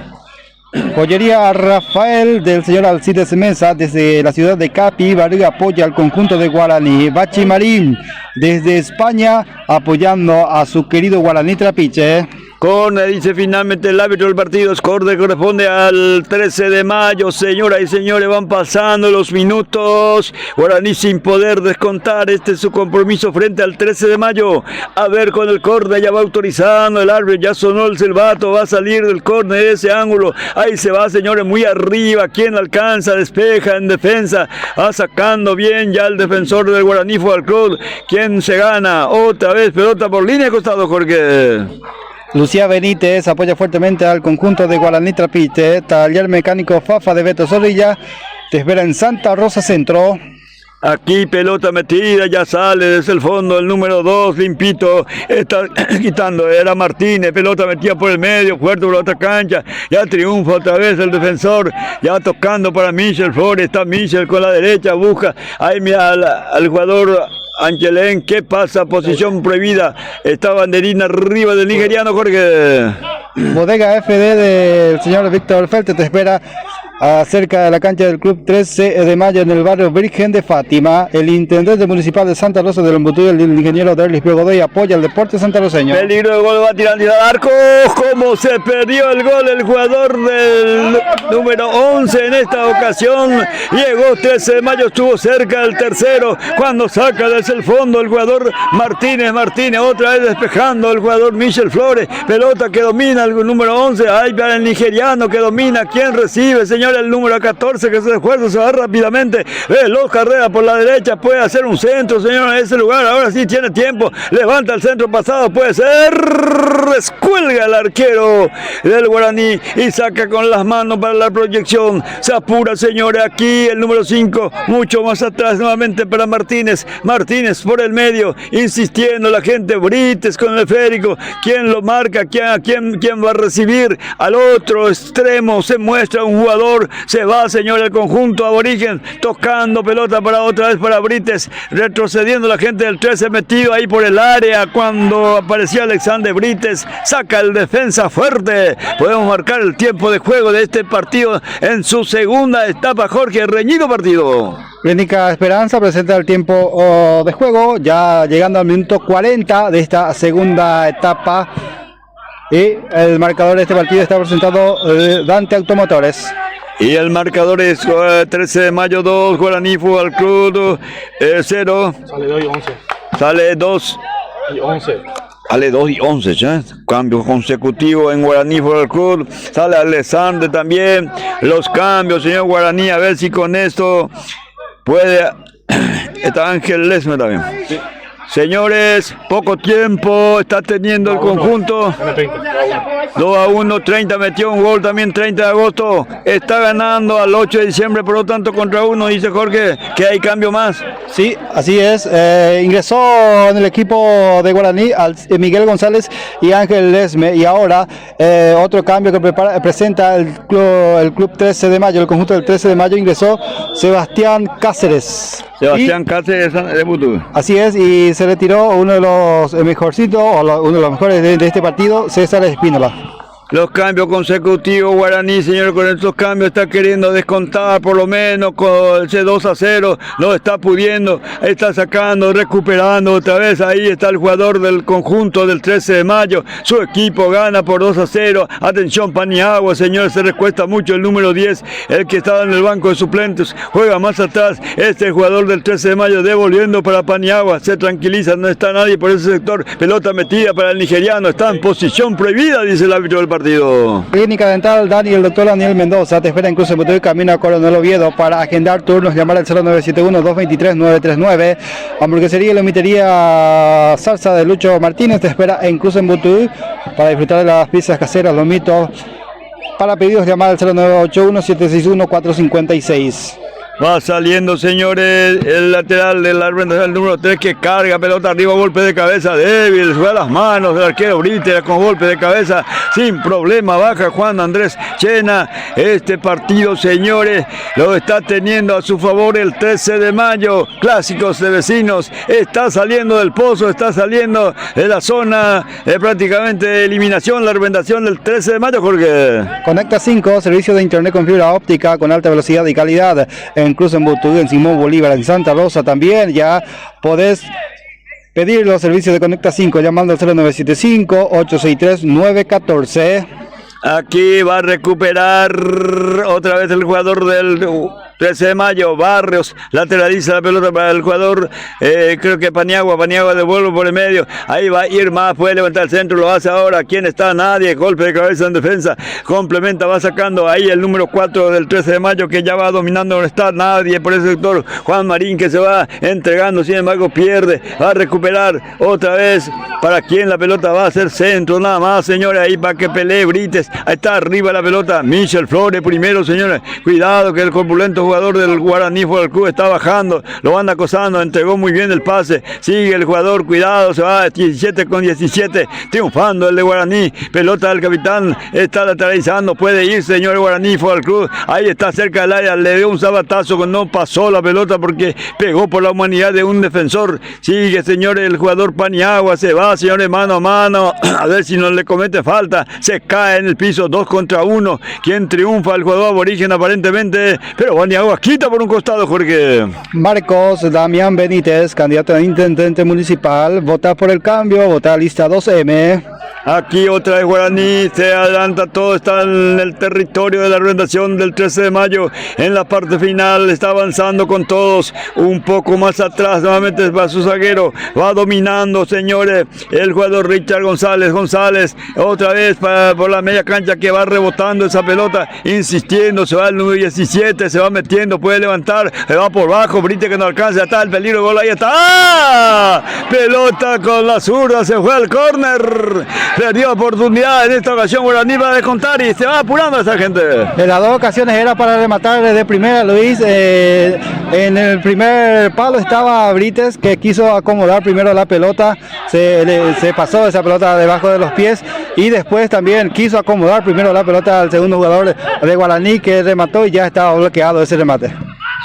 Joyería Rafael del señor Alcides Mesa desde la ciudad de Capi, Barriga, apoya al conjunto de Guaraní. Bachi Marín desde España apoyando a su querido Guaraní Trapiche. Corner, dice finalmente el árbitro del partido. Corner corresponde al 13 de mayo. Señoras y señores, van pasando los minutos. Guaraní sin poder descontar. Este es su compromiso frente al 13 de mayo. A ver, con el corner ya va autorizando el árbitro. Ya sonó el silbato. Va a salir del corner de ese ángulo. Ahí se va, señores, muy arriba. ¿Quién alcanza? Despeja en defensa. Va sacando bien ya el defensor del Guaraní Fútbol Club. ¿Quién se gana? Otra vez pelota por línea de costado, Jorge. Lucía Benítez apoya fuertemente al conjunto de Guaraní Trapiche. Taller mecánico Fafa de Beto Zorrilla te espera en Santa Rosa Centro. Aquí pelota metida, ya sale desde el fondo el número 2, limpito, está quitando, era Martínez, pelota metida por el medio, fuerte por la otra cancha, ya triunfa otra vez el defensor, ya tocando para Michel Flores, está Michel con la derecha, busca, ahí mira al jugador Angelén, ¿qué pasa? Posición prohibida, está banderina arriba del nigeriano, Jorge. Bodega FD del señor Víctor Felte te espera cerca de la cancha del Club 13 de Mayo en el barrio Virgen de Fátima. El intendente municipal de Santa Rosa del Ombutuy, el ingeniero Derlis Godoy, apoya al deporte santaroseño. Peligro de gol, va a tirar al arco. ¿Cómo se perdió el gol? El jugador del número 11 en esta ocasión. Llegó 13 de mayo, estuvo cerca del tercero. Cuando saca desde el fondo el jugador Martínez, otra vez despejando el jugador Michel Flores. Pelota que domina el número 11. Ahí para el nigeriano que domina. ¿Quién recibe, señor? El número 14 que se esfuerza, se va rápidamente. Veloz carrera por la derecha, puede hacer un centro, señor, en ese lugar. Ahora sí tiene tiempo. Levanta el centro pasado, puede ser. Descuelga el arquero del Guaraní y saca con las manos para la proyección. Se apura, señores. Aquí el número 5, mucho más atrás nuevamente para Martínez. Martínez por el medio, insistiendo la gente. Brites con el esférico. ¿Quién lo marca? ¿Quién va a recibir? Al otro extremo se muestra un jugador. Se va, señor, el conjunto aborigen, tocando pelota para otra vez para Brites, retrocediendo la gente del 13, metido ahí por el área cuando apareció Alexander Brites, saca el defensa fuerte. Podemos marcar el tiempo de juego de este partido en su segunda etapa, Jorge, reñido partido. Clínica Esperanza presenta el tiempo de juego, ya llegando al minuto 40 de esta segunda etapa. Y el marcador de este partido está presentado Dante Automotores. Y el marcador es 13 de mayo 2, Guaraní Fútbol Club 0. Sale 2 y 11. Sale 2 y 11. Sale 2 y 11, ¿ya? Cambio consecutivo en Guaraní Fútbol Club. Sale Alexander también. Los cambios, señor Guaraní, a ver si con esto puede. Está Ángel Lesme también. Sí. Señores, poco tiempo está teniendo el conjunto. 2-1, 30 metió un gol también, 30 de agosto. Está ganando al 8 de diciembre, por lo tanto contra 1, dice Jorge, que hay cambio más. Sí, así es. Ingresó en el equipo de Guaraní Miguel González y Ángel Lesme. Y ahora otro cambio que presenta el club 13 de mayo, el conjunto del 13 de mayo, ingresó Sebastián Cáceres. Sebastián Cáceres debutó. Así es, y se retiró uno de los mejorcitos, uno de los mejores de este partido, César Espínola. Los cambios consecutivos, Guaraní, señor, con estos cambios está queriendo descontar por lo menos con ese 2-0, no está pudiendo, está sacando, recuperando otra vez. Ahí está el jugador del conjunto del 13 de mayo, su equipo gana por 2-0. Atención, Paniagua, señor, se recuesta mucho el número 10, el que estaba en el banco de suplentes, juega más atrás. Este jugador del 13 de mayo devolviendo para Paniagua, se tranquiliza, no está nadie por ese sector. Pelota metida para el nigeriano, está en posición prohibida, dice el árbitro del partido. partido. Clínica Dental el doctor Daniel Mendoza te espera en Cruce Butuy, camino a Coronel Oviedo. Para agendar turnos, llamar al 0971-223-939. Hamburguesería y lomitería Salsa de Lucho Martínez te espera en Cruce Butuy para disfrutar de las pizzas caseras, lomitos. Para pedidos, llamar al 0981-761-456. Va saliendo, señores, el lateral de la Arbendas, el número 3, que carga pelota arriba, golpe de cabeza débil, sube a las manos del arquero Brites con golpe de cabeza, sin problema, baja Juan Andrés Chena. Este partido, señores, lo está teniendo a su favor el 13 de mayo, clásicos de vecinos, está saliendo del pozo, está saliendo de la zona prácticamente de eliminación, la Arbendación del 13 de mayo, Jorge. Conecta 5, servicio de internet con fibra óptica con alta velocidad y calidad. En Cruz en Butuy, en Simón Bolívar, en Santa Rosa también. Ya podés pedir los servicios de Conecta 5 llamando al 0975-863-914. Aquí va a recuperar otra vez el jugador del 13 de mayo, Barrios, lateraliza la pelota para el jugador, creo que Paniagua devuelve por el medio, ahí va a ir más, puede levantar el centro, lo hace ahora, ¿quién está? Nadie, golpe de cabeza en defensa, complementa, va sacando ahí el número 4 del 13 de mayo, que ya va dominando, no está nadie por ese sector, Juan Marín que se va entregando, sin embargo pierde, va a recuperar otra vez, para quien la pelota va a hacer centro, nada más, señores, ahí para que pelee Brites, ahí está arriba la pelota, Michel Flores primero, señores, cuidado que el corpulento jugador del Guaraní Fútbol Club está bajando, lo van acosando, entregó muy bien el pase, sigue el jugador, cuidado, se va 17 con 17, triunfando el de Guaraní, pelota del capitán, está lateralizando, puede ir señor Guaraní Fútbol Club, ahí está cerca del área, le dio un sabatazo, no pasó la pelota porque pegó por la humanidad de un defensor, sigue señores el jugador Paniagua, se va señores mano a mano, a ver si no le comete falta, se cae en el piso, 2 contra 1, quien triunfa, el jugador aborigen aparentemente, pero Paniagua quita por un costado, Jorge. Marcos Damián Benítez, candidato a intendente municipal, vota por el cambio, vota lista 2M. Aquí otra vez Guaraní, se adelanta todo, está en el territorio de la Arbendación del 13 de mayo, en la parte final, está avanzando con todos, un poco más atrás, nuevamente va su zaguero, va dominando, señores, el jugador Richard González, otra vez por la media cancha que va rebotando esa pelota, insistiendo, se va el número 17, se va metiendo, puede levantar, se va por bajo, Brite que no alcanza, está el peligro de gol, ahí está, ¡ah! Pelota con la zurda, se fue al córner, perdió oportunidad, en esta ocasión Guaraní va a descontar y se va apurando esa gente. En las dos ocasiones era para rematar de primera, Luis, en el primer palo estaba Brites que quiso acomodar primero la pelota, se pasó esa pelota debajo de los pies y después también quiso acomodar primero la pelota al segundo jugador de Guaraní que remató y ya estaba bloqueado ese remate.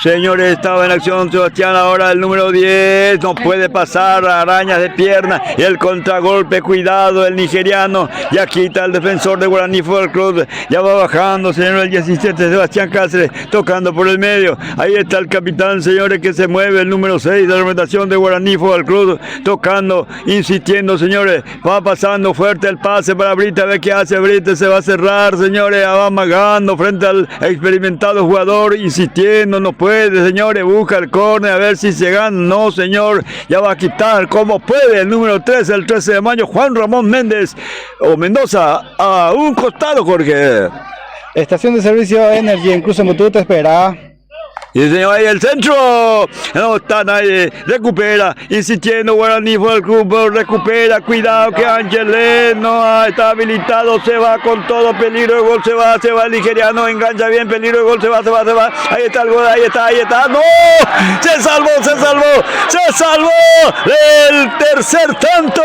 Señores, estaba en acción Sebastián, ahora el número 10, no puede pasar, arañas de pierna y el contragolpe, cuidado el nigeriano, ya quita el defensor de Guaraní Fútbol Club, ya va bajando, señor, el 17, Sebastián Cáceres, tocando por el medio, ahí está el capitán, señores, que se mueve, el número 6 de la representación de Guaraní Fútbol Club, tocando, insistiendo, señores, va pasando fuerte el pase para Brite, a ver qué hace Brite, se va a cerrar, señores, va amagando frente al experimentado jugador, insistiendo, no puede, señores, busca el córner a ver si se gana, no señor, ya va a quitar como puede el número 3, el 13 de mayo, Juan Ramón Méndez o Mendoza a un costado, Jorge. Estación de servicio Energy en Cruz en Butuy te espera. Y el señor ahí el centro, no está nadie, recupera, insistiendo Guaraní Fútbol Club, recupera, cuidado que Ángeles no está habilitado, se va con todo, peligro de gol, se va el nigeriano, engancha bien, peligro de gol, se va, ahí está el gol, ahí está, no, se salvó, el tercer tanto,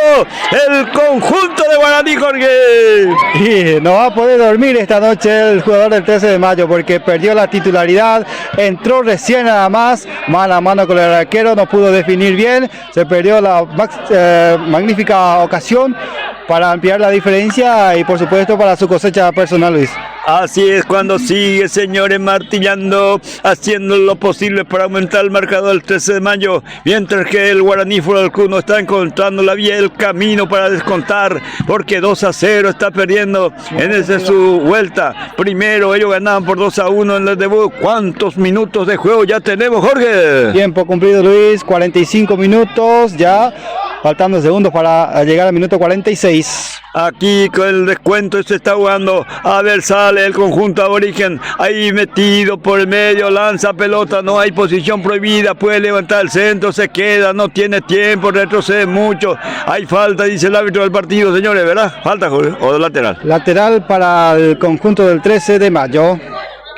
el conjunto de Guaraní, Jorge. Y no va a poder dormir esta noche el jugador del 13 de mayo porque perdió la titularidad, entró recién nada más, mano a mano con el arquero, no pudo definir bien, se perdió la magnífica ocasión para ampliar la diferencia y por supuesto para su cosecha personal, Luis. Así es cuando sigue, señores, martillando, haciendo lo posible para aumentar el marcador del 13 de mayo, mientras que el Guaraní Fútbol Club no está encontrando la vía, el camino para descontar, porque 2-0 está perdiendo en esa su vuelta. Primero ellos ganaban por 2-1 en el debut. ¿Cuántos minutos de juego ya tenemos, Jorge? Tiempo cumplido, Luis, 45 minutos ya. faltando segundos para llegar al minuto 46. Aquí con el descuento se está jugando. A ver, sale el conjunto aborigen. Ahí metido por el medio, lanza pelota. No hay posición prohibida. Puede levantar el centro, se queda. No tiene tiempo, retrocede mucho. Hay falta, dice el árbitro del partido, señores, ¿verdad? Falta, Jorge, o lateral. Lateral para el conjunto del 13 de mayo.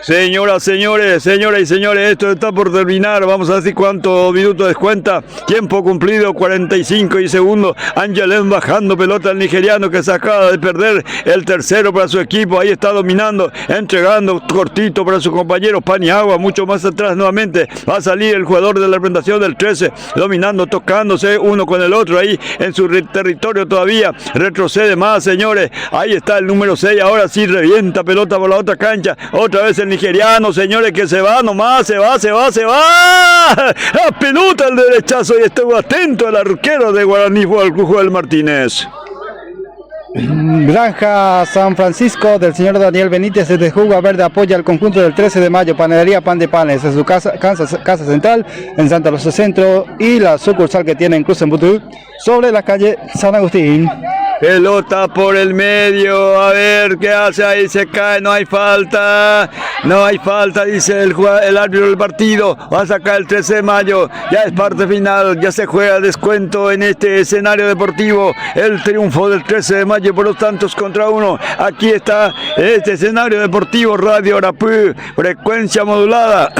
Señoras, señores, esto está por terminar. Vamos a ver cuántos minutos descuenta. Tiempo cumplido, 45 segundos. Angelén bajando pelota al nigeriano que se acaba de perder el tercero para su equipo. Ahí está dominando, entregando cortito para su compañero Paniagua. Mucho más atrás nuevamente. Va a salir el jugador de la representación del 13, dominando, tocándose uno con el otro ahí en su territorio todavía. Retrocede más, señores. Ahí está el número 6. Ahora sí revienta pelota por la otra cancha. Otra vez el nigeriano, señores, que se va nomás, se va. La pelota al derechazo y estuvo atento el arquero de Guaraní, Joel Martínez. Granja San Francisco del señor Daniel Benítez desde Jugo Verde apoya al conjunto del 13 de mayo. Panadería Pan de Panes en su casa central en Santa Rosa Centro y la sucursal que tiene en Cruz en Butú sobre la calle San Agustín. Pelota por el medio, a ver qué hace ahí, se cae, no hay falta, dice el árbitro del partido. Va a sacar el 13 de mayo, ya es parte final, ya se juega descuento en este escenario deportivo. El triunfo del 13 de mayo por 2-1. Aquí está este escenario deportivo, Radio Arapú, frecuencia modulada.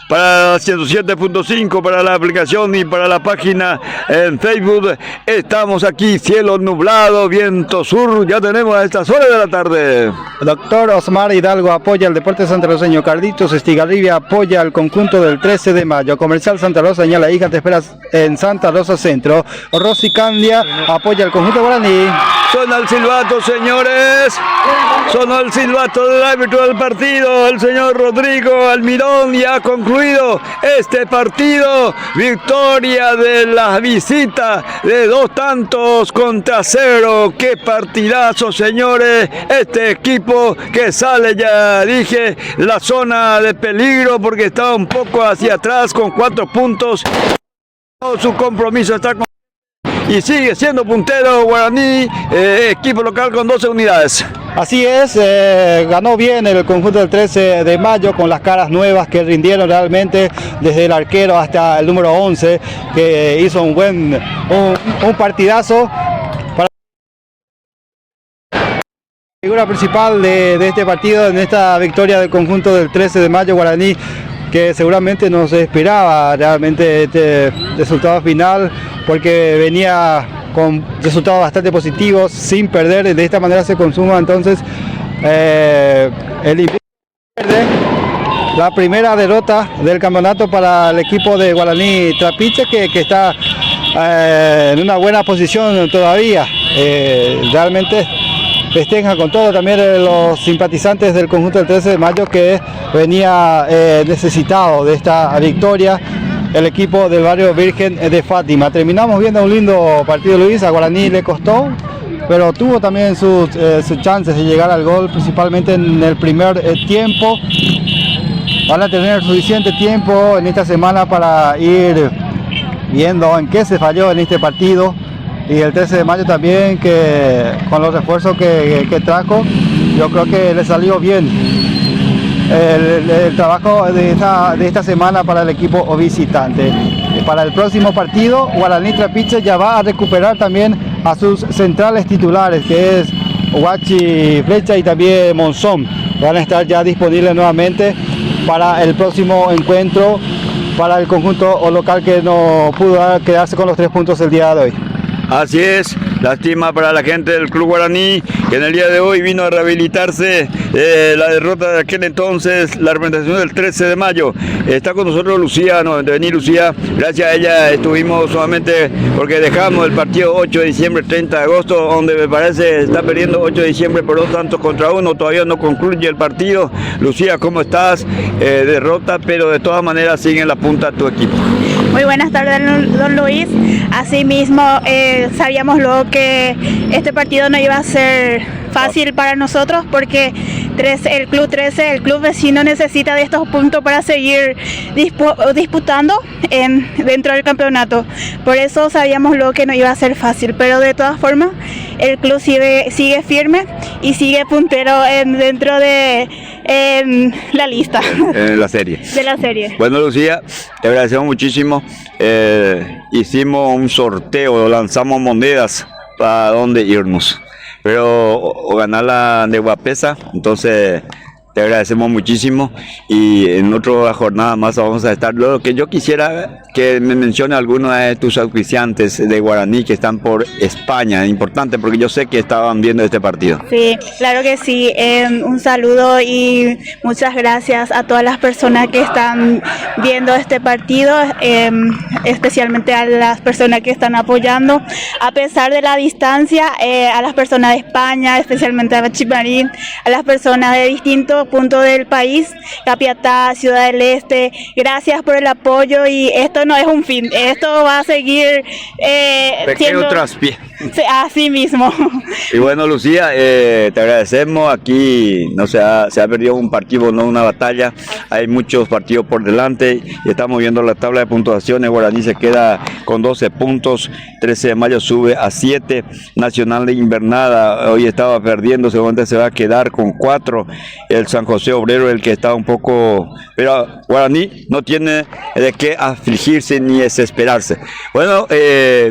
Para 107.5, para la aplicación y para la página en Facebook. Estamos aquí, cielo nublado, viento sur, ya tenemos a estas horas de la tarde. Doctor Osmar Hidalgo apoya al Deporte santaroseño. Carlitos Estigarribia apoya al conjunto del 13 de mayo. Comercial Santa Rosa, señala hija, te esperas en Santa Rosa Centro. Rosy Candia apoya al conjunto guaraní. Sonó el silbato, señores. Sonó el silbato del árbitro del partido, el señor Rodrigo Almirón, y ha concluido este partido. Victoria de la visita de 2-0. Qué partidazo, señores. Este equipo que sale, ya dije, la zona de peligro porque estaba un poco hacia atrás con 4 puntos. Su compromiso está con... y sigue siendo puntero Guaraní, equipo local con 12 unidades. Así es, ganó bien el conjunto del 13 de mayo con las caras nuevas que rindieron realmente, desde el arquero hasta el número 11, que hizo un partidazo. Para la figura principal de este partido, en esta victoria del conjunto del 13 de mayo Guaraní, que seguramente no se esperaba realmente este resultado final, porque venía con resultados bastante positivos, sin perder. De esta manera se consuma entonces el la primera derrota del campeonato para el equipo de Guaraní Trapiche, que está en una buena posición todavía. Realmente festejan con todo también los simpatizantes del conjunto del 13 de mayo, que venía necesitado de esta victoria el equipo del barrio Virgen de Fátima. Terminamos viendo un lindo partido, Luis. A Guaraní le costó, pero tuvo también sus chances de llegar al gol, principalmente en el primer tiempo. Van a tener suficiente tiempo en esta semana para ir viendo en qué se falló en este partido. Y el 13 de mayo también, que con los refuerzos que trajo, yo creo que le salió bien el trabajo de esta semana para el equipo visitante. Para el próximo partido, Guaraní Trapiche ya va a recuperar también a sus centrales titulares, que es Huachi Flecha y también Monzón. Van a estar ya disponibles nuevamente para el próximo encuentro para el conjunto local, que no pudo quedarse con los 3 puntos el día de hoy. Así es, lástima para la gente del Club Guaraní, que en el día de hoy vino a rehabilitarse la derrota de aquel entonces, la representación del 13 de mayo. Está con nosotros Lucía, no, de venir Lucía, gracias a ella estuvimos solamente porque dejamos el partido 8 de diciembre, 30 de agosto, donde me parece está perdiendo 8 de diciembre por 2-1, todavía no concluye el partido. Lucía, ¿cómo estás? Derrota, pero de todas maneras sigue en la punta tu equipo. Muy buenas tardes, don Luis. Asimismo, sabíamos luego que este partido no iba a ser fácil para nosotros, porque el Club 13, el club vecino, necesita de estos puntos para seguir disputando dentro del campeonato. Por eso sabíamos lo que no iba a ser fácil, pero de todas formas el club sigue firme y sigue puntero dentro de la lista. En la serie. De la serie. Bueno, Lucía, te agradecemos muchísimo. Hicimos un sorteo, lanzamos monedas para dónde irnos, pero o ganar la de Guapesa, entonces te agradecemos muchísimo y en otra jornada más vamos a estar. Lo que yo quisiera que me mencione algunos de tus auspiciantes de Guaraní que están por España, importante porque yo sé que estaban viendo este partido. Sí, claro que sí, un saludo y muchas gracias a todas las personas que están viendo este partido, especialmente a las personas que están apoyando, a pesar de la distancia, a las personas de España, especialmente a Chimarín, a las personas de distintos puntos del país, Capiatá, Ciudad del Este, gracias por el apoyo y esto no es un fin, esto va a seguir pequeño traspié. Así mismo. Y bueno, Lucía, te agradecemos. Aquí no se ha perdido un partido, no una batalla. Hay muchos partidos por delante y estamos viendo la tabla de puntuaciones. Guaraní se queda con 12 puntos, 13 de mayo sube a 7, Nacional de Invernada hoy estaba perdiendo, seguramente se va a quedar con 4, el San José Obrero el que está un poco, pero Guaraní no tiene de qué afligirse ni desesperarse. Bueno,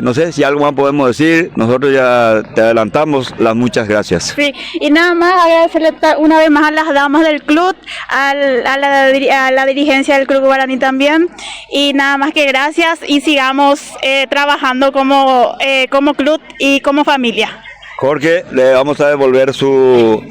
no sé si algo más podemos decir. Nosotros ya te adelantamos las muchas gracias. Sí, y nada más agradecerle una vez más a las damas del club, a la dirigencia del Club Guaraní también, y nada más que gracias y sigamos trabajando como como familia. Jorge, le vamos a devolver su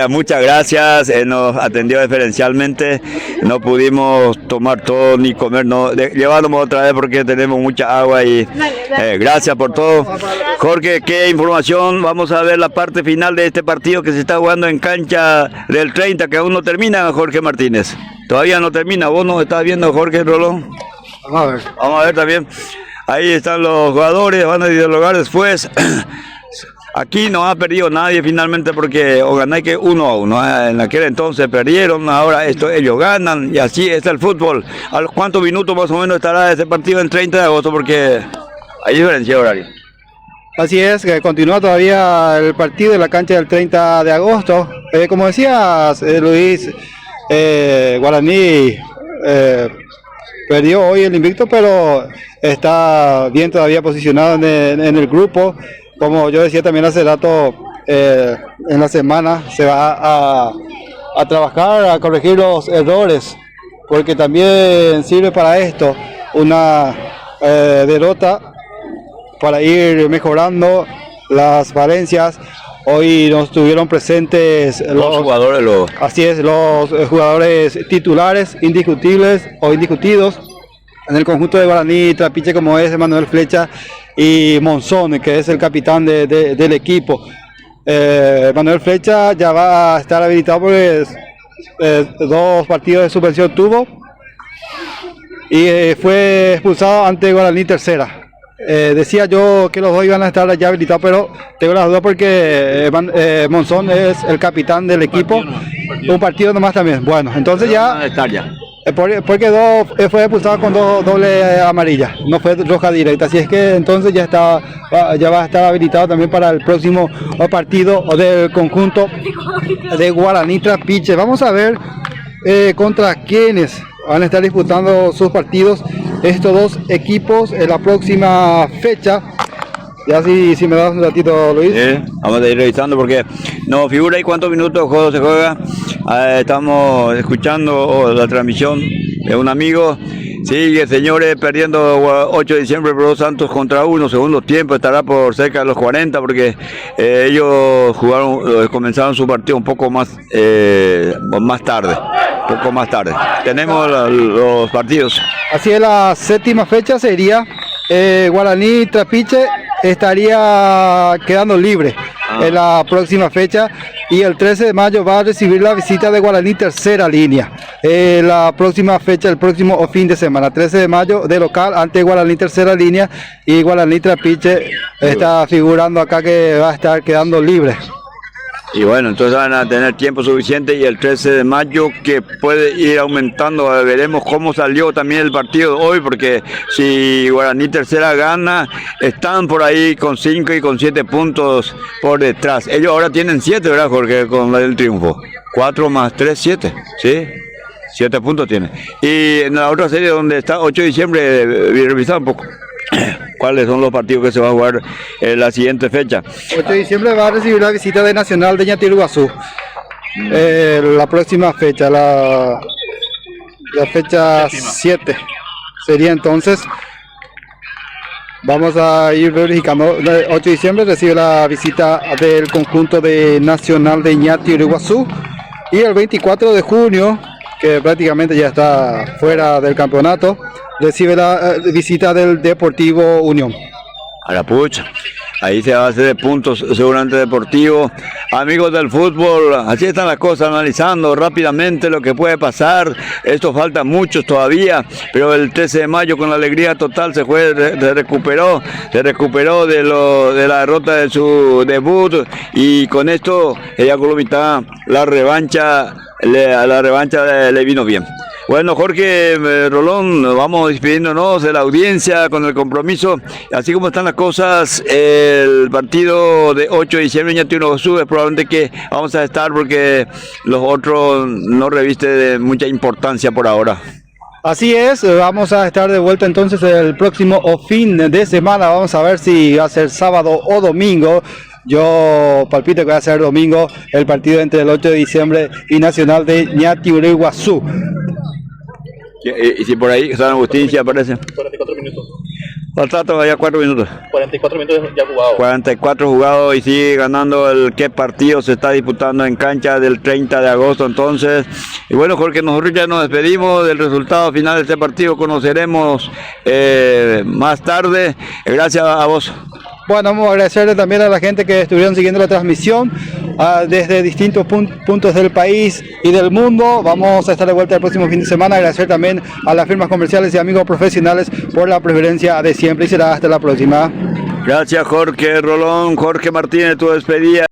muchas gracias, nos atendió diferencialmente, no pudimos tomar todo ni comer, no, llevándome otra vez porque tenemos mucha agua y gracias por todo. Jorge, ¿qué información? Vamos a ver la parte final de este partido que se está jugando en cancha del 30, que aún no termina, Jorge Martínez. Todavía no termina, ¿vos no estás viendo, Jorge Rolón? Vamos a ver también. Ahí están los jugadores, van a dialogar después. Aquí no ha perdido nadie finalmente porque o ganáis que 1-1. En aquel entonces perdieron, ahora ellos ganan y así es el fútbol. ¿A los cuántos minutos más o menos estará ese partido en 30 de agosto? Porque hay diferencia de horario. Así es, que continúa todavía el partido en la cancha del 30 de agosto. Como decías, Luis, Guaraní perdió hoy el invicto, pero está bien todavía posicionado en el grupo. Como yo decía también hace rato, en la semana se va a trabajar, a corregir los errores, porque también sirve para esto, una derrota para ir mejorando las falencias. Hoy no estuvieron presentes los jugadores, así es, los jugadores titulares indiscutibles o indiscutidos en el conjunto de Guaraní Trapiche, como es Manuel Flecha y Monzón, que es el capitán del equipo. Manuel Flecha ya va a estar habilitado porque 2 partidos de suspensión tuvo y fue expulsado ante Guaraní Tercera. Decía yo que los dos iban a estar ya habilitados, pero tengo las dudas porque Monzón es el capitán del equipo. Un partido nomás también. Bueno, entonces ya... Porque fue expulsado con doble amarilla, no fue roja directa, así es que entonces ya va a estar habilitado también para el próximo partido del conjunto de Guaraní Trapiche. Vamos a ver contra quiénes van a estar disputando sus partidos estos dos equipos en la próxima fecha. Ya si me das un ratito, Luis. Vamos a ir revisando porque no figura ahí cuántos minutos el juego se juega. Estamos escuchando la transmisión de un amigo. Sigue, señores, perdiendo 8 de diciembre por 2 Santos contra 1. Segundo tiempo estará por cerca de los 40 porque ellos comenzaron su partido un poco más tarde. Tenemos los partidos. Así es, la séptima fecha sería Guaraní Trapiche estaría quedando libre en la próxima fecha y el 13 de mayo va a recibir la visita de Guaraní Tercera Línea. La próxima fecha, el próximo fin de semana, 13 de mayo de local ante Guaraní Tercera Línea, y Guaraní Trapiche está figurando acá que va a estar quedando libre. Y bueno, entonces van a tener tiempo suficiente y el 13 de mayo que puede ir aumentando. Veremos cómo salió también el partido de hoy, porque si Guaraní Tercera gana, están por ahí con 5 y con 7 puntos por detrás. Ellos ahora tienen 7, ¿verdad, Jorge? Con el triunfo. 4 más 3, 7, ¿sí? 7 puntos tiene. Y en la otra serie donde está 8 de diciembre, revisar un poco cuáles son los partidos que se va a jugar en la siguiente fecha. 8 de diciembre va a recibir la visita de Nacional de Ñatiruguazú. La próxima fecha, la fecha 7 sería entonces. Vamos a ir verificando. El 8 de diciembre recibe la visita del conjunto de Nacional de Ñatiruguazú. Y el 24 de junio, que prácticamente ya está fuera del campeonato, recibe la visita del Deportivo Unión. Arapucha, ahí se va a hacer de puntos seguramente Deportivo. Amigos del fútbol, así están las cosas, analizando rápidamente lo que puede pasar. Esto falta muchos todavía, pero el 13 de mayo con la alegría total se recuperó de la derrota de su debut, y con esto ella Colomita la revancha le vino bien. Bueno, Jorge Rolón, vamos despidiéndonos de la audiencia con el compromiso. Así como están las cosas, el partido de 8 de diciembre en Ñatiruguazú es probablemente que vamos a estar, porque los otros no reviste de mucha importancia por ahora. Así es, vamos a estar de vuelta entonces el próximo fin de semana. Vamos a ver si va a ser sábado o domingo. Yo palpito que va a ser domingo el partido entre el 8 de diciembre y Nacional de Ñatiruguazú. Y si por ahí San Agustín se aparece. 44 minutos. Falta todavía 4 minutos. 44 minutos ya jugados. 44 jugados y sigue ganando el qué partido se está disputando en cancha del 30 de agosto entonces. Y bueno, Jorge, nosotros ya nos despedimos del resultado final de este partido. Conoceremos más tarde. Gracias a vos. Bueno, vamos a agradecerle también a la gente que estuvieron siguiendo la transmisión desde distintos puntos del país y del mundo. Vamos a estar de vuelta el próximo fin de semana. Agradecer también a las firmas comerciales y amigos profesionales por la preferencia de siempre, y será hasta la próxima. Gracias, Jorge Rolón. Jorge Martínez, tu despedida.